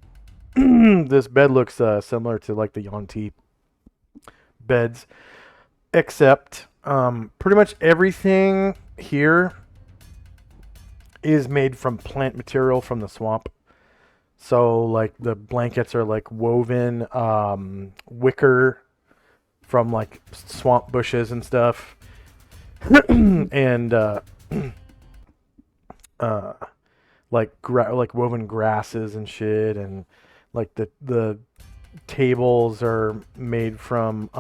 this bed looks similar to like the Yonti beds, except pretty much everything here is made from plant material from the swamp. So like the blankets are like woven wicker from like swamp bushes and stuff, and like woven grasses and shit, and like the tables are made from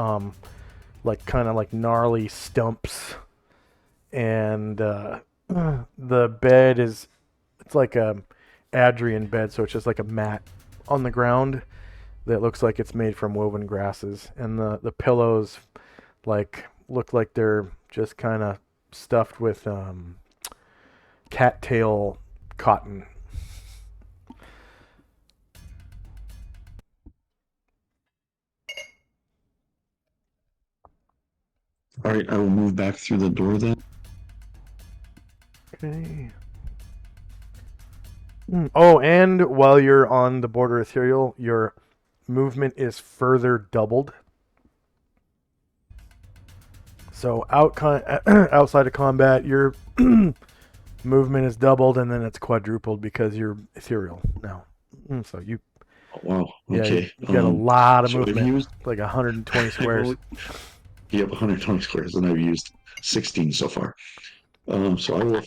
like kind of like gnarly stumps, and the bed is it's like a Adrian bed, so it's just like a mat on the ground that looks like it's made from woven grasses, and the pillows like look like they're just kind of stuffed with cattail cotton. All right, I will move back through the door then. Okay. Oh, and while you're on the border ethereal, your movement is further doubled. So outside of combat, your movement is doubled, and then it's quadrupled because you're ethereal now. So you, Oh, wow. yeah, Okay. you got a lot of so I've movement, used like 120 squares. you have 120 squares, and I've used 16 so far. So I will.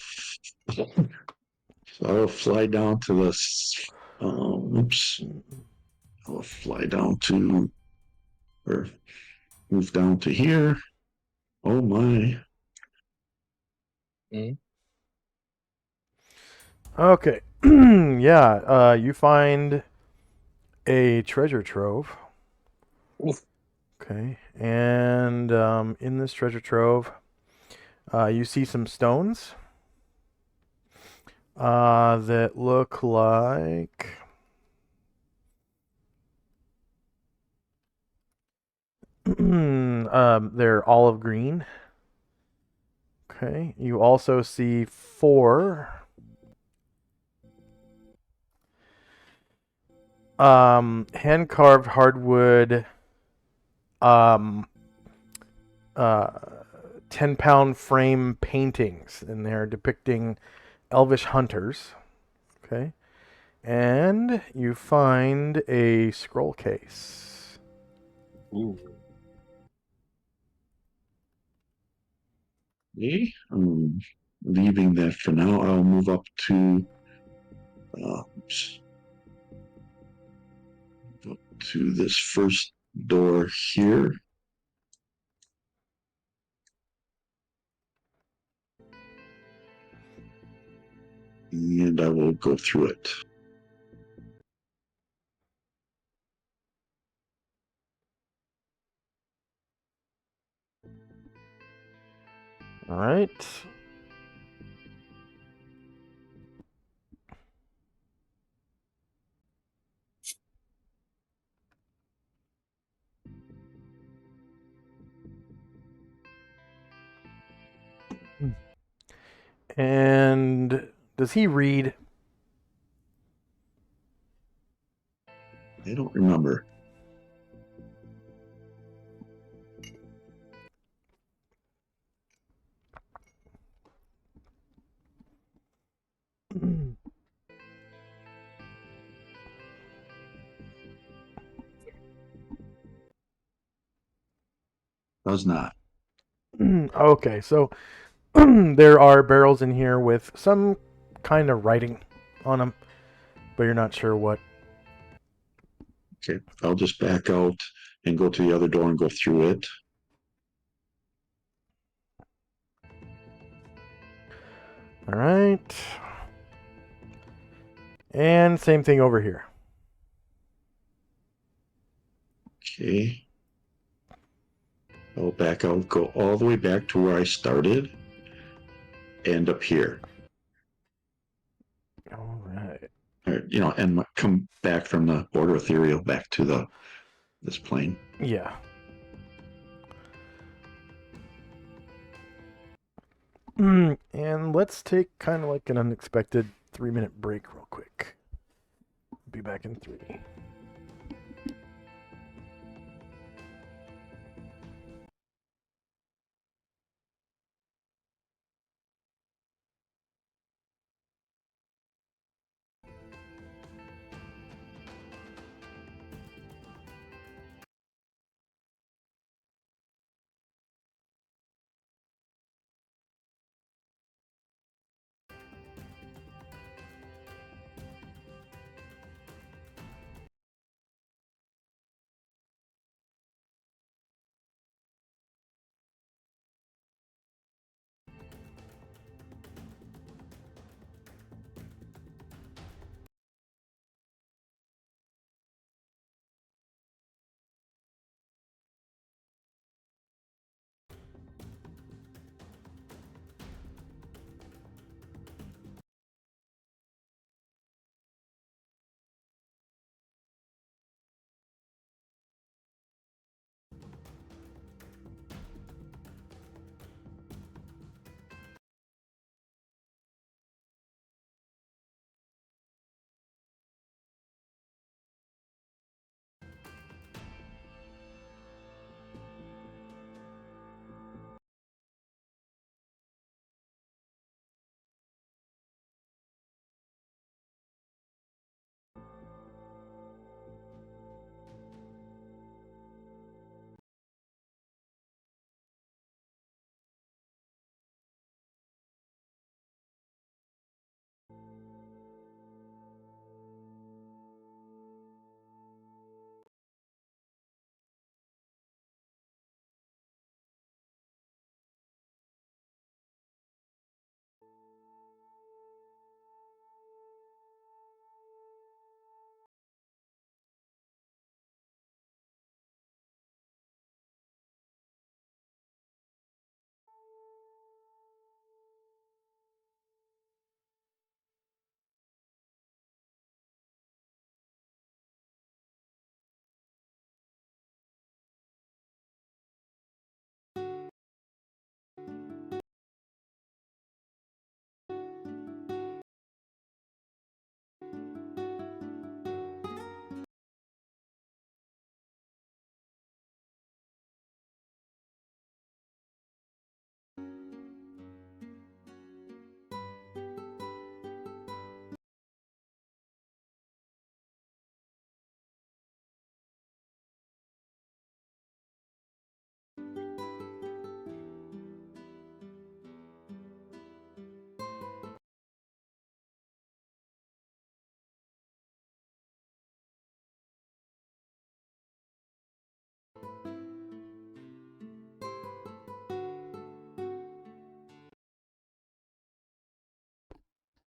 So I will fly down to this. Oops. I will fly down to, or move down to here. Oh my. Okay. Yeah, you find a treasure trove. Oof. Okay. And in this treasure trove, you see some stones that look like they're olive green. Okay. You also see 4 hand carved hardwood 10-pound frame paintings, and they're depicting elvish hunters. Okay. And you find a scroll case. Ooh. Okay. Leaving that for now. I'll move up to. Oops. Up to this first door here. And I will go through it. All right. And does he read? I don't remember. Does not. Okay, so there are barrels in here with some kind of writing on them, but you're not sure what. Okay. I'll just back out and go to the other door and go through it. All right. And same thing over here. Okay. I'll back out, go all the way back to where I started, and up here. All right. All right. and come back from the border ethereal back to this plane. Yeah. And let's take kind of like an unexpected 3-minute break real quick. Be back in 3.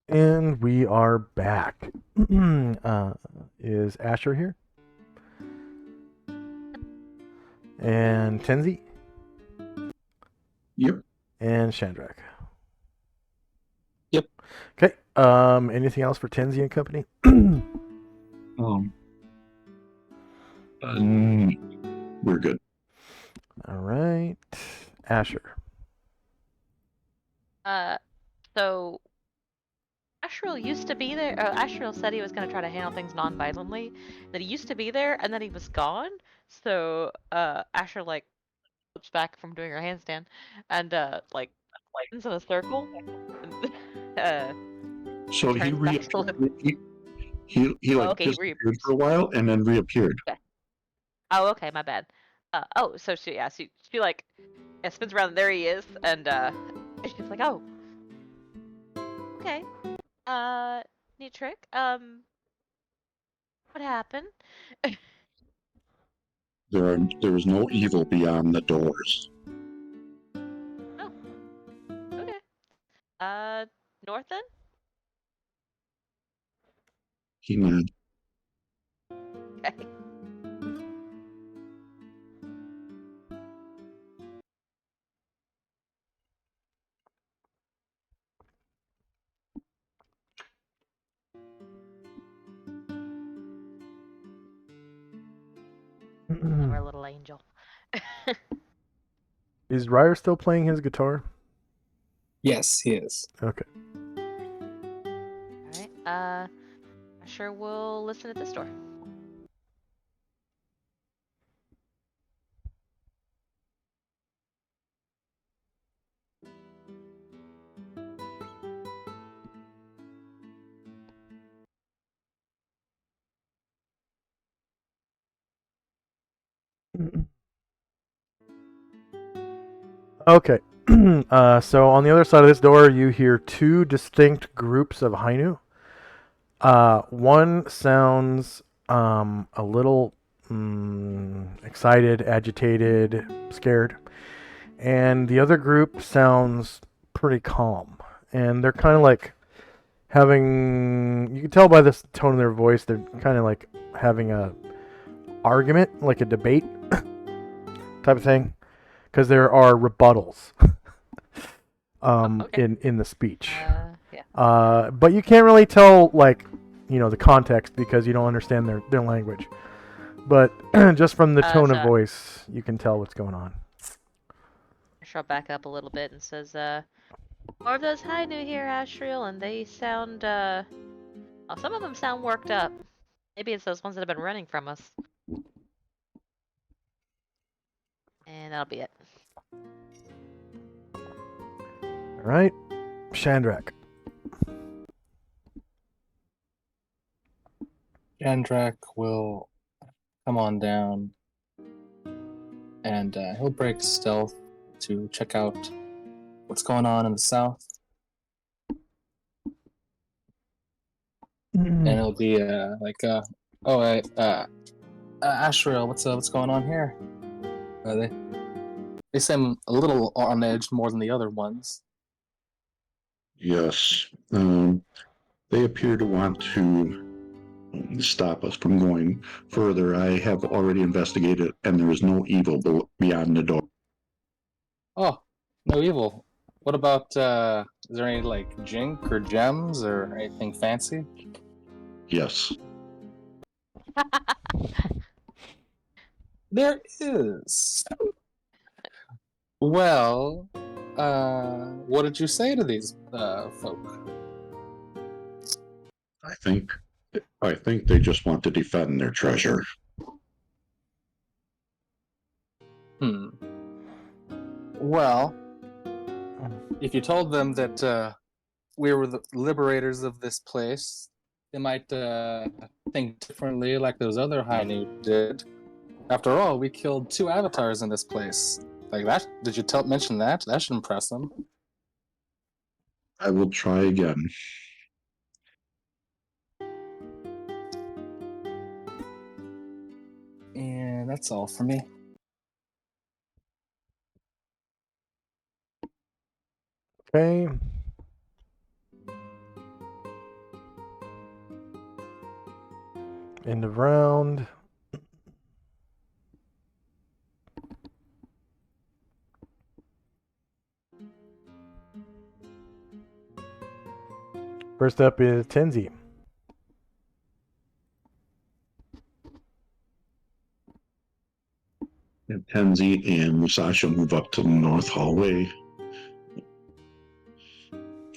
And we are back. Is Asher here? And Tenzi? Yep. And Shandrak? Yep. Okay. Anything else for Tenzi and company? We're good. All right. Asher. So Asriel used to be there. Asriel said he was going to try to handle things non-violently. That he used to be there, and then he was gone. So Asher like flips back from doing her handstand, and like spins in a circle, and So he turns back to live. he like Okay, he disappeared for a while and then reappeared. Okay. Oh, okay, my bad. So she like spins around. And there he is, and she's like, oh, okay. Neat trick. What happened? There was no evil beyond the doors. Oh, okay. North then? He nodded. Okay. Our little angel. Is Ryer still playing his guitar? Yes, he is. Okay. Alright, I sure will listen at this door. Okay. So on the other side of this door, you hear two distinct groups of Hainu. One sounds a little excited, agitated, scared, and the other group sounds pretty calm. And they're kind of like having, you can tell by the tone of their voice, they're kind of like having a argument, like a debate type of thing, because there are rebuttals Okay. in the speech. Yeah. But you can't really tell, like, the context because you don't understand their language. But just from the tone of So- voice, you can tell what's going on. She'll back up a little bit and says, more of those Hainu here, Ashriel, and they sound, well, some of them sound worked up. Maybe it's those ones that have been running from us. And that'll be it. All right, Shandrak. Jandrak will come on down, and he'll break stealth to check out what's going on in the south. And it'll be Ashriel, what's going on here? They seem a little on edge more than the other ones. Yes. They appear to want to stop us from going further. I have already investigated, and there is no evil beyond the door. Oh, no evil. What about, is there any, like, jink or gems or anything fancy? Yes. There is. Well, what did you say to these folk? I think they just want to defend their treasure. Well, if you told them that we were the liberators of this place, they might think differently like those other Hainu did. After all, we killed 2 avatars in this place. Like that? Did you mention that? That should impress them. I will try again. And that's all for me. Okay. End of round. First up is Tenzi. And Tenzi and Musashi move up to the north hallway.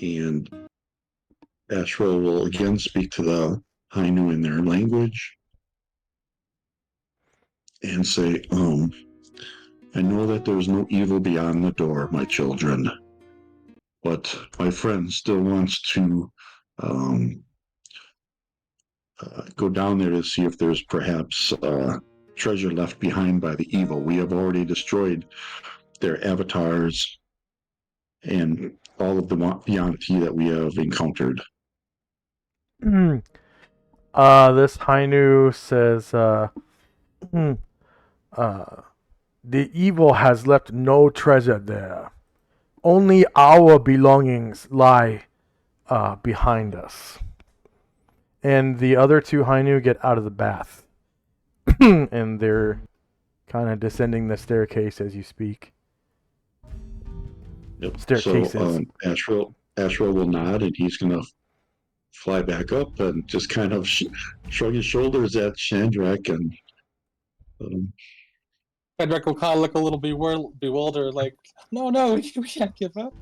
And Ashro will again speak to the Hainu in their language and say, I know that there's no evil beyond the door, my children, but my friend still wants to go down there to see if there's perhaps treasure left behind by the evil. We have already destroyed their avatars and all of the Yanti that we have encountered. This Hainu says, the evil has left no treasure there. Only our belongings lie behind us. And the other 2 Hainu get out of the bath. And they're kind of descending the staircase as you speak. Yep. Staircases. So Ashro will nod, and he's going to fly back up and just kind of shrug his shoulders at Shandrak and Frederick will kind of look a little bewildered, like, no, we can't give up.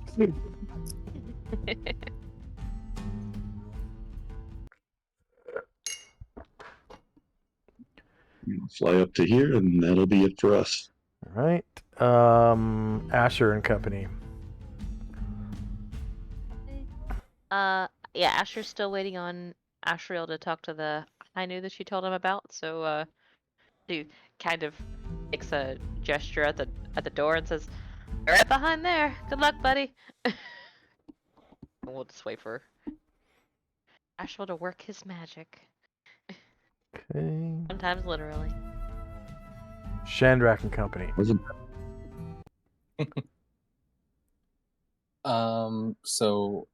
Fly up to here, and that'll be it for us. All right. Asher and company. Yeah, Asher's still waiting on Ashriel to talk to the Hainu that she told him about. So, she kind of makes a gesture at the door and says, "Right behind there. Good luck, buddy." We'll just wait for Ashriel to work his magic. Okay. Sometimes literally. Shandrak and company. Wasn't So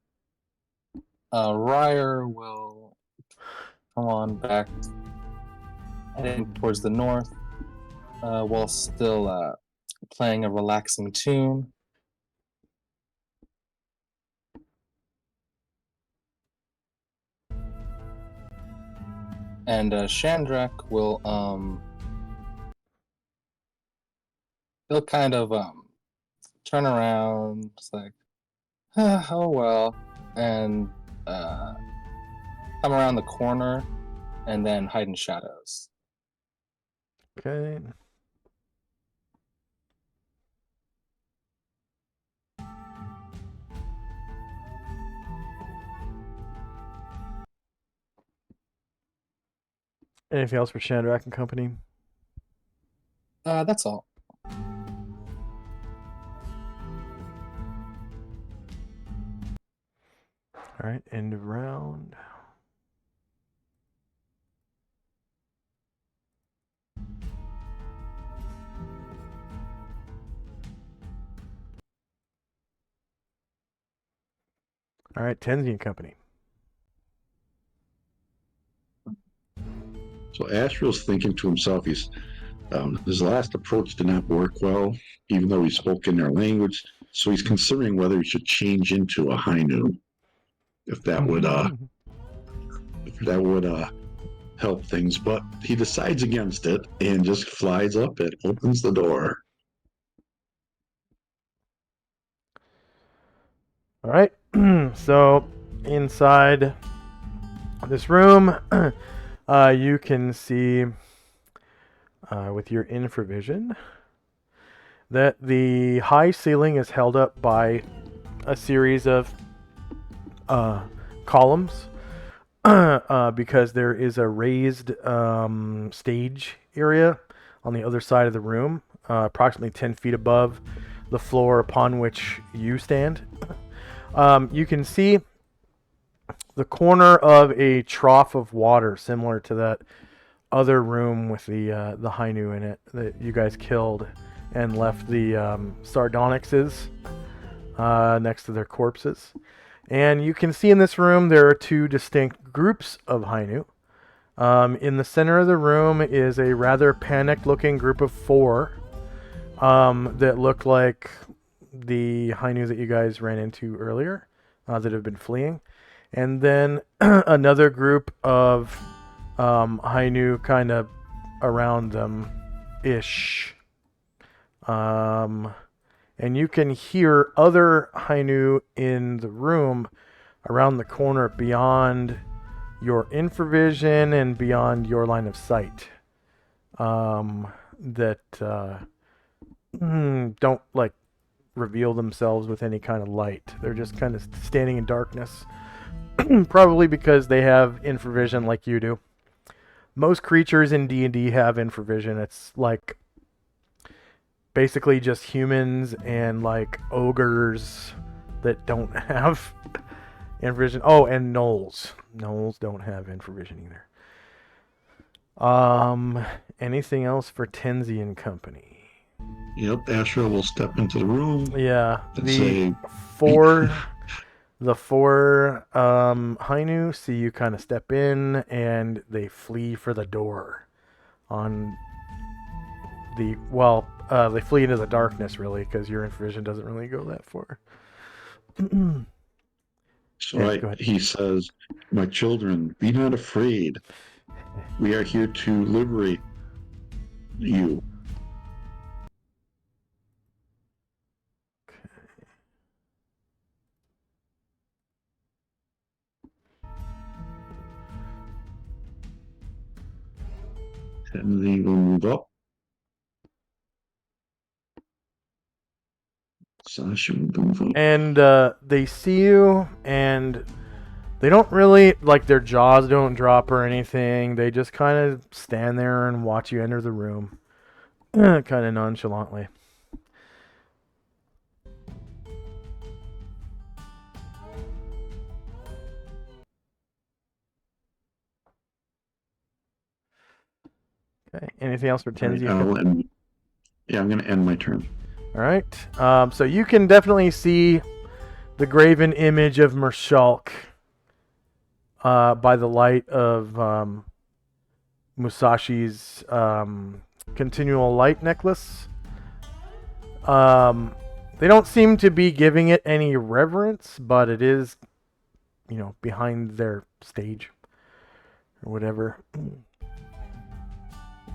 Ryer will come on back, heading towards the north, while still playing a relaxing tune. And Shandrak will he'll kind of turn around, just like, oh well, and come around the corner, and then hide in shadows. Okay. Anything else for Shandrak and company? That's all. All right, end of round. All right, Tenzi and company. So Astriel's thinking to himself, his last approach did not work well, even though he spoke in their language. So he's considering whether he should change into a Hainu, if that would help things. But he decides against it and just flies up and opens the door. All right. So inside this room, you can see with your infravision that the high ceiling is held up by a series of columns because there is a raised stage area on the other side of the room, approximately 10 feet above the floor upon which you stand. You can see the corner of a trough of water, similar to that other room with the Hainu in it that you guys killed and left the sardonyxes next to their corpses. And you can see in this room there are two distinct groups of Hainu. In the center of the room is a rather panicked-looking group of 4 that look like the Hainu that you guys ran into earlier that have been fleeing. And then another group of Hainu kind of around them-ish. And you can hear other Hainu in the room around the corner beyond your infravision and beyond your line of sight that don't like reveal themselves with any kind of light. They're just kind of standing in darkness. Probably because they have infravision like you do. Most creatures in D&D have infravision. It's like basically just humans and like ogres that don't have infravision. Oh, and gnolls. Gnolls don't have infravision either. Anything else for Tenzi and company? Yep, Astra will step into the room. Yeah, and the say, four Hainu see you kind of step in, and they flee for the door. They flee into the darkness, really, because your infravision doesn't really go that far. So Yeah, he says, "My children, be not afraid. We are here to liberate You. And then we'll move up. Sasha will move up. And they see you, and they don't really, like, their jaws don't drop or anything. They just kind of stand there and watch you enter the room, kind of nonchalantly. Okay. Anything else for Tenzi? Yeah, I'm going to end my turn. All right. So you can definitely see the graven image of Mershalk by the light of Musashi's continual light necklace. They don't seem to be giving it any reverence, but it is, behind their stage or whatever.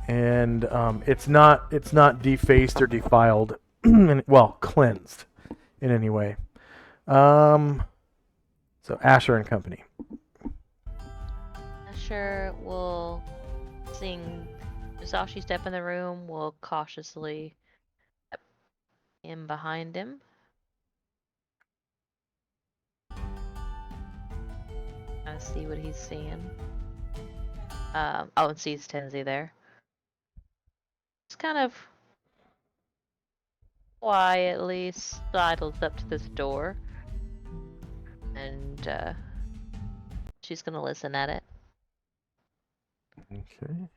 And it's not defaced or defiled, well, cleansed in any way. So Asher and company. Asher will, seeing Musashi step in the room, will cautiously step in behind him. Kind of see what he's seeing. And sees Tenzi there. Just kind of quietly sidles up to this door. And she's gonna listen at it. Okay.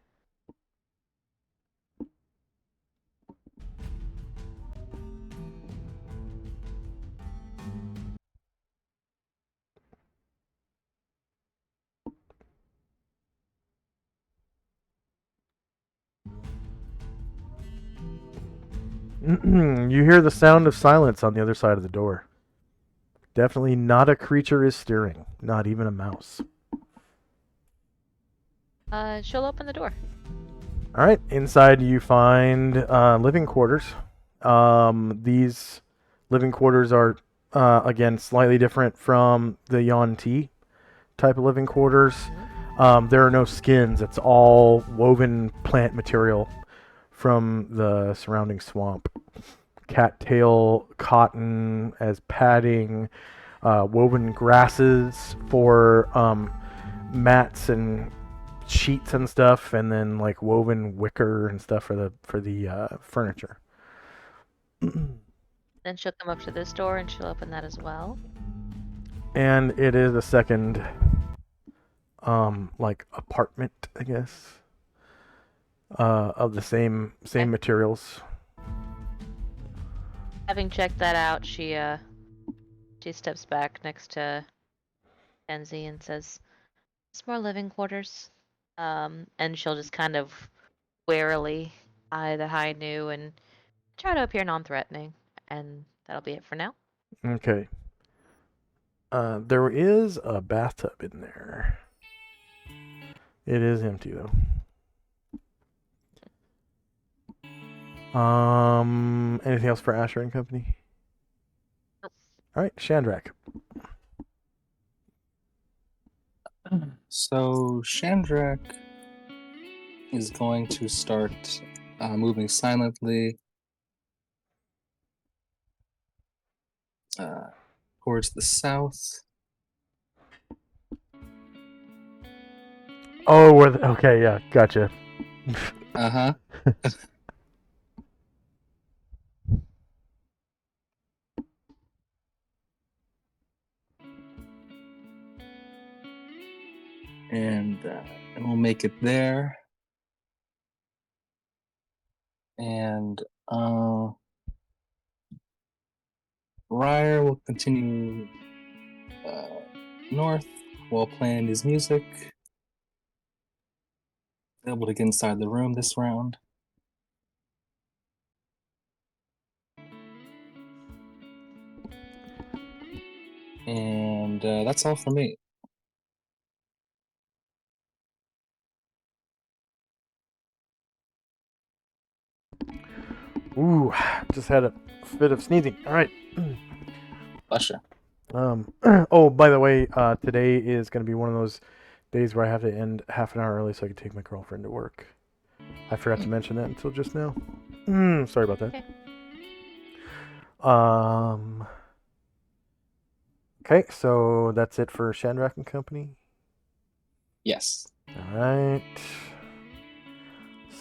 You hear the sound of silence on the other side of the door. Definitely not a creature is stirring, not even a mouse. She'll open the door. All right, inside you find living quarters. These living quarters are, again, slightly different from the Yuan-Ti type of living quarters. There are no skins. It's all woven plant material from the surrounding swamp. Cattail cotton as padding, woven grasses for mats and sheets and stuff, and then like woven wicker and stuff for the furniture. Then she'll come up to this door and she'll open that as well. And it is a second like apartment, I guess, of the same materials. Having checked that out, she steps back next to Tenzi and says, "It's more living quarters." And she'll just kind of warily eye the high new and try to appear non-threatening, and that'll be it for now. Okay. There is a bathtub in there. It is empty though. Anything else for Asher and company? Nope. All right, Shandrak. So Shandrak is going to start moving silently towards the south. Oh, okay, yeah, gotcha. Uh-huh. And we'll make it there. And Ryer will continue north while playing his music. Able to get inside the room this round. And that's all for me. Ooh, just had a fit of sneezing. All right. Bless you. Oh, by the way, today is going to be one of those days where I have to end half an hour early so I can take my girlfriend to work. I forgot to mention that until just now. Sorry about that. Okay. Okay, so that's it for Shandrak and Company. Yes. All right.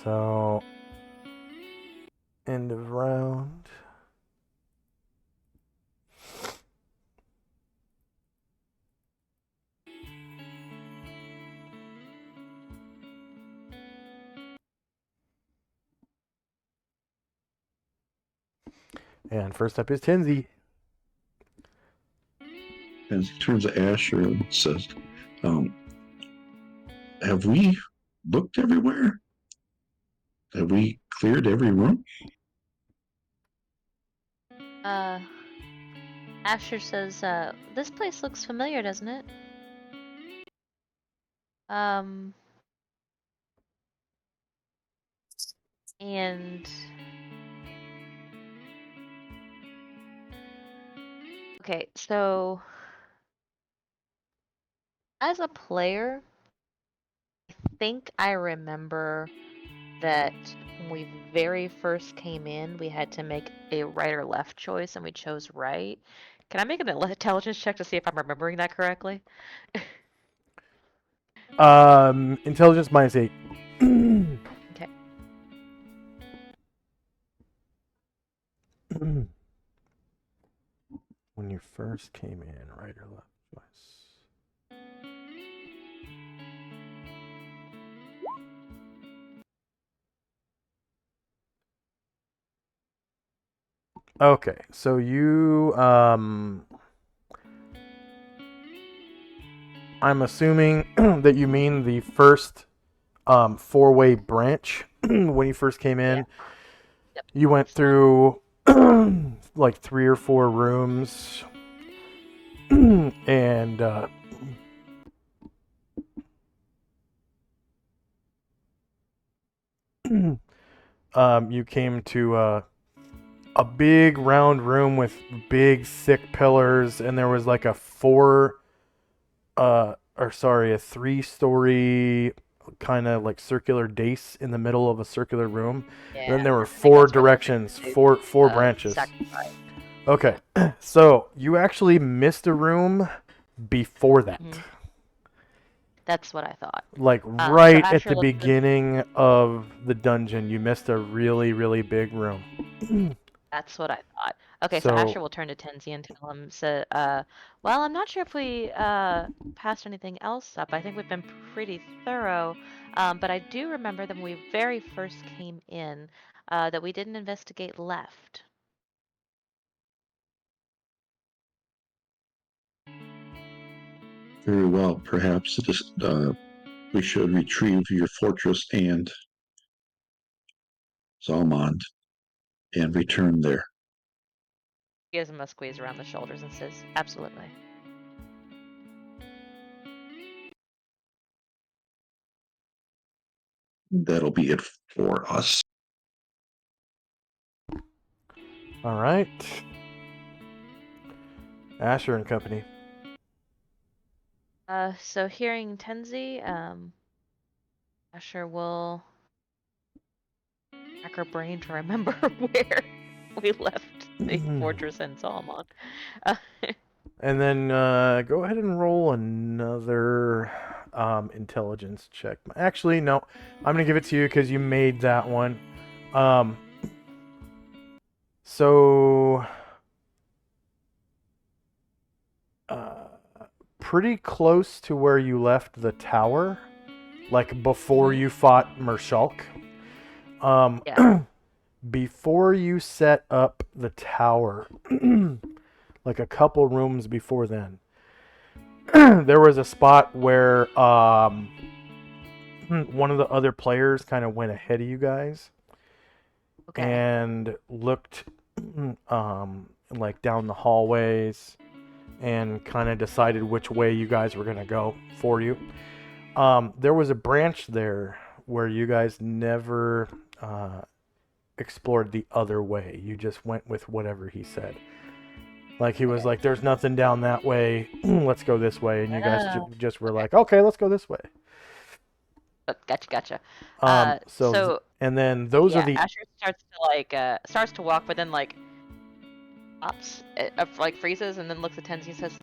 So, end of round. And first up is Tenzi. And he turns to Asher and says, have we looked everywhere? Have we cleared every room? Asher says, this place looks familiar, doesn't it? And okay, so as a player, I think I remember that when we very first came in, we had to make a right or left choice, and we chose right. Can I make an intelligence check to see if I'm remembering that correctly? Intelligence -8. Okay. When you first came in, right or left choice. Okay, so you I'm assuming that you mean the first four-way branch when you first came in. Yeah. Yep. You went through like 3 or 4 rooms and you came to a big round room with big thick pillars, and there was like a 3-story kind of like circular dais in the middle of a circular room. Yeah. Then there were I think 4 that's where directions, they- four branches. sacrifice. Okay, so you actually missed a room before that. Mhm. That's what I thought. Like So right at Asher the looked in- beginning of the dungeon, you missed a really, really big room. That's what I thought. Okay, so So- Asher will turn to Tenzi and tell him, well, I'm not sure if we passed anything else up. I think we've been pretty thorough. But I do remember that when we very first came in, that we didn't investigate left. Very well. Perhaps we should retrieve your fortress and Zalmond and return there. He gives him a squeeze around the shoulders and says, absolutely. That'll be it for us. All right. Asher and Company. So hearing Tenzi, Asher will rack her brain to remember where we left the fortress in Solomon. And then go ahead and roll another intelligence check. Actually, no. I'm going to give it to you because you made that one. So... pretty close to where you left the tower, like before you fought Mershulk. Yeah. Before you set up the tower, like a couple rooms before then, there was a spot where one of the other players kind of went ahead of you guys. Okay. And looked like down the hallways and kind of decided which way you guys were going to go for you. There was a branch there where you guys never explored the other way. You just went with whatever he said. Like he was like, "There's nothing down that way. Let's go this way," and you guys just were like, "Okay, let's go this way." Gotcha. So and then those are the Asher starts to starts to walk, but then like stops, like freezes, and then looks at Tenzi and says,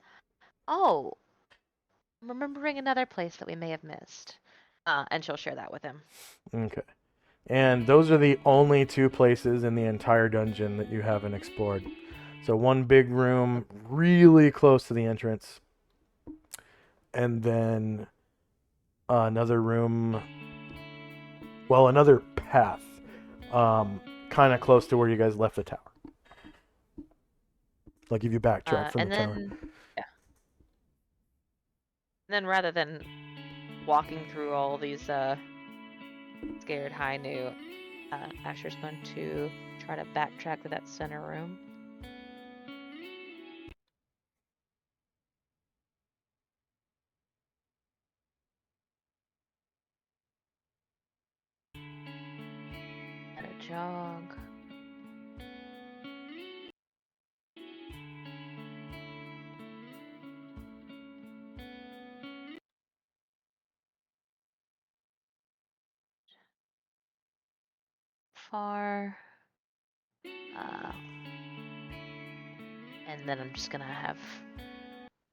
"Oh, I'm remembering another place that we may have missed." And she'll share that with him. Okay. And those are the only two places in the entire dungeon that you haven't explored. So one big room really close to the entrance, and then another room, well, another path, kind of close to where you guys left the tower. Like if you backtrack from the tower. Yeah. And then rather than walking through all these scared Hainu, Asher's going to try to backtrack to that center room. And a jog. Far. And then I'm just gonna have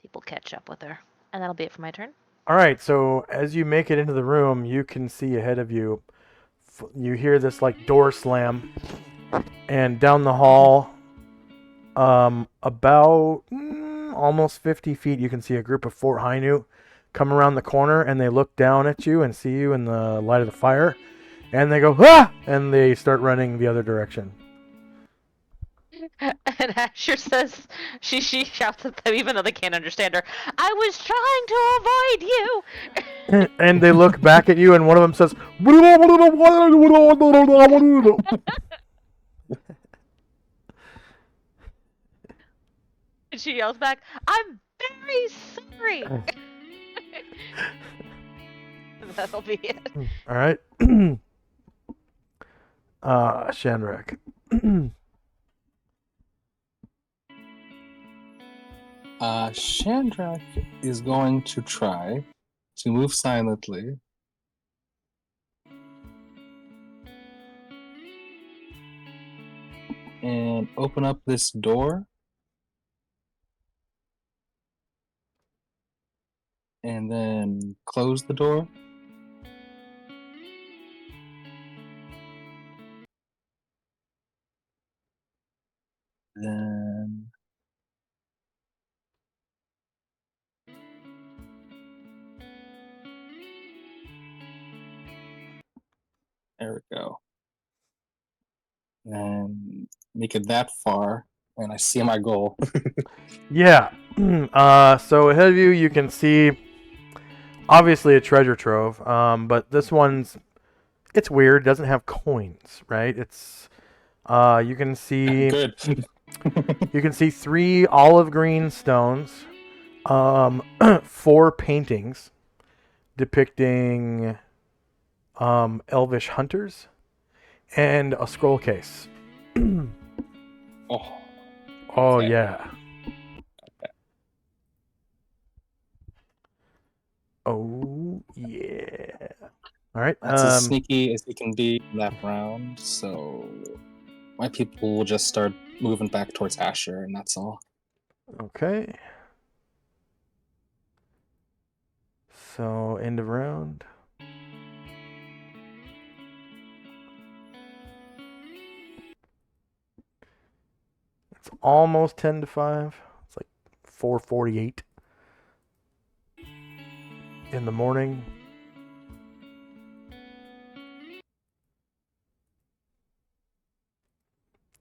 people catch up with her. And that'll be it for my turn. All right, so as you make it into the room, you can see ahead of you, you hear this like door slam, and down the hall, about almost 50 feet, you can see a group of 4 Hainu come around the corner, and they look down at you and see you in the light of the fire, and they go, "Ah!" and they start running the other direction. And Asher says, she shouts at them even though they can't understand her, "I was trying to avoid you!" And they look back at you, and one of them says, And she yells back, "I'm very sorry!" That'll be it. All right. Shandrak. Shandrak is going to try to move silently. And open up this door. And then close the door. Then there we go. And make it that far, and I see my goal. Yeah. So ahead of you, you can see obviously a treasure trove. But this one's it's weird. It doesn't have coins, right? It's you can see Good. you can see 3 olive green stones, 4 paintings depicting elvish hunters, and a scroll case. Oh okay. Yeah. Oh yeah. All right. That's as sneaky as he can be in that round. So my people will just start moving back towards Asher, and that's all. Okay. So end of round. It's almost 10-5. It's like 4:48 in the morning.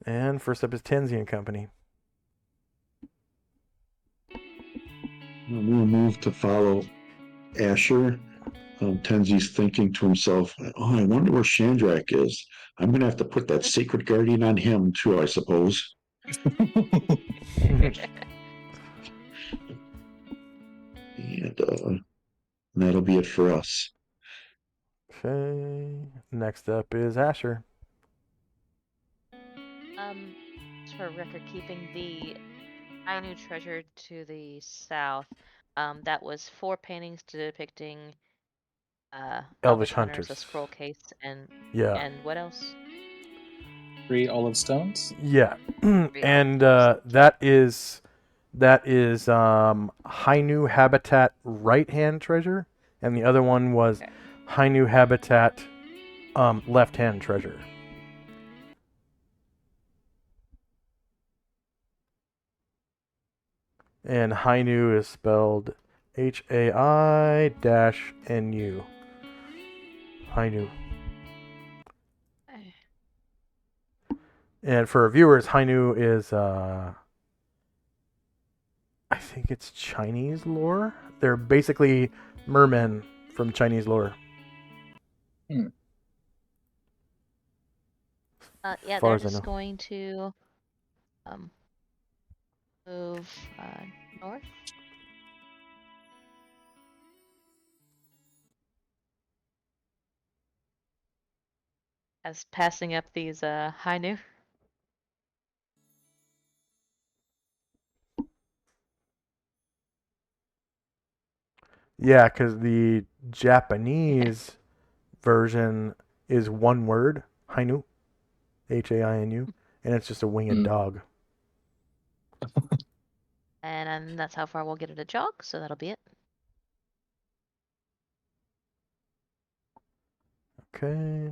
And first up is Tenzi and Company. We'll move to follow Asher. Tenzi's thinking to himself, "Oh, I wonder where Shandrak is. I'm going to have to put that sacred guardian on him too, I suppose." And that'll be it for us. Okay. Next up is Asher. Just for record keeping, the Ainu treasure to the south, that was 4 paintings depicting Elvish Hunters, a Hunters. scroll case, and Yeah. what else? 3 olive stones. Yeah. 3 And olive stones. that is Hainu habitat right hand treasure, and the other one was Okay. Hainu habitat left hand treasure. And Hainu is spelled Hai-Nu. Hainu. Okay. And for our viewers, Hainu is I think it's Chinese lore. They're basically mermen from Chinese lore. Hmm. Yeah, far they're as I just know. going to move north. As passing up these Hainu. Yeah, because the Japanese version is one word, Hainu, Hainu, and it's just a winged dog. And that's how far we'll get it a jog, so that'll be it. Okay.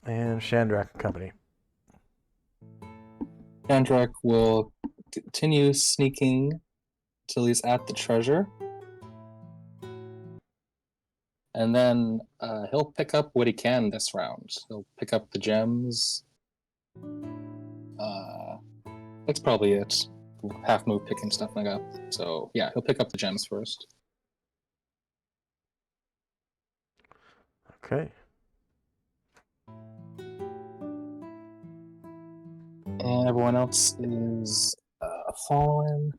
And Shandrak and Company. Chandrak will continue sneaking till he's at the treasure. And then he'll pick up what he can this round. He'll pick up the gems. That's probably it. Half move picking stuff like that. So yeah, he'll pick up the gems first. Okay. And everyone else is fallen.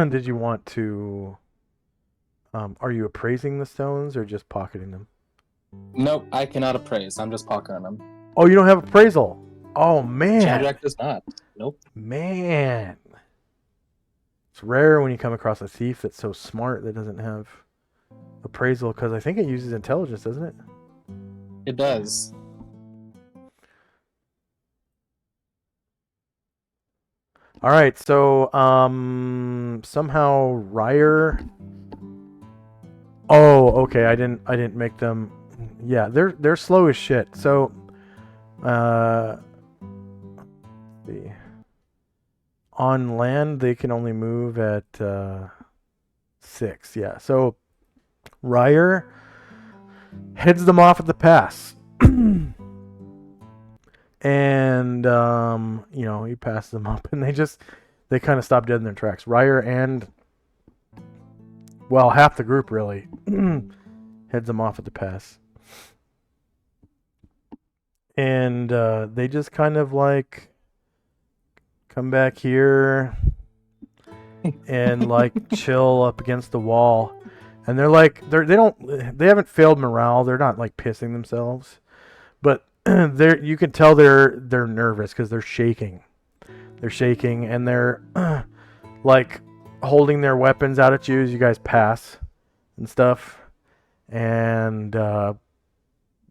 Did you want to? Are you appraising the stones or just pocketing them? Nope, I cannot appraise. I'm just pocketing them. Oh, you don't have appraisal. Oh man. Chandrak does not. Nope. Man. It's rare when you come across a thief that's so smart that doesn't have appraisal, because I think it uses intelligence, doesn't it? It does. All right, so somehow Ryer. Oh, okay. I didn't make them. Yeah, they're slow as shit. So, let's see. On land, they can only move at 6. Yeah. So Ryer heads them off at the pass. And he passes them up, and they kind of stop dead in their tracks. Ryer and half the group really heads them off at the pass, and they just kind of like come back here and like chill up against the wall, and they haven't failed morale. They're not like pissing themselves, but you can tell they're nervous because they're shaking. They're shaking, and they're like holding their weapons out at you as you guys pass and stuff. And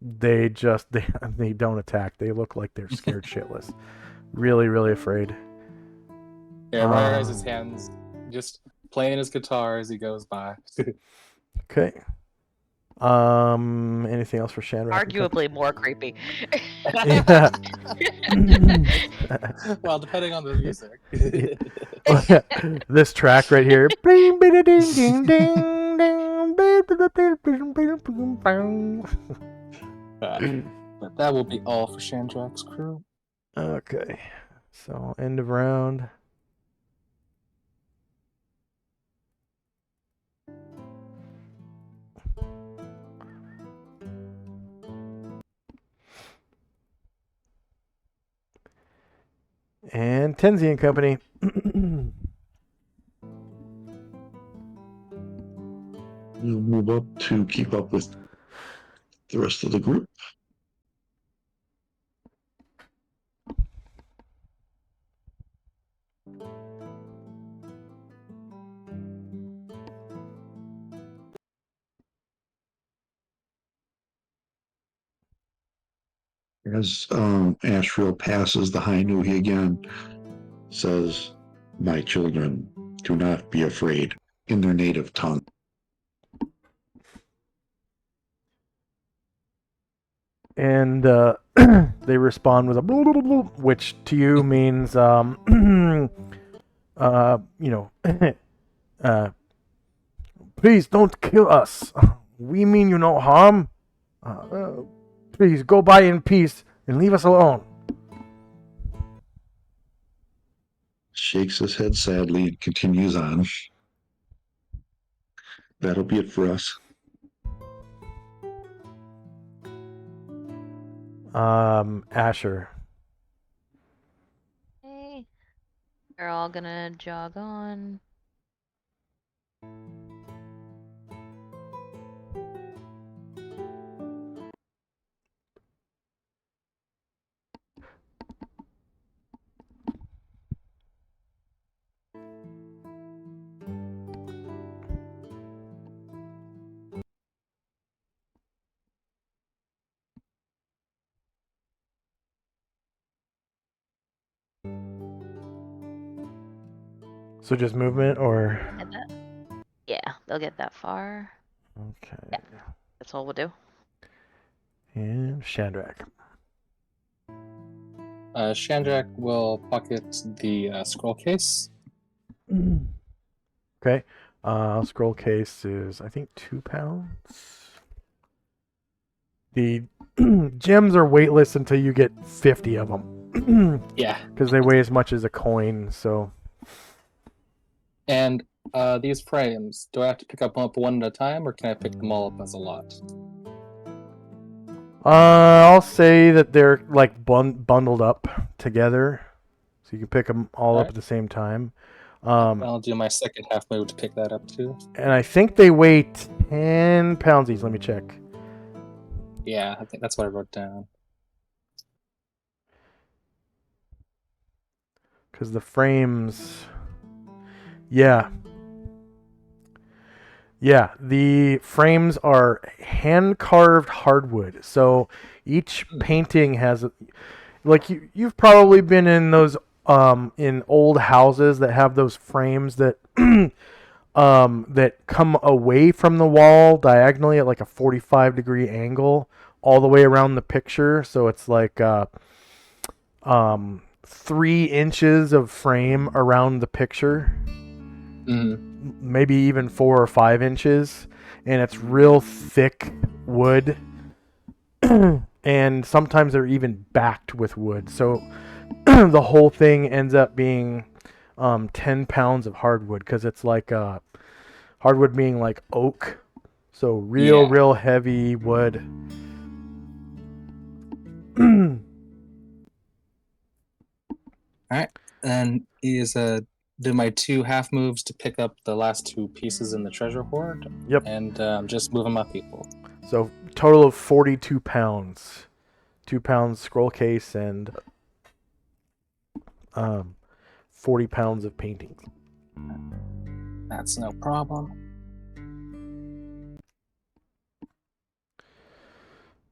they don't attack. They look like they're scared shitless. Really, really afraid. Yeah, Ryer has his hands just playing his guitar as he goes by. Okay. Anything else for Shandrak? Arguably more creepy. Yeah. Well, depending on the music. This track right here. But that will be all for Shandrak's crew. Okay. So end of round. And Tenzi and Company. We'll move up to keep up with the rest of the group. As Asheville passes the Hainu, he again says, "My children, do not be afraid," in their native tongue. And they respond with a blah, blah, blah, blah, which to you means, please don't kill us. We mean you no harm. Please go by in peace and leave us alone. Shakes his head sadly and continues on. That'll be it for us. Asher. Okay. We're all gonna jog on. So just movement or? Get that? Yeah, they'll get that far. Okay. Yeah. That's all we'll do. And Shandrak. Shandrak will pocket the scroll case. Okay. Scroll case is, I think, 2 pounds. The gems are weightless until you get 50 of them. Yeah. Because they weigh as much as a coin, so. And these frames, do I have to pick up one at a time, or can I pick them all up as a lot? I'll say that they're like bundled up together, so you can pick them all up Alright. at the same time. I'll do my second half move to pick that up too. And I think they weigh 10 pounds each. Let me check. Yeah, I think that's what I wrote down. Because the frames, yeah, the frames are hand carved hardwood. So each painting has, like you've probably been in those in old houses that have those frames that that come away from the wall diagonally at like a 45-degree angle all the way around the picture. So it's like 3 inches of frame around the picture. Maybe even 4 or 5 inches, and it's real thick wood. And sometimes they're even backed with wood. So the whole thing ends up being 10 pounds of hardwood, because it's like hardwood being like oak. So real heavy wood. Alright, and is do my 2 half moves to pick up the last 2 pieces in the treasure hoard. Yep. And just moving my people. So total of 42 pounds. 2 pounds scroll case and 40 pounds of paintings. That's no problem.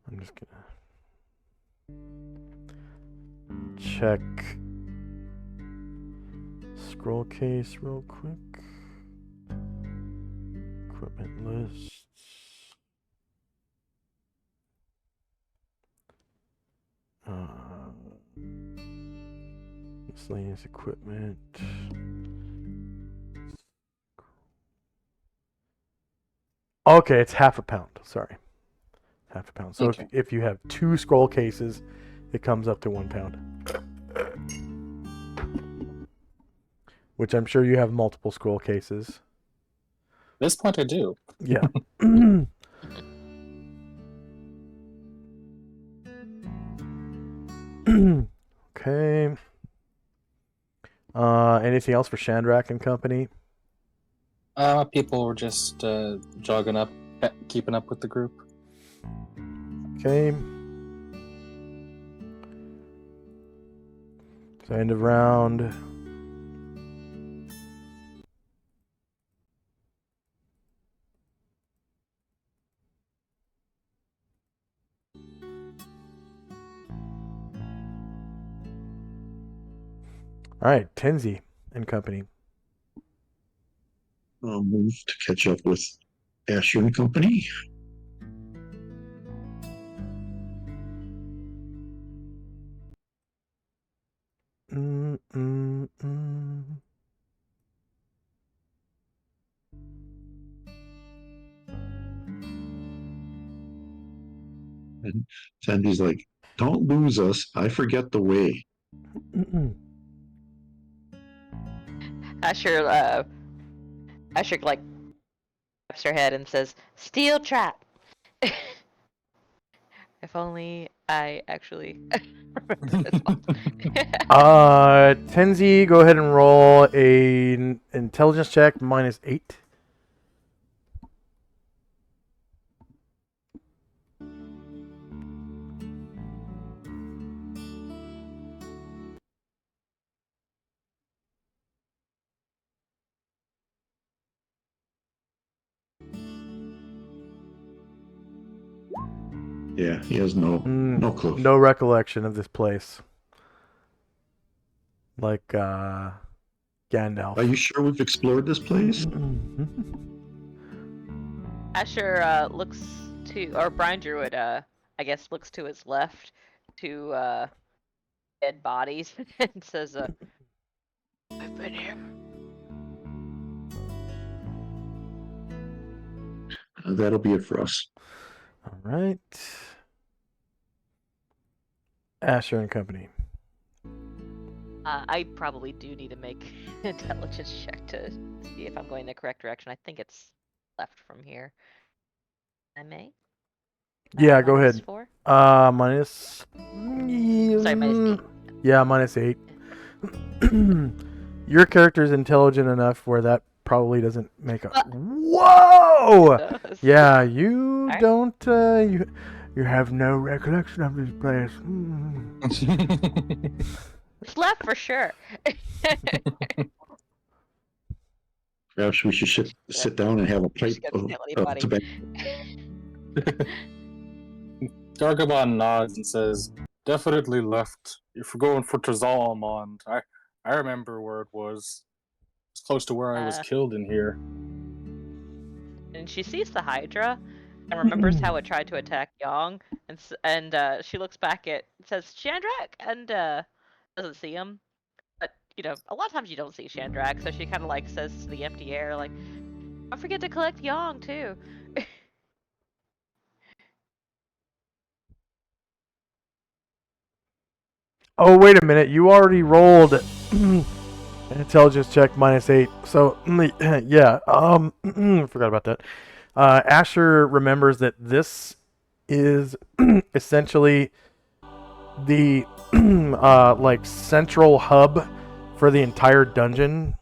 I'm just gonna check scroll case real quick. Equipment lists. Miscellaneous equipment. Okay, it's half a pound. Sorry. Half a pound. So Okay. if you have 2 scroll cases, it comes up to 1 pound. Which I'm sure you have multiple scroll cases. At this point I do. Yeah. Okay. Anything else for Chandrak and company? People were just jogging up, keeping up with the group. Okay. So end of round. All right, Tenzi and company. I'll move to catch up with Asher and company. Mm, mm, mm. And Sandy's like, "Don't lose us. I forget the way." Mm-mm. Asher like taps her head and says, "Steel trap." If only I actually remember this one. Tenzi, go ahead and roll a intelligence check -8. Yeah, he has no clue. No recollection of this place. Like Gandalf. Are you sure we've explored this place? Asher looks to, or Brian Druid, I guess, looks to his left to dead bodies and says, "I've been here." That'll be it for us. All right. Asher and company. I probably do need to make an intelligence check to see if I'm going the correct direction. I think it's left from here. I may. Yeah, go ahead. -4? Minus. Sorry, -8. Yeah, -8. Your character's intelligent enough where that probably doesn't make a. Whoa! Yeah, you Alright. don't. You have no recollection of this place. It's left for sure. Perhaps we should sit down and have a pipe Just gonna of steal anybody. tobacco. Gargabon nods and says, "Definitely left. If we're going for Tazalmond, I remember where it was. It's close to where I was killed in here." And she sees the Hydra and remembers how it tried to attack Yong, and she looks back at, says Chandrak, and doesn't see him. But a lot of times you don't see Chandrak, so she kind of like says to the empty air, like, "Don't forget to collect Yong too." Oh, wait a minute. You already rolled an intelligence check -8. So, yeah. Forgot about that. Asher remembers that this is essentially the like central hub for the entire dungeon.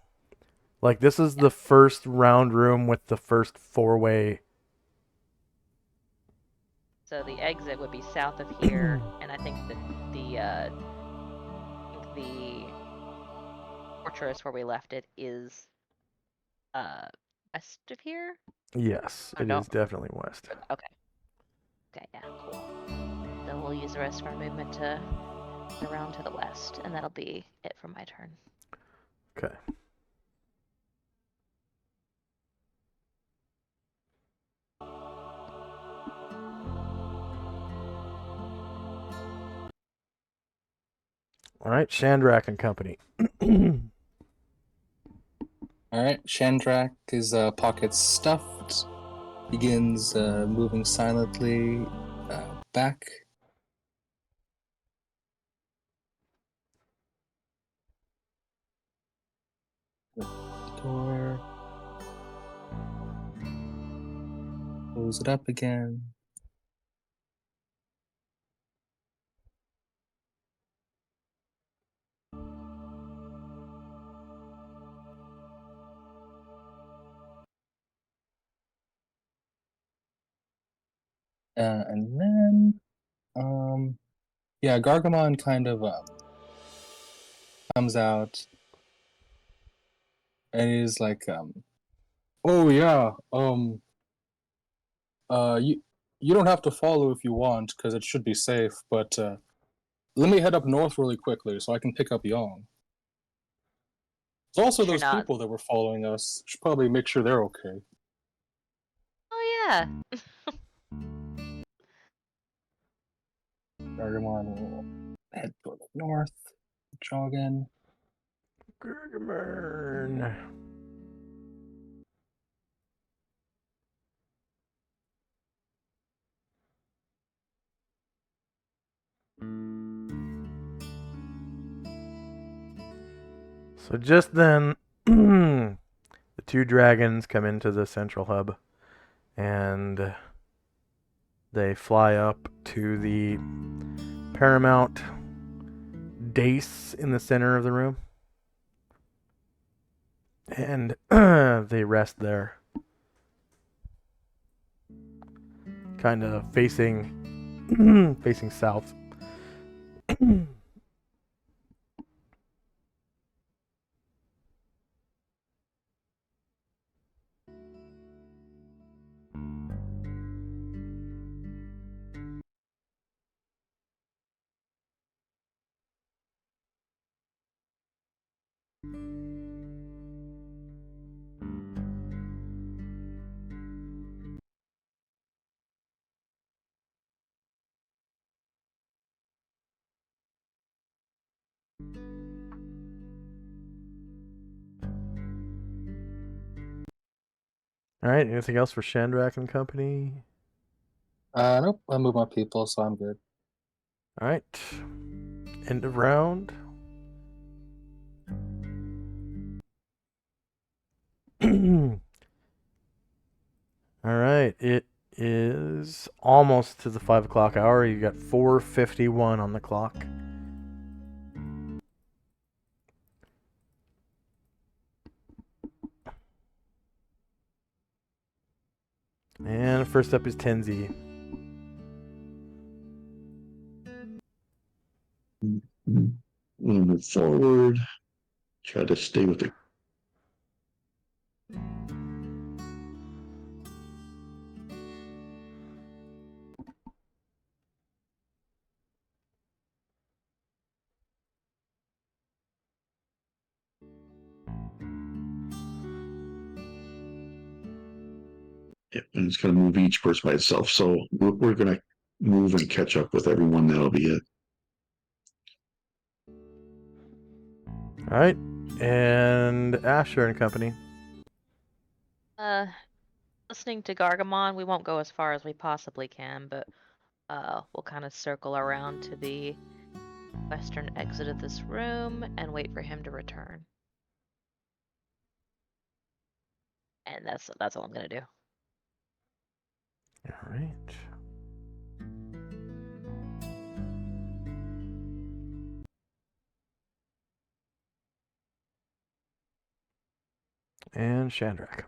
Like, this is the first round room with the first four-way. So the exit would be south of here, and I think that the fortress where we left it is west of here. Yes, it is definitely west. Okay. Okay, yeah, cool. So we'll use the rest of our movement to get around to the west, and that'll be it for my turn. Okay. All right, Chandrak and company. All right, Chandrak, his pockets stuffed, begins moving silently back. Door. Close it up again. And then, yeah, Gargamon kind of comes out and he's like, oh yeah, you don't have to follow if you want because it should be safe, but let me head up north really quickly so I can pick up Yong. There's also Sure those not. people that were following us. Should probably make sure they're okay. Oh yeah. Gargamon will head toward the north, jogging. Gargamon. So just then, the two dragons come into the central hub, and they fly up to the paramount dais in the center of the room, and they rest there, kind of facing south. All right, anything else for Shandrak and company? Nope, I moved my people, so I'm good. All right, end of round. All right, it is almost to the 5 o'clock hour. You got 4:51 on the clock. And first up is Tenzi. We'll move forward. Try to stay with the. Yeah, and it's going to move each person by itself. So we're going to move and catch up with everyone. That'll be it. All right, and Asher and company. Listening to Gargamon, we won't go as far as we possibly can, but we'll kind of circle around to the western exit of this room and wait for him to return. And that's all I'm gonna do. All right. And Shandrak.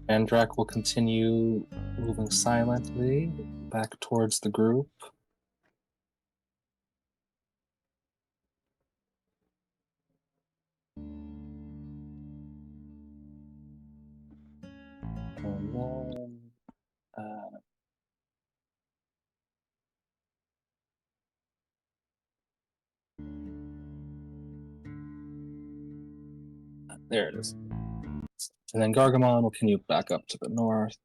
Andrak will continue moving silently back towards the group. And then, there it is. And then Gargamon will continue back up to the north.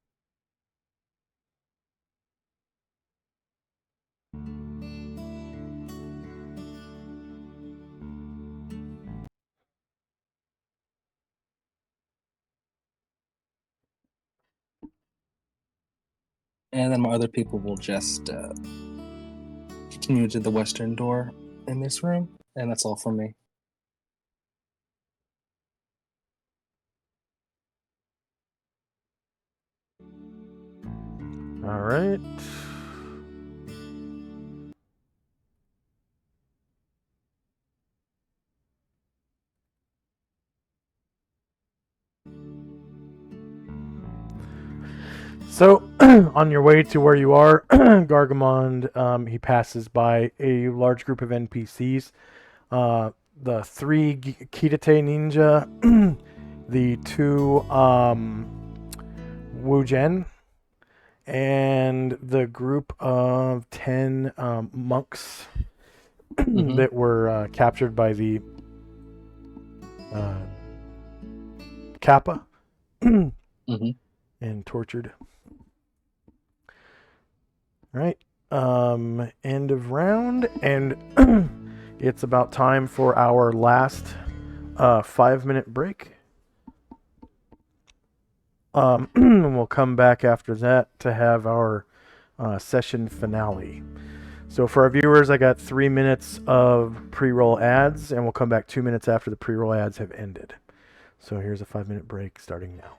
And then my other people will just continue to the western door in this room. And that's all from me. All right. So, on your way to where you are, Gargamond, he passes by a large group of NPCs. The three Kitate ninja, the two Wujen, and the group of 10 monks that were captured by the Kappa and tortured. All right. End of round, and it's about time for our last 5-minute break. And we'll come back after that to have our session finale. So for our viewers, I got 3 minutes of pre-roll ads, and we'll come back 2 minutes after the pre-roll ads have ended. So here's a 5-minute break starting now.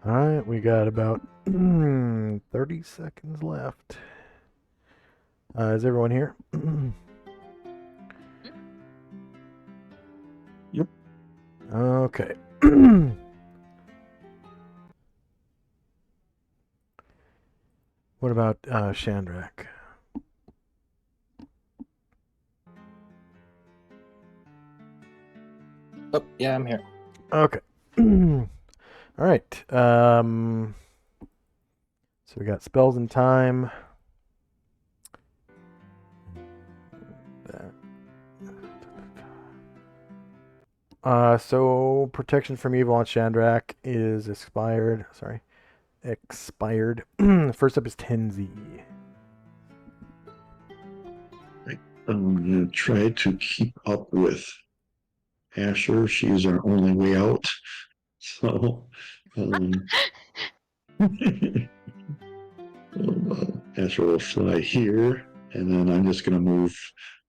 All right, we got about 30 seconds left. Is everyone here? Yep. Okay. What about Shandrak? Oh, yeah, I'm here. Okay. All right. So we got spells and time. So protection from evil on Shandrak is expired. Sorry, expired. First up is Tenzi. I'm gonna try to keep up with Asher. She's our only way out. So, Asher will fly here, and then I'm just gonna move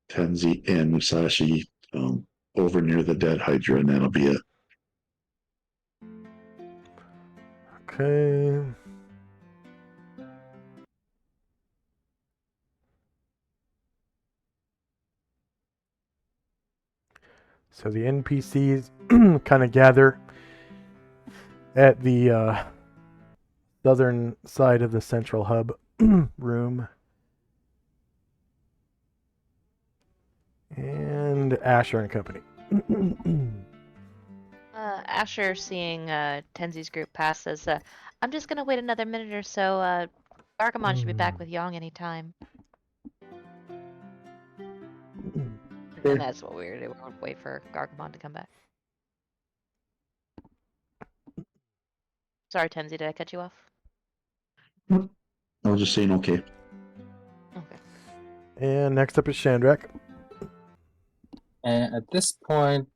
Tenzi and Musashi over near the dead Hydra, and that'll be it. Okay. So the NPCs kind of gather at the southern side of the central hub room. And Asher and company. Asher, seeing Tenzi's group pass, says, I'm just gonna wait another minute or so. Gargamon should be back with Yong anytime. And that's what we were doing. We'll wait for Gargamon to come back. Sorry, Tenzi, did I cut you off? I was just saying, okay. Okay. And next up is Shandrak. And at this point,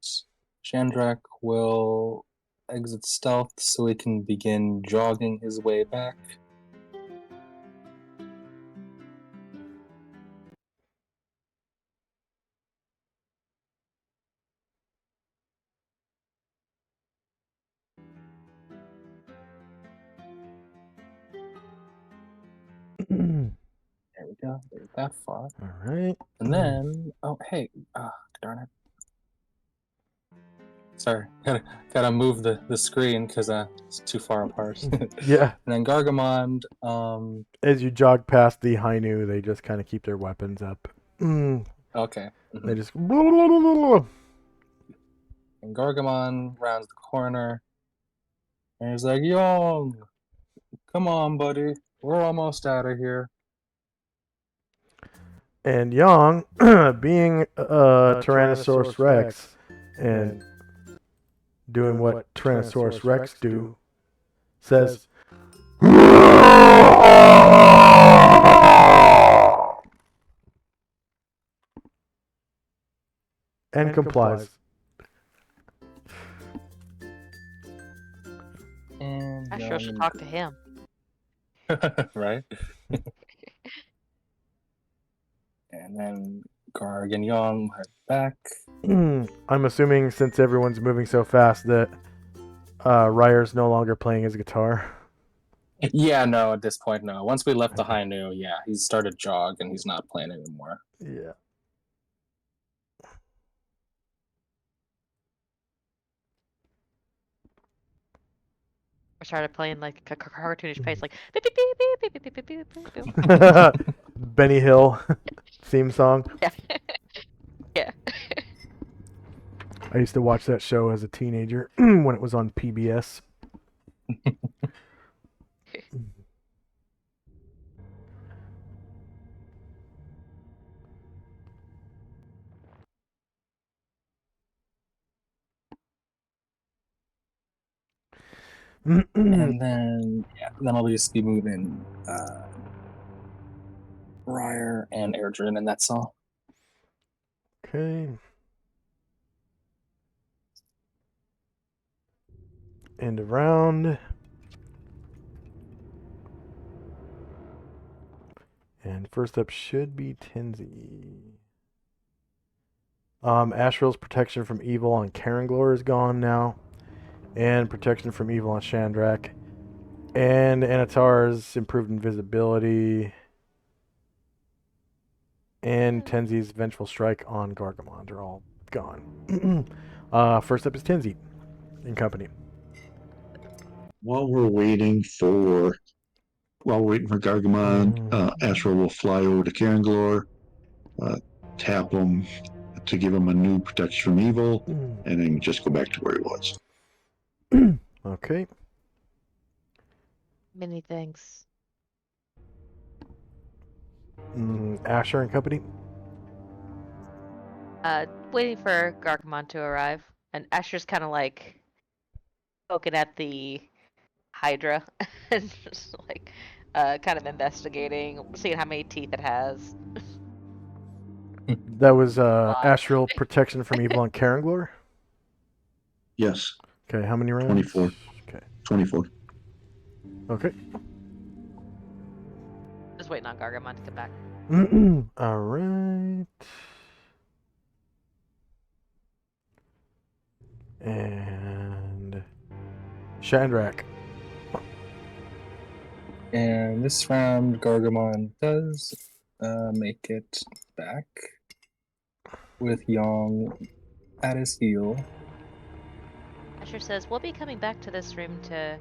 Shandrak will exit stealth so he can begin jogging his way back. There we go. There's that far. All right. And then, oh, hey, darn it. Sorry, gotta move the screen because it's too far apart. Yeah. And then Gargamond, As you jog past the Hainu, they just kind of keep their weapons up. okay. They just. And Gargamon rounds the corner, and he's like, "Yo, come on, buddy, we're almost out of here." And Yang, being Tyrannosaurus Rex and doing what Tyrannosaurus Rex do, says, and complies. And I sure should talk to him. right? And then Garg and Yong head back. I'm assuming since everyone's moving so fast that Ryer's no longer playing his guitar. Yeah, no, at this point, no. Once we left the Hainu, yeah, he's started jog and he's not playing anymore. Yeah. I started playing like a cartoonish pace, like beep beep beep beep beep beep beep beep beep beep. Benny Hill theme song. Yeah. Yeah. I used to watch that show as a teenager when it was on PBS. And then, yeah, then I'll just be moving Ryer and Erdrin, and that's all. Okay. End of round. And first up should be Tenzi. Ashryl's protection from evil on Karenglor is gone now. And protection from evil on Shandrak And Anatar's improved invisibility. And Tenzi's vengeful strike on Gargamon are all gone. First up is Tenzi in company. While we're waiting for Gargamon, Astro will fly over to Caranglor, tap him to give him a new protection from evil, and then just go back to where he was. Okay. Many thanks. Asher and company. Waiting for Gargamon to arrive, and Asher's kind of like poking at the Hydra and just like kind of investigating, seeing how many teeth it has. That was Lot. Astral protection from evil on Caranglor. Yes. Okay, how many rounds? 24. Okay. 24. Okay. Just waiting on Gargamon to come back. All right. And Shandrak. And this round, Gargamon does make it back with Yong at his heel. Asher says, we'll be coming back to this room to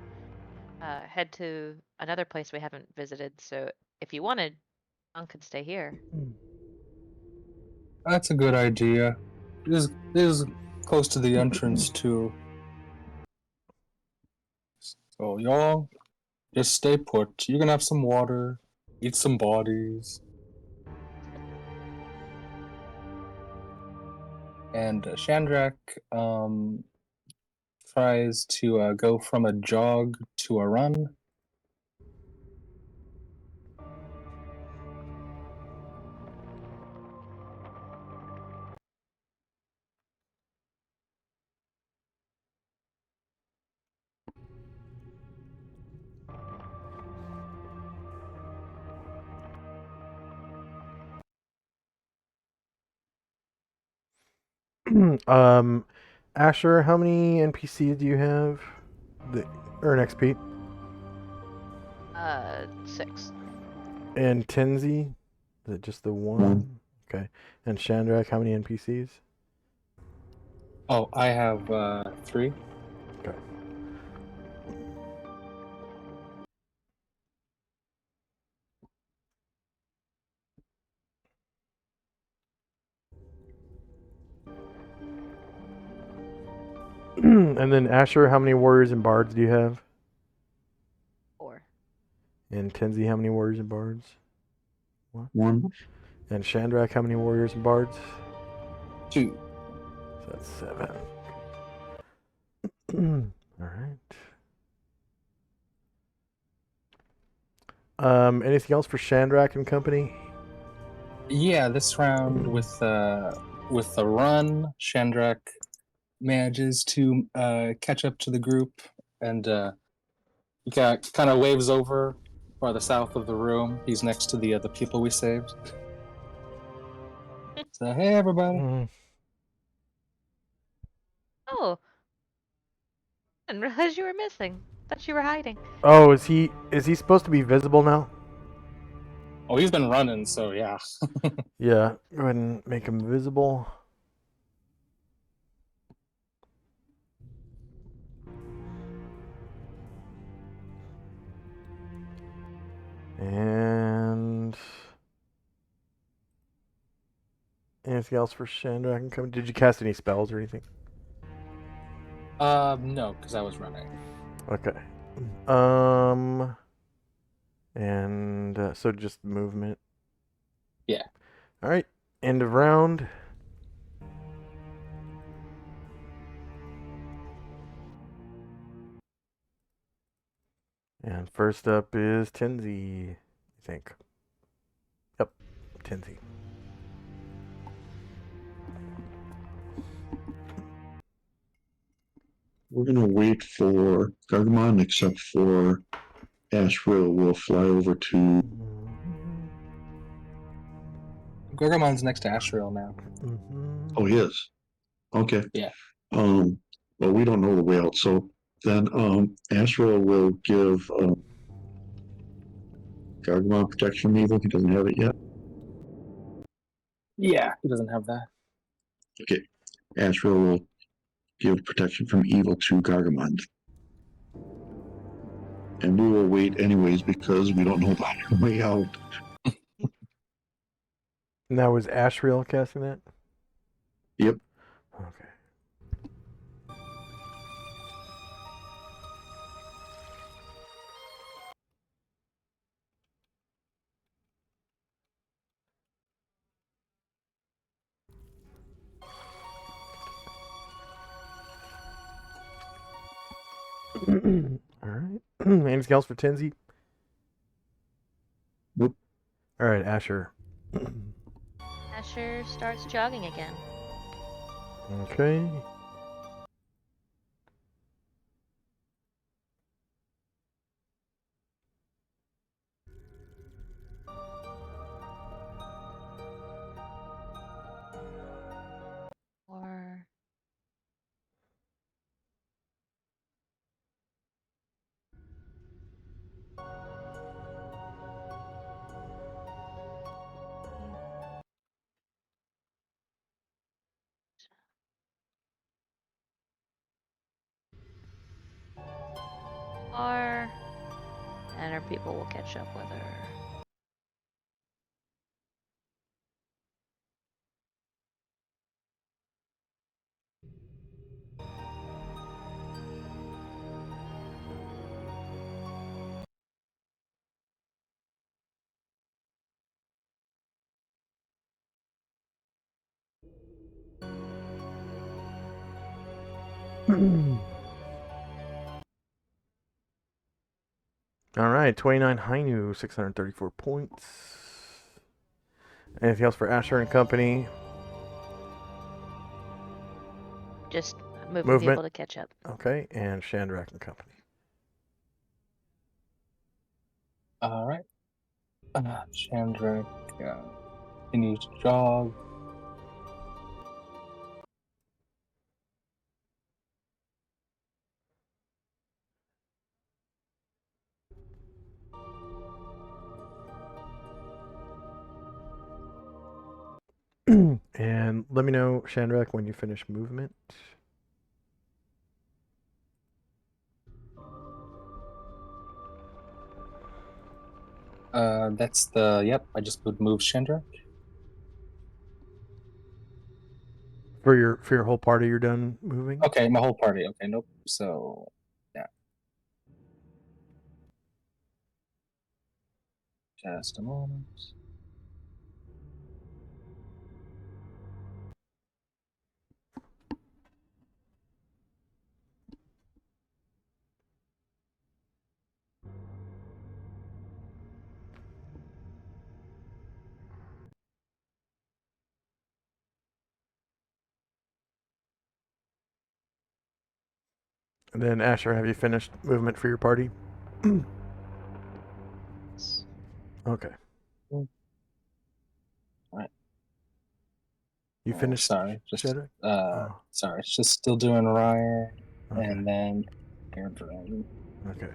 head to another place we haven't visited, so if you wanted, Yong could stay here. That's a good idea. This is close to the entrance too. So y'all just stay put. You can have some water, eat some bodies. And Shandrak tries to go from a jog to a run. Asher, how many NPCs do you have that earn XP? 6. And Tenzi? Is it just the one? Okay. And Shandrak, how many NPCs? Oh, I have 3. Okay. And then Asher, how many warriors and bards do you have? 4. And Tenzi, how many warriors and bards? 1. And Shandrak, how many warriors and bards? 2. So that's 7. All right. Anything else for Shandrak and company? Yeah, this round with the run, Shandrak manages to catch up to the group, and he kind of waves over farther south of the room. He's next to the people we saved. So hey, everybody. Oh, I didn't realize you were missing. Thought you were hiding. Oh, is he supposed to be visible now? Oh, he's been running, so yeah. Yeah, go ahead and make him visible. And anything else for Shandrak and company? Did you cast any spells or anything? No, because I was running. Okay. And so just movement. Yeah. All right. End of round. And first up is Tenzi, I think. Yep, Tenzi. We're going to wait for Gargamon, except for Ashrill will fly over to... Gargamon's next to Ashriel now. Mm-hmm. Oh, he is? Okay. Yeah. Well, we don't know the way out, so Then Astral will give Gargamon protection from evil. He doesn't have it yet. Yeah, he doesn't have that. Okay. Astral will give protection from evil to Gargamon. And we will wait anyways because we don't know the way out. Now was Ashriel casting that? Yep. Okay. All right. Anything else for Tenzi? Nope. All right, Asher. Asher starts jogging again. Okay. Or and her people will catch up with her. All right, 29 Hainu, 634 points. Anything else for Asher and company? Just moving Movement. people to catch up. Okay, and Shandrak and company. All right. Chandra continues to jog. And let me know, Shandrak, when you finish movement. That's the yep. I just would move Chandra. For your whole party, you're done moving? Okay, my whole party. Okay, nope. So yeah. Just a moment. And then Asher, have you finished movement for your party? Okay. All right. You finished? Sorry, just Shandrak? sorry, it's just still doing Ryan, Okay. and then Airdrum. Okay.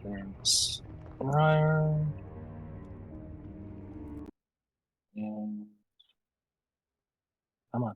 There's Ryan. And come on.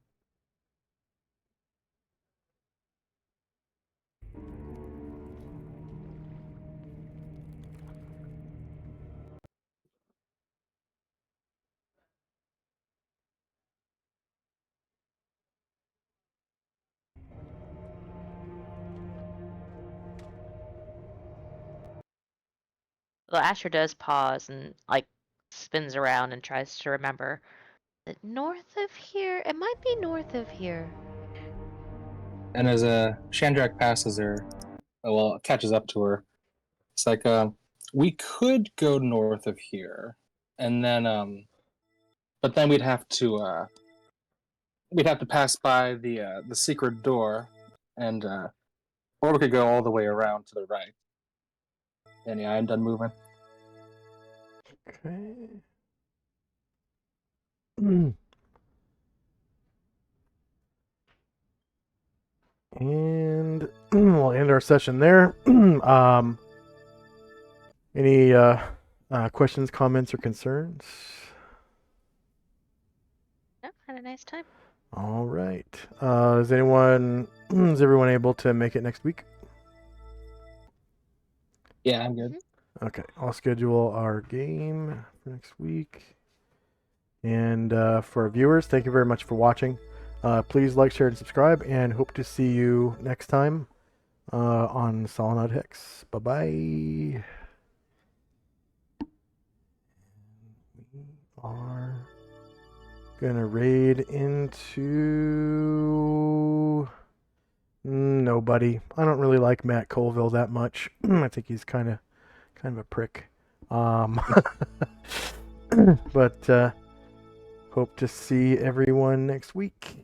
Well, Asher does pause and like spins around and tries to remember. Is it north of here? It might be north of here. And as Chandrak passes her, well, catches up to her, it's like, we could go north of here, and then, but then we'd have to pass by the secret door, and or we could go all the way around to the right. And yeah, I'm done moving. Okay. And we'll end our session there. Any questions, comments, or concerns? No, had a nice time. All right. Is everyone able to make it next week? Yeah, I'm good. Okay, I'll schedule our game for next week. And for our viewers, thank you very much for watching. Please like, share, and subscribe, and hope to see you next time on Solynod Hex. Bye-bye. We are gonna raid into nobody. I don't really like Matt Colville that much. I think he's kind of a prick. But hope to see everyone next week.